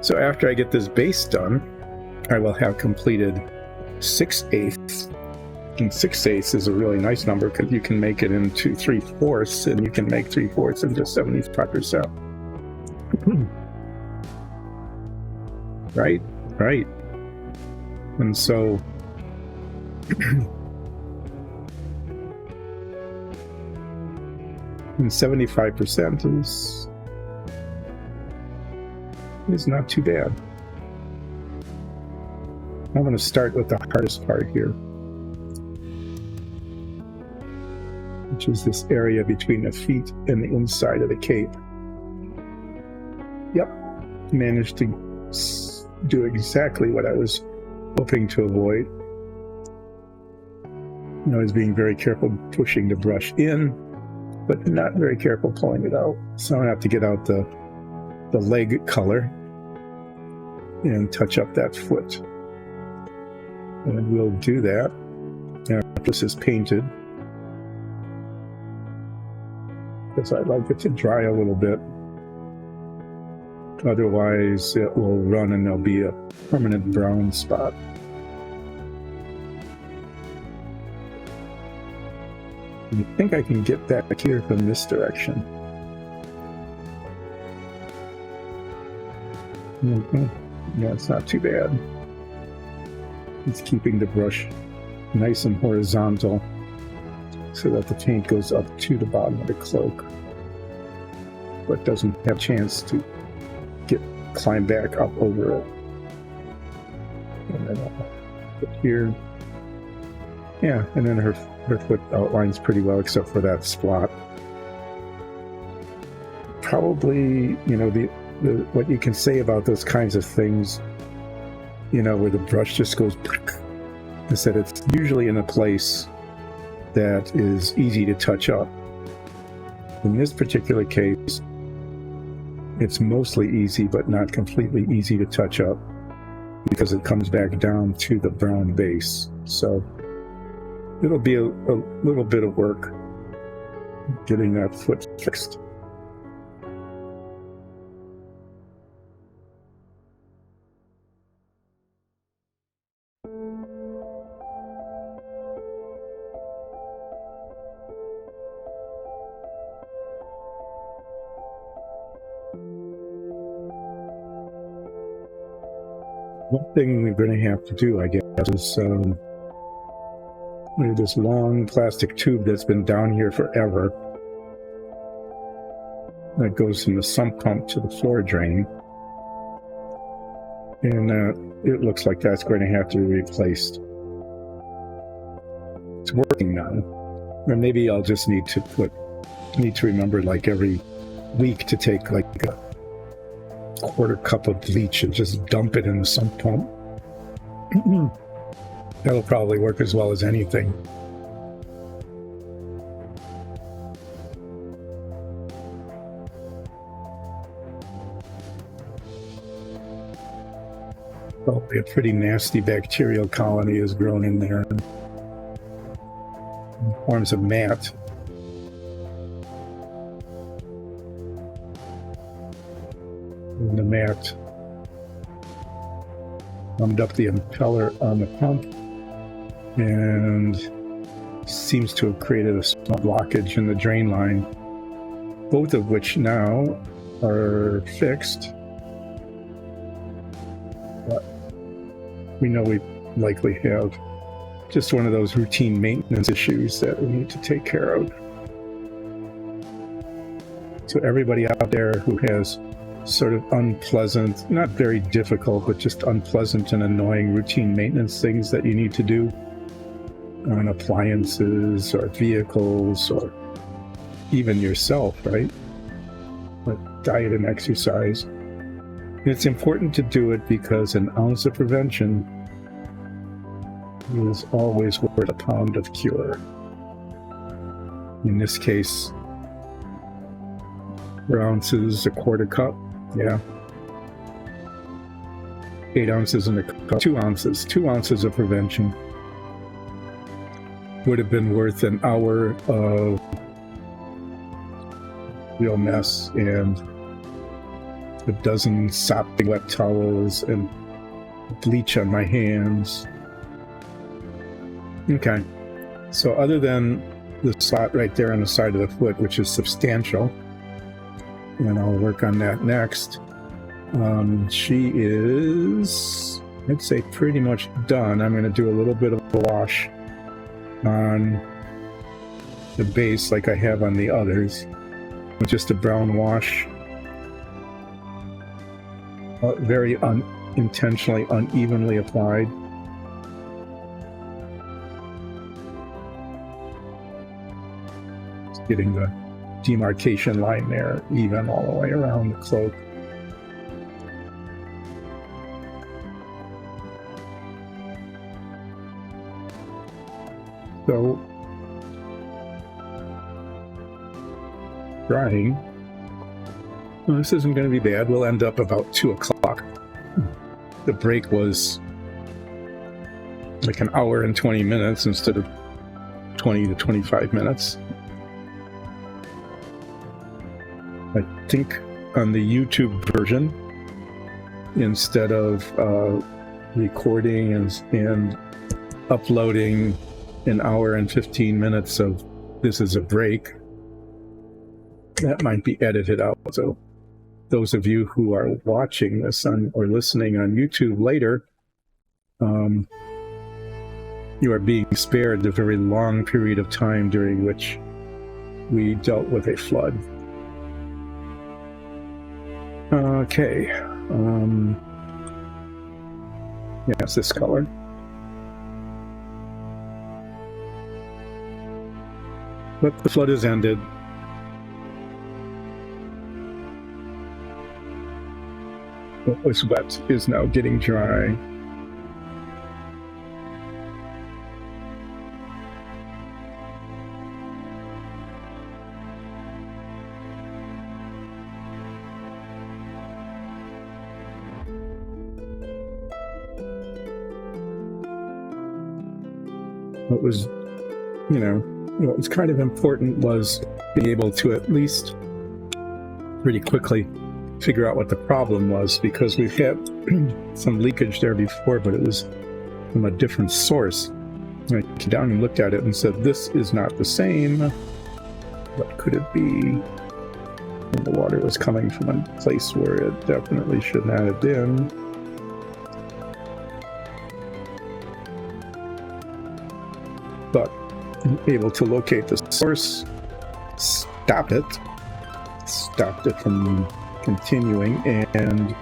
So after I get this base done, I will have completed 6/8. And 6/8 is a really nice number because you can make it into 3/4, and you can make 3/4 into 75%. Right. And so and 75% is not too bad. I'm going to start with the hardest part here, which is this area between the feet and the inside of the cape. Yep, managed to do exactly what I was hoping to avoid. I was being very careful pushing the brush in, but not very careful pulling it out. So I'm going to have to get out the leg color and touch up that foot. And we'll do that after this is painted, because I'd like it to dry a little bit. Otherwise, it will run and there'll be a permanent brown spot. I think I can get back here from this direction. Yeah, it's not too bad. It's keeping the brush nice and horizontal so that the paint goes up to the bottom of the cloak, but doesn't have a chance to climb back up over it. And then put here. Yeah, and then her foot outlines pretty well except for that spot. Probably, what you can say about those kinds of things, where the brush just goes, is that it's usually in a place that is easy to touch up. In this particular case, it's mostly easy, but not completely easy to touch up because it comes back down to the brown base. So it'll be a little bit of work getting that foot fixed. One thing we're going to have to do, I guess, is we have this long plastic tube that's been down here forever that goes from the sump pump to the floor drain. And it looks like that's going to have to be replaced. It's working now. Or maybe I'll just need to remember like every week to take like a quarter cup of bleach and just dump it in the sump pump. That'll probably work as well as anything. Probably a pretty nasty bacterial colony has grown in there. It forms a mat. And the mat Warmed up the impeller on the pump, and seems to have created a small blockage in the drain line, both of which now are fixed. But we know we likely have just one of those routine maintenance issues that we need to take care of. So everybody out there who has sort of unpleasant, not very difficult, but just unpleasant and annoying routine maintenance things that you need to do on appliances or vehicles or even yourself, right? Like diet and exercise. And it's important to do it because an ounce of prevention is always worth a pound of cure. In this case, 4 ounces, a quarter cup. Yeah. 8 ounces in a cup. 2 ounces. 2 ounces of prevention would have been worth an hour of real mess and a dozen sopping wet towels and bleach on my hands. Okay. So other than the spot right there on the side of the foot, which is substantial, and I'll work on that next. She is, I'd say, pretty much done. I'm going to do a little bit of a wash on the base like I have on the others, with just a brown wash. Very unintentionally, unevenly applied. Just getting the demarcation line there even all the way around the cloak. So drying. Well, this isn't going to be bad. We'll end up about 2 o'clock. The break was like an hour and 20 minutes instead of 20 to 25 minutes. I think on the YouTube version, instead of recording and uploading an hour and 15 minutes of this is a break, that might be edited out. So those of you who are watching this or listening on YouTube later, you are being spared the very long period of time during which we dealt with a flood. Okay. Yeah, it's this color. But the flood has ended. What was wet is now getting dry. What was, what was kind of important was being able to at least pretty quickly figure out what the problem was, because we've had some leakage there before, but it was from a different source. I came down and looked at it and said, this is not the same. What could it be? And the water was coming from a place where it definitely should not have been. But able to locate the source, stopped it from continuing, and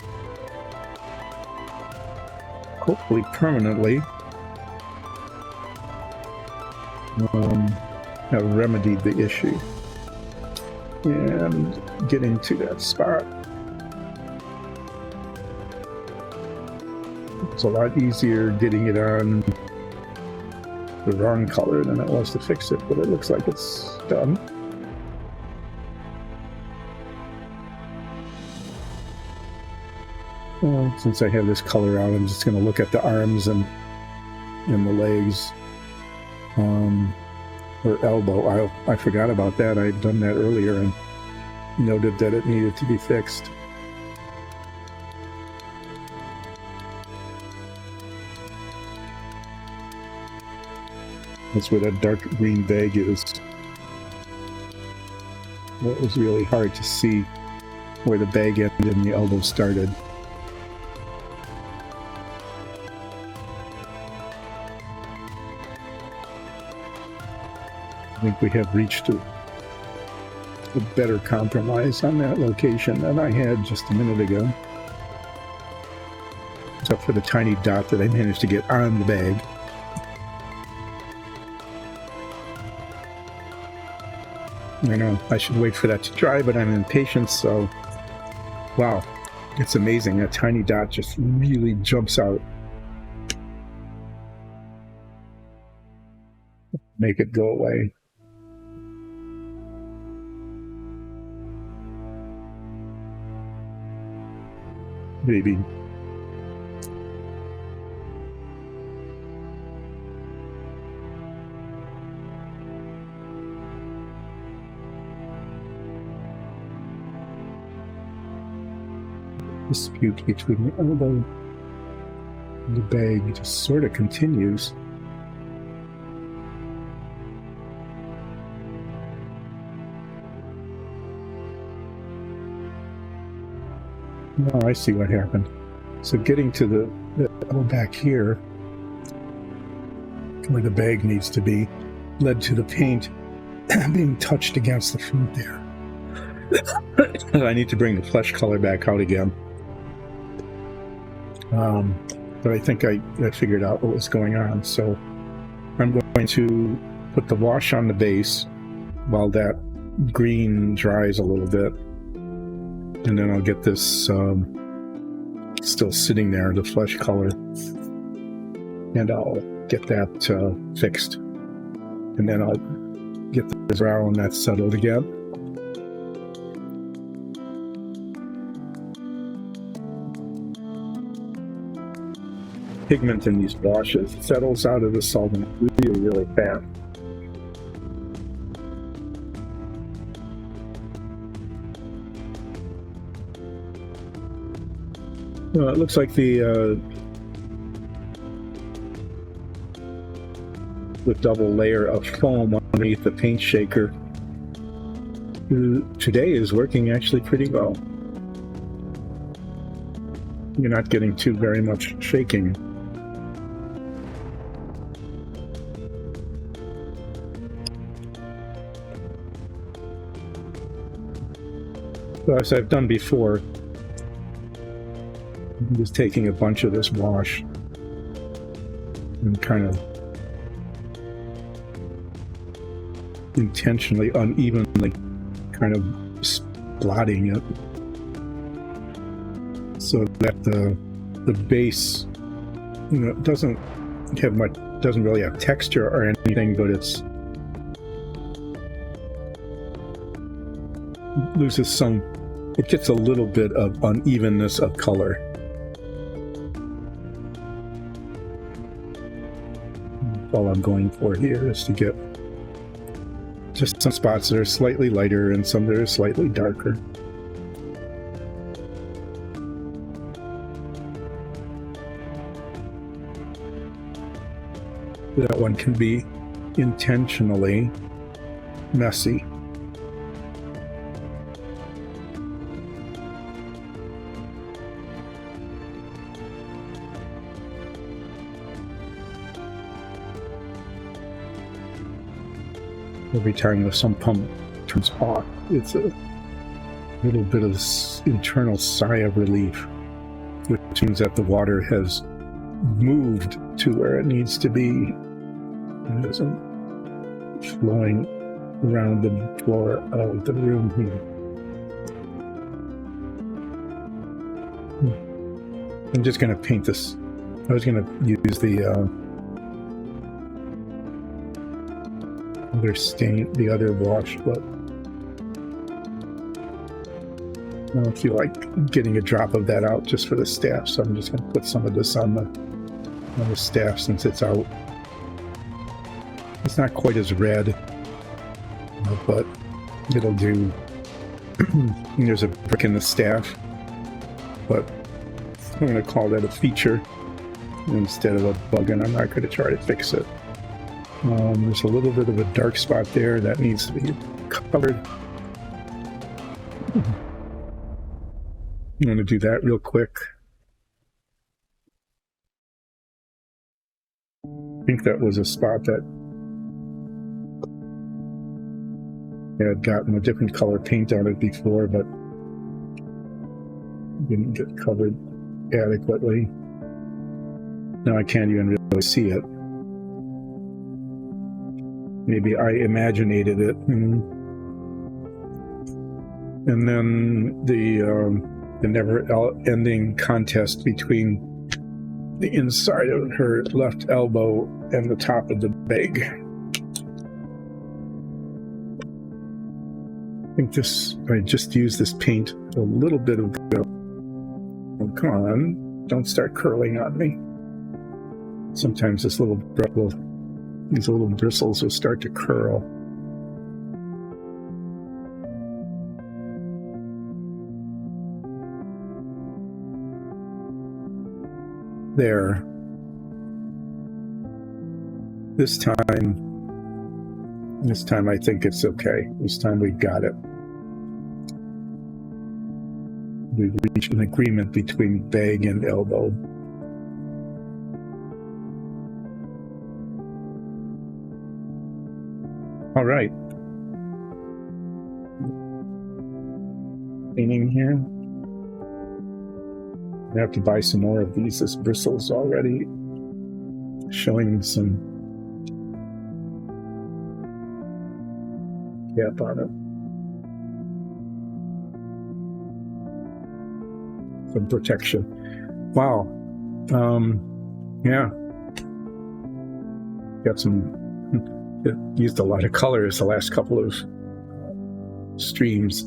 hopefully permanently have remedied the issue. And getting to that spot, it's a lot easier getting it on the wrong color than it was to fix it, but it looks like it's done. Since I have this color out, I'm just going to look at the arms and the legs, or elbow. I forgot about that. I'd done that earlier and noted that it needed to be fixed. That's where that dark green bag is. Well, it was really hard to see where the bag ended and the elbow started. I think we have reached a better compromise on that location than I had just a minute ago. Except for the tiny dot that I managed to get on the bag. I know I should wait for that to dry, but I'm impatient, so... Wow, it's amazing. That tiny dot just really jumps out. Make it go away. Maybe. Dispute between the elbow and the bag just sort of continues. Oh, I see what happened. So getting to the elbow back here, where the bag needs to be, led to the paint being touched against the fruit there. I need to bring the flesh color back out again. But I think I figured out what was going on. So I'm going to put the wash on the base while that green dries a little bit. And then I'll get this still sitting there, the flesh color. And I'll get that fixed. And then I'll get the brown that's settled again. Pigment in these washes settles out of the solvent really, really fast. Well, it looks like the double layer of foam underneath the paint shaker today is working actually pretty well. You're not getting too very much shaking. So as I've done before, I'm just taking a bunch of this wash and kind of intentionally, unevenly, kind of blotting it so that the base, doesn't really have texture or anything, but loses some. It gets a little bit of unevenness of color. All I'm going for here is to get just some spots that are slightly lighter and some that are slightly darker. That one can be intentionally messy. Every time the sump pump turns off, it's a little bit of internal sigh of relief, which means that the water has moved to where it needs to be and isn't flowing around the floor of the room here. I'm just going to paint this. I was going to use the other stain, the other wash, but I don't feel like getting a drop of that out just for the staff, so I'm just going to put some of this on the staff since it's out. It's not quite as red, but it'll do. There's a brick in the staff, but I'm going to call that a feature instead of a bug, and I'm not going to try to fix it. There's a little bit of a dark spot there that needs to be covered. I'm going to do that real quick. I think that was a spot that had gotten a different color paint on it before, but didn't get covered adequately. Now I can't even really see it. Maybe I imaginated it. And then the never-ending contest between the inside of her left elbow and the top of the bag. I think I just used this paint a little bit ago. Oh, come on, don't start curling on me. Sometimes these little bristles will start to curl. There. This time I think it's okay. This time we got it. We've reached an agreement between bag and elbow. All right. Painting here. I have to buy some more of these. This bristles already showing some gap on it. Some protection. Wow. Yeah. Got some. It used a lot of colors the last couple of streams.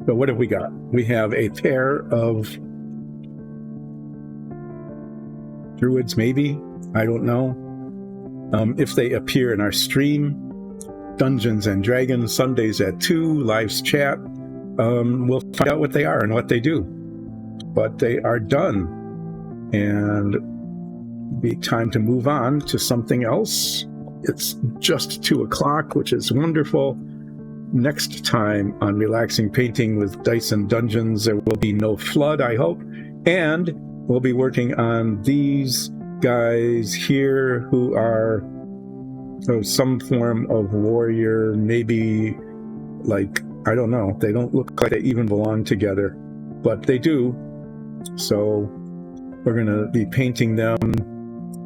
So what have we got? We have a pair of druids, maybe. I don't know. If they appear in our stream, Dungeons and Dragons, Sundays at 2, Live's chat, we'll find out what they are and what they do. But they are done. And it'll be time to move on to something else. It's just 2 o'clock, which is wonderful. Next time on Relaxing Painting with Dice and Dungeons, there will be no flood, I hope. And we'll be working on these guys here who are some form of warrior, maybe like, I don't know. They don't look like they even belong together, but they do. So we're going to be painting them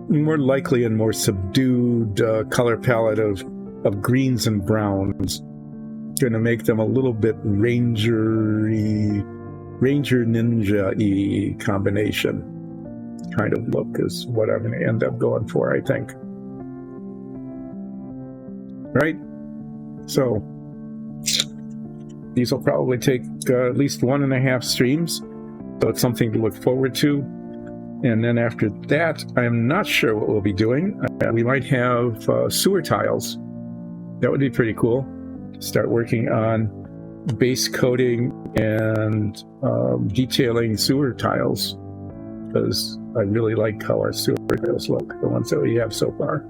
more likely in more subdued color palette of greens and browns. Going to make them a little bit ranger ninja-y combination kind of look is what I'm going to end up going for, I think. Right? So these will probably take at least 1.5 streams, so it's something to look forward to. And then after that, I'm not sure what we'll be doing. We might have sewer tiles. That would be pretty cool. Start working on base coating and detailing sewer tiles, because I really like how our sewer tiles look, the ones that we have so far.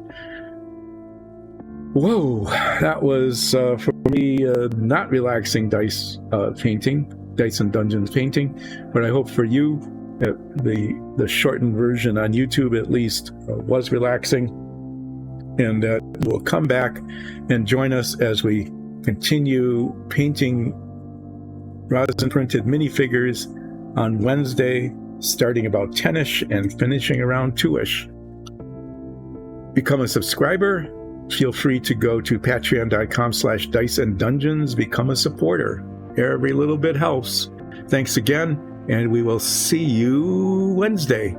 Whoa, that was for me not relaxing dice painting, Dice and Dungeons painting, but I hope for you the shortened version on YouTube at least was relaxing, and we'll come back and join us as we continue painting resin printed minifigures on Wednesday, starting about 10ish and finishing around 2ish. Become a subscriber. Feel free to go to patreon.com/Dice and Dungeons. Become a supporter. Every little bit helps. Thanks again, and we will see you Wednesday.